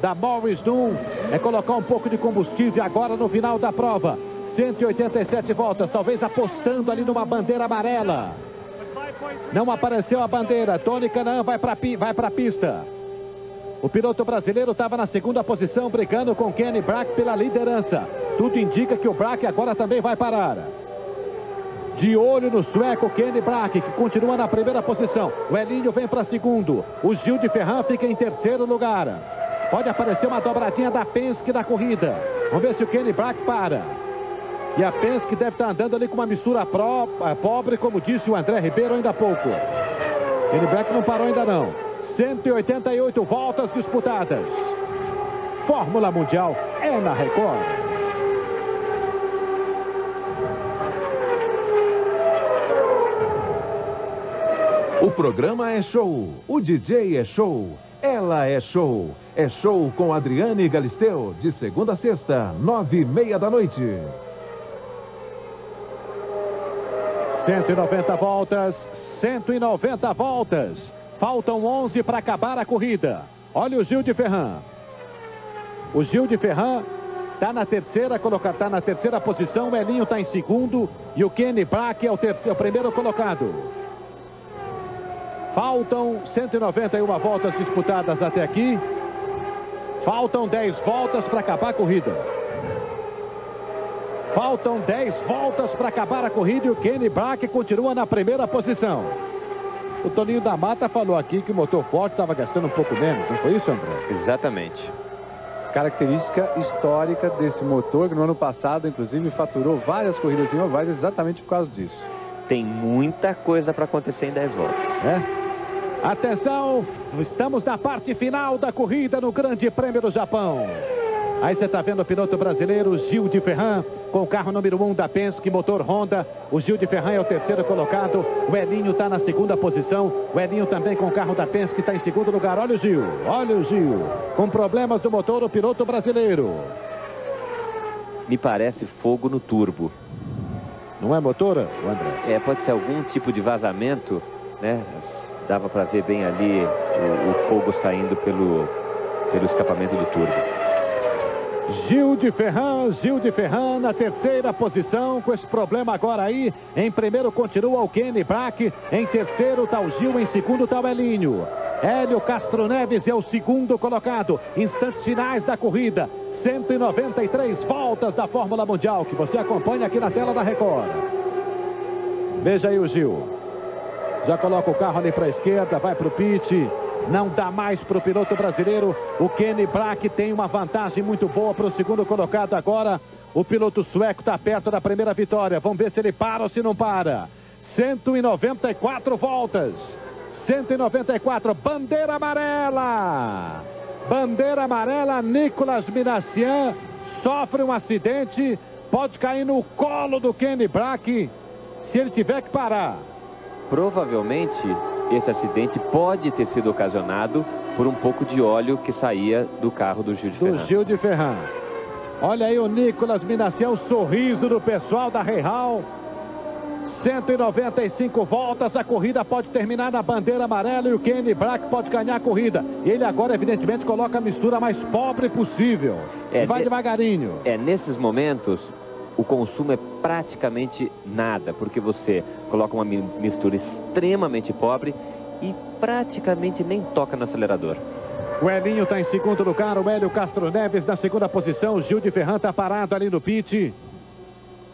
da Morris Dunn é colocar um pouco de combustível agora no final da prova. 187 voltas, talvez apostando ali numa bandeira amarela. Não apareceu a bandeira. Tony Kanaan vai para a pista. O piloto brasileiro estava na segunda posição, brigando com Kenny Brack pela liderança. Tudo indica que o Brack agora também vai parar. De olho no sueco Kenny Brack, que continua na primeira posição. O Elinho vem para segundo. O Gil de Ferran fica em terceiro lugar. Pode aparecer uma dobradinha da Penske na corrida. Vamos ver se o Kenny Brack para. E a Penske deve estar andando ali com uma mistura pobre, como disse o André Ribeiro ainda há pouco. Kenny Brack não parou ainda não. 188 voltas disputadas. Fórmula Mundial é na Record. O programa é show, o DJ é show, ela é show. É show com Adriane Galisteu, de segunda a sexta, 9h30 da noite. 190 voltas, 190 voltas. Faltam 11 para acabar a corrida. Olha o Gil de Ferran. O Gil de Ferran Está na terceira posição, o Elinho está em segundo e o Kenny Brack é o primeiro colocado. Faltam 191 voltas disputadas até aqui. Faltam 10 voltas para acabar a corrida. Faltam 10 voltas para acabar a corrida e o Kenny Brack continua na primeira posição. O Toninho da Mata falou aqui que o motor forte estava gastando um pouco menos, não foi isso, André? Exatamente. Característica histórica desse motor, que no ano passado, inclusive, faturou várias corridas em ovais exatamente por causa disso. Tem muita coisa para acontecer em 10 voltas. Atenção, estamos na parte final da corrida no Grande Prêmio do Japão. Aí você está vendo o piloto brasileiro Gil de Ferran, com o carro número 1 da Penske, motor Honda. O Gil de Ferran é o terceiro colocado. O Elinho está na segunda posição. O Elinho também com o carro da Penske está em segundo lugar. Olha o Gil, com problemas do motor, o piloto brasileiro. Me parece fogo no turbo. Não é motor, André? Pode ser algum tipo de vazamento, né? Dava para ver bem ali o fogo saindo pelo escapamento do turbo. Gil de Ferran na terceira posição, com esse problema agora aí. Em primeiro continua o Kenny Brack, em terceiro está o Gil, em segundo está o Elinho. Hélio Castro Neves é o segundo colocado. Instantes finais da corrida, 193 voltas da Fórmula Mundial, que você acompanha aqui na tela da Record. Veja aí o Gil. Já coloca o carro ali para a esquerda, vai para o pit. Não dá mais para o piloto brasileiro. O Kenny Brack tem uma vantagem muito boa para o segundo colocado agora. O piloto sueco está perto da primeira vitória. Vamos ver se ele para ou se não para. 194 voltas. 194. Bandeira amarela. Bandeira amarela. Nicolas Minassian sofre um acidente. Pode cair no colo do Kenny Brack se ele tiver que parar. Provavelmente esse acidente pode ter sido ocasionado por um pouco de óleo que saía do carro do Gil de Ferran. Olha aí o Nicolas Minassian, o sorriso do pessoal da Real. 195 voltas, a corrida pode terminar na bandeira amarela e o Kenny Brack pode ganhar a corrida. Ele agora, evidentemente, coloca a mistura mais pobre possível. E vai devagarinho. Nesses momentos, o consumo é praticamente nada, porque você coloca uma mistura extremamente pobre e praticamente nem toca no acelerador. O Elinho está em segundo lugar, o Hélio Castro Neves na segunda posição, o Gil de Ferran está parado ali no pit.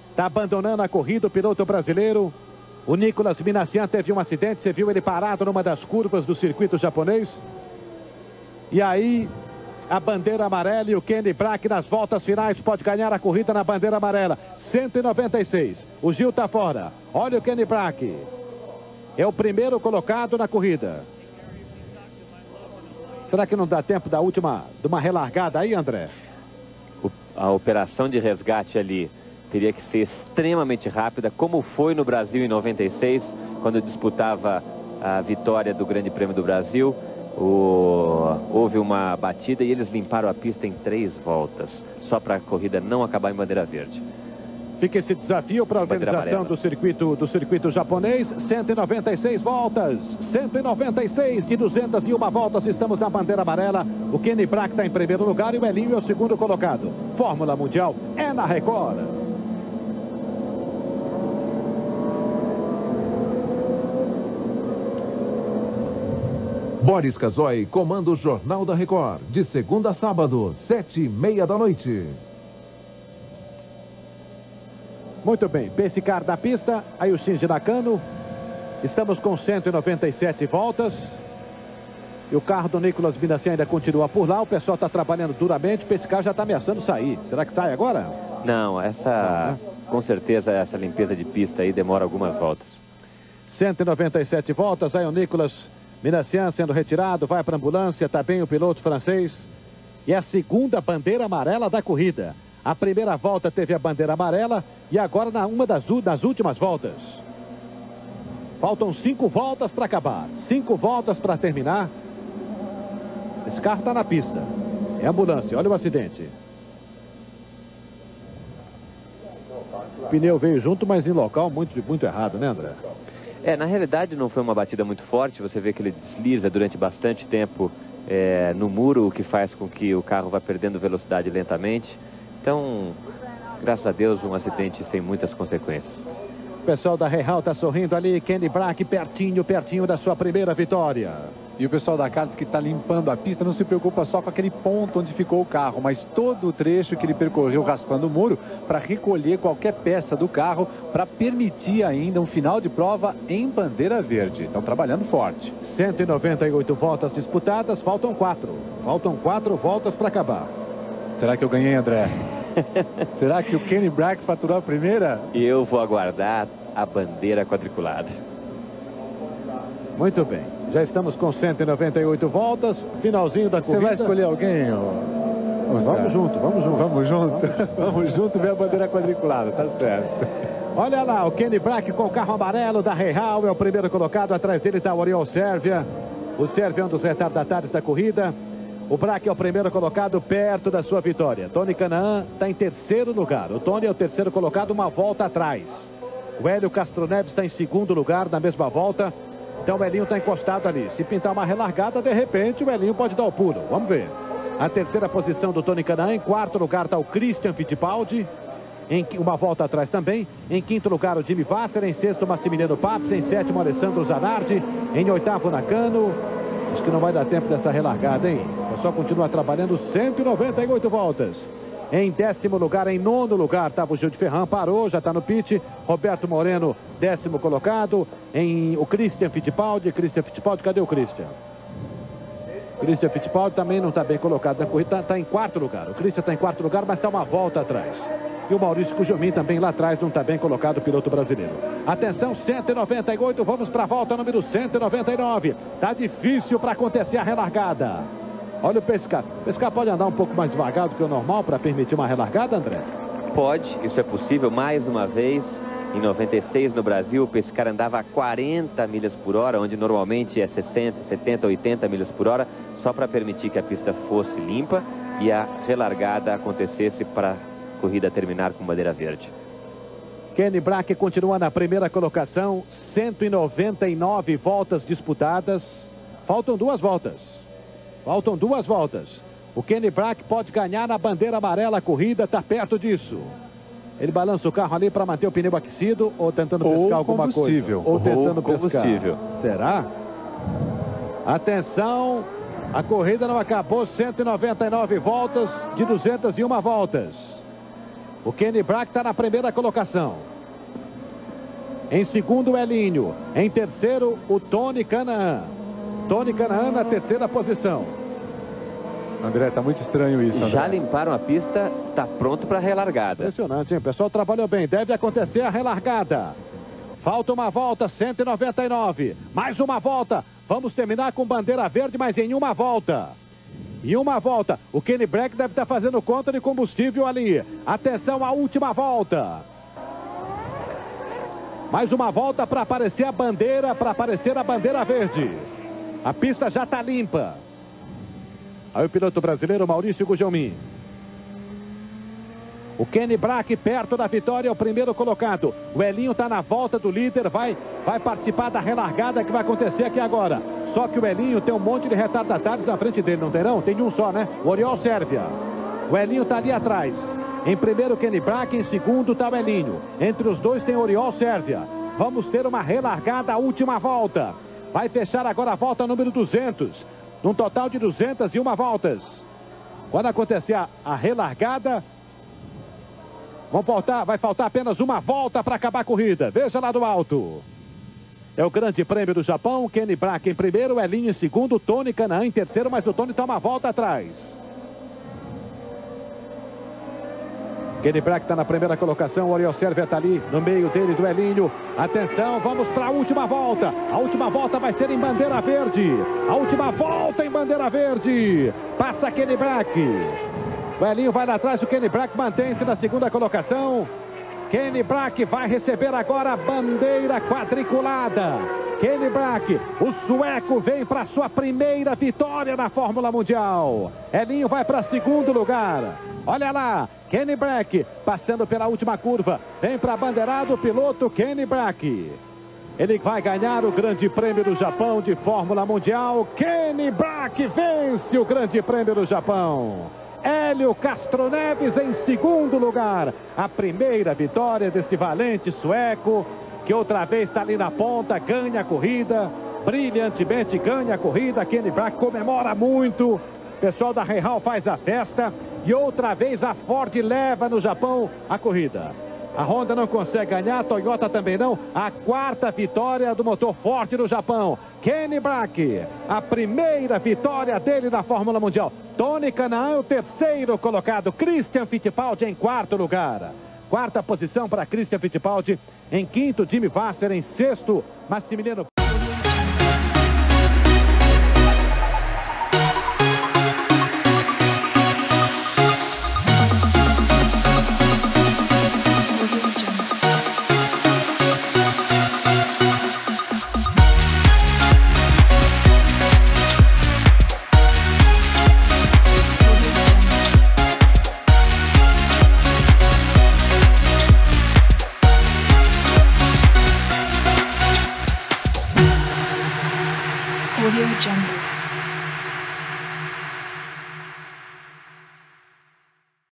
Está abandonando a corrida o piloto brasileiro. O Nicolas Minassian teve um acidente, você viu ele parado numa das curvas do circuito japonês. E aí, a bandeira amarela e o Kenny Brack nas voltas finais pode ganhar a corrida na bandeira amarela. 196. O Gil está fora. Olha o Kenny Brack. É o primeiro colocado na corrida. Será que não dá tempo de uma relargada aí, André? A operação de resgate ali teria que ser extremamente rápida, como foi no Brasil em 96, quando disputava a vitória do Grande Prêmio do Brasil. Houve uma batida e eles limparam a pista em 3 voltas, só para a corrida não acabar em bandeira verde. Fica esse desafio para a organização do circuito japonês. 196 voltas, 196 de 201 voltas, estamos na bandeira amarela. O Kenny Brack está em primeiro lugar e o Elinho é o segundo colocado. Fórmula Mundial é na Record. Boris Casoy comanda o Jornal da Record, de segunda a sábado, 7h30 da noite. Muito bem, Pace Car na pista, aí o Shinji Nakano. Estamos com 197 voltas. E o carro do Nicolas Minassian ainda continua por lá. O pessoal está trabalhando duramente, o Pace Car já está ameaçando sair. Será que sai agora? Não, com certeza essa limpeza de pista aí demora algumas voltas. 197 voltas, aí o Nicolas Minassian sendo retirado, vai para a ambulância, está bem o piloto francês. E é a segunda bandeira amarela da corrida. A primeira volta teve a bandeira amarela e agora das últimas voltas. Faltam 5 voltas para acabar, 5 voltas para terminar. Esse carro está na pista. É ambulância, olha o acidente. O pneu veio junto, mas em local muito errado, né, André? Na realidade não foi uma batida muito forte. Você vê que ele desliza durante bastante tempo no muro, o que faz com que o carro vá perdendo velocidade lentamente. Então, graças a Deus, um acidente sem muitas consequências. O pessoal da Real está sorrindo ali. Kenny Brack pertinho da sua primeira vitória. E o pessoal da Karts que está limpando a pista não se preocupa só com aquele ponto onde ficou o carro, mas todo o trecho que ele percorreu raspando o muro para recolher qualquer peça do carro para permitir ainda um final de prova em bandeira verde. Estão trabalhando forte. 198 voltas disputadas, faltam 4. Faltam 4 voltas para acabar. Será que eu ganhei, André? Será que o Kenny Brack faturou a primeira? Eu vou aguardar a bandeira quadriculada. Muito bem. Já estamos com 198 voltas, finalzinho da corrida. Você vai escolher alguém? Vamos junto. Vamos junto ver a bandeira quadriculada, tá certo. Olha lá, o Kenny Brack com o carro amarelo da Real é o primeiro colocado. Atrás dele está o Oriol Sérvia. O Sérvia é um dos retardatários da corrida. O Brack é o primeiro colocado perto da sua vitória. Tony Canaan está em terceiro lugar. O Tony é o terceiro colocado, uma volta atrás. O Hélio Castro Neves está em segundo lugar na mesma volta. Então o Elinho está encostado ali. Se pintar uma relargada, de repente o Elinho pode dar o pulo. Vamos ver. A terceira posição do Tony Canaan. Em quarto lugar está o Christian Fittipaldi. Em uma volta atrás também. Em quinto lugar o Jimmy Vasser. Em sexto o Massimiliano Papes. Em sétimo o Alessandro Zanardi. Em oitavo o Nakano. Acho que não vai dar tempo dessa relargada, hein? O pessoal continua trabalhando 198 voltas. Em décimo lugar, em nono lugar, estava o Gil de Ferran, parou, já está no pit. Roberto Moreno, décimo colocado. O Christian Fittipaldi, cadê o Christian? Christian Fittipaldi também não está bem colocado na corrida, está em quarto lugar. O Christian está em quarto lugar, mas está uma volta atrás. E o Maurício Cujomin também lá atrás não está bem colocado, o piloto brasileiro. Atenção, 198, vamos para a volta número 199. Está difícil para acontecer a relargada. Olha o Pescar. O Pescar pode andar um pouco mais devagar do que o normal para permitir uma relargada, André? Pode, isso é possível. Mais uma vez, em 96 no Brasil, o Pescar andava a 40 milhas por hora, onde normalmente é 60, 70, 80 milhas por hora, só para permitir que a pista fosse limpa e a relargada acontecesse para a corrida terminar com bandeira verde. Kenny Brack continua na primeira colocação, 199 voltas disputadas. Faltam 2 voltas. Faltam 2 voltas. O Kenny Brack pode ganhar na bandeira amarela a corrida, está perto disso. Ele balança o carro ali para manter o pneu aquecido ou tentando pescar alguma coisa. Ou tentando pescar. Será? Atenção, a corrida não acabou, 199 voltas de 201 voltas. O Kenny Brack está na primeira colocação. Em segundo, o Elinho. Em terceiro, o Tony Canaan. Tony Canaan na terceira posição. André, tá muito estranho isso, André. Já limparam a pista, tá pronto para a relargada. Impressionante, hein? O pessoal trabalhou bem. Deve acontecer a relargada. Falta uma volta, 199. Mais uma volta. Vamos terminar com bandeira verde, mas em uma volta. Em uma volta. O Kenny Brack deve estar fazendo conta de combustível ali. Atenção à última volta. Mais uma volta para aparecer a bandeira, verde. A pista já está limpa. Aí o piloto brasileiro Maurício Gugelmin. O Kenny Brack perto da vitória, é o primeiro colocado. O Elinho está na volta do líder, vai participar da relargada que vai acontecer aqui agora. Só que o Elinho tem um monte de retardatários na frente dele, não terão? Tem um só, né? O Oriol Sérvia. O Elinho está ali atrás. Em primeiro, Kenny Brack, em segundo está o Elinho. Entre os dois tem o Oriol Sérvia. Vamos ter uma relargada, a última volta. Vai fechar agora a volta número 200. Num total de 201 voltas. Quando acontecer a relargada, vai faltar apenas uma volta para acabar a corrida. Veja lá do alto. É o Grande Prêmio do Japão. Kenny Brack em primeiro, Elinho em segundo, Tony Canaan em terceiro, mas o Tony está uma volta atrás. Kenny Brack está na primeira colocação, o Oriol Sérvia está ali no meio dele do Elinho. Atenção, vamos para a última volta. A última volta vai ser em bandeira verde. A última volta em bandeira verde. Passa Kenny Brack. O Elinho vai lá atrás, o Kenny Brack mantém-se na segunda colocação. Kenny Brack vai receber agora a bandeira quadriculada. Kenny Brack, o sueco, vem para sua primeira vitória na Fórmula Mundial. Elinho vai para segundo lugar. Olha lá, Kenny Brack passando pela última curva. Vem para a bandeirada o piloto Kenny Brack. Ele vai ganhar o Grande Prêmio do Japão de Fórmula Mundial. Kenny Brack vence o Grande Prêmio do Japão. Hélio Castro Neves em segundo lugar. A primeira vitória desse valente sueco, que outra vez está ali na ponta, ganha a corrida, brilhantemente ganha a corrida. Kenny Brack comemora muito. O pessoal da Reihal faz a festa. E outra vez a Ford leva no Japão a corrida. A Honda não consegue ganhar, a Toyota também não. A quarta vitória do motor Ford no Japão. Kenny Brack, a primeira vitória dele na Fórmula Mundial. Tony Kanaan, o terceiro colocado. Christian Fittipaldi em quarto lugar. Quarta posição para Christian Fittipaldi. Em quinto, Jimmy Vasser. Em sexto, Massimiliano. Audio Jungle.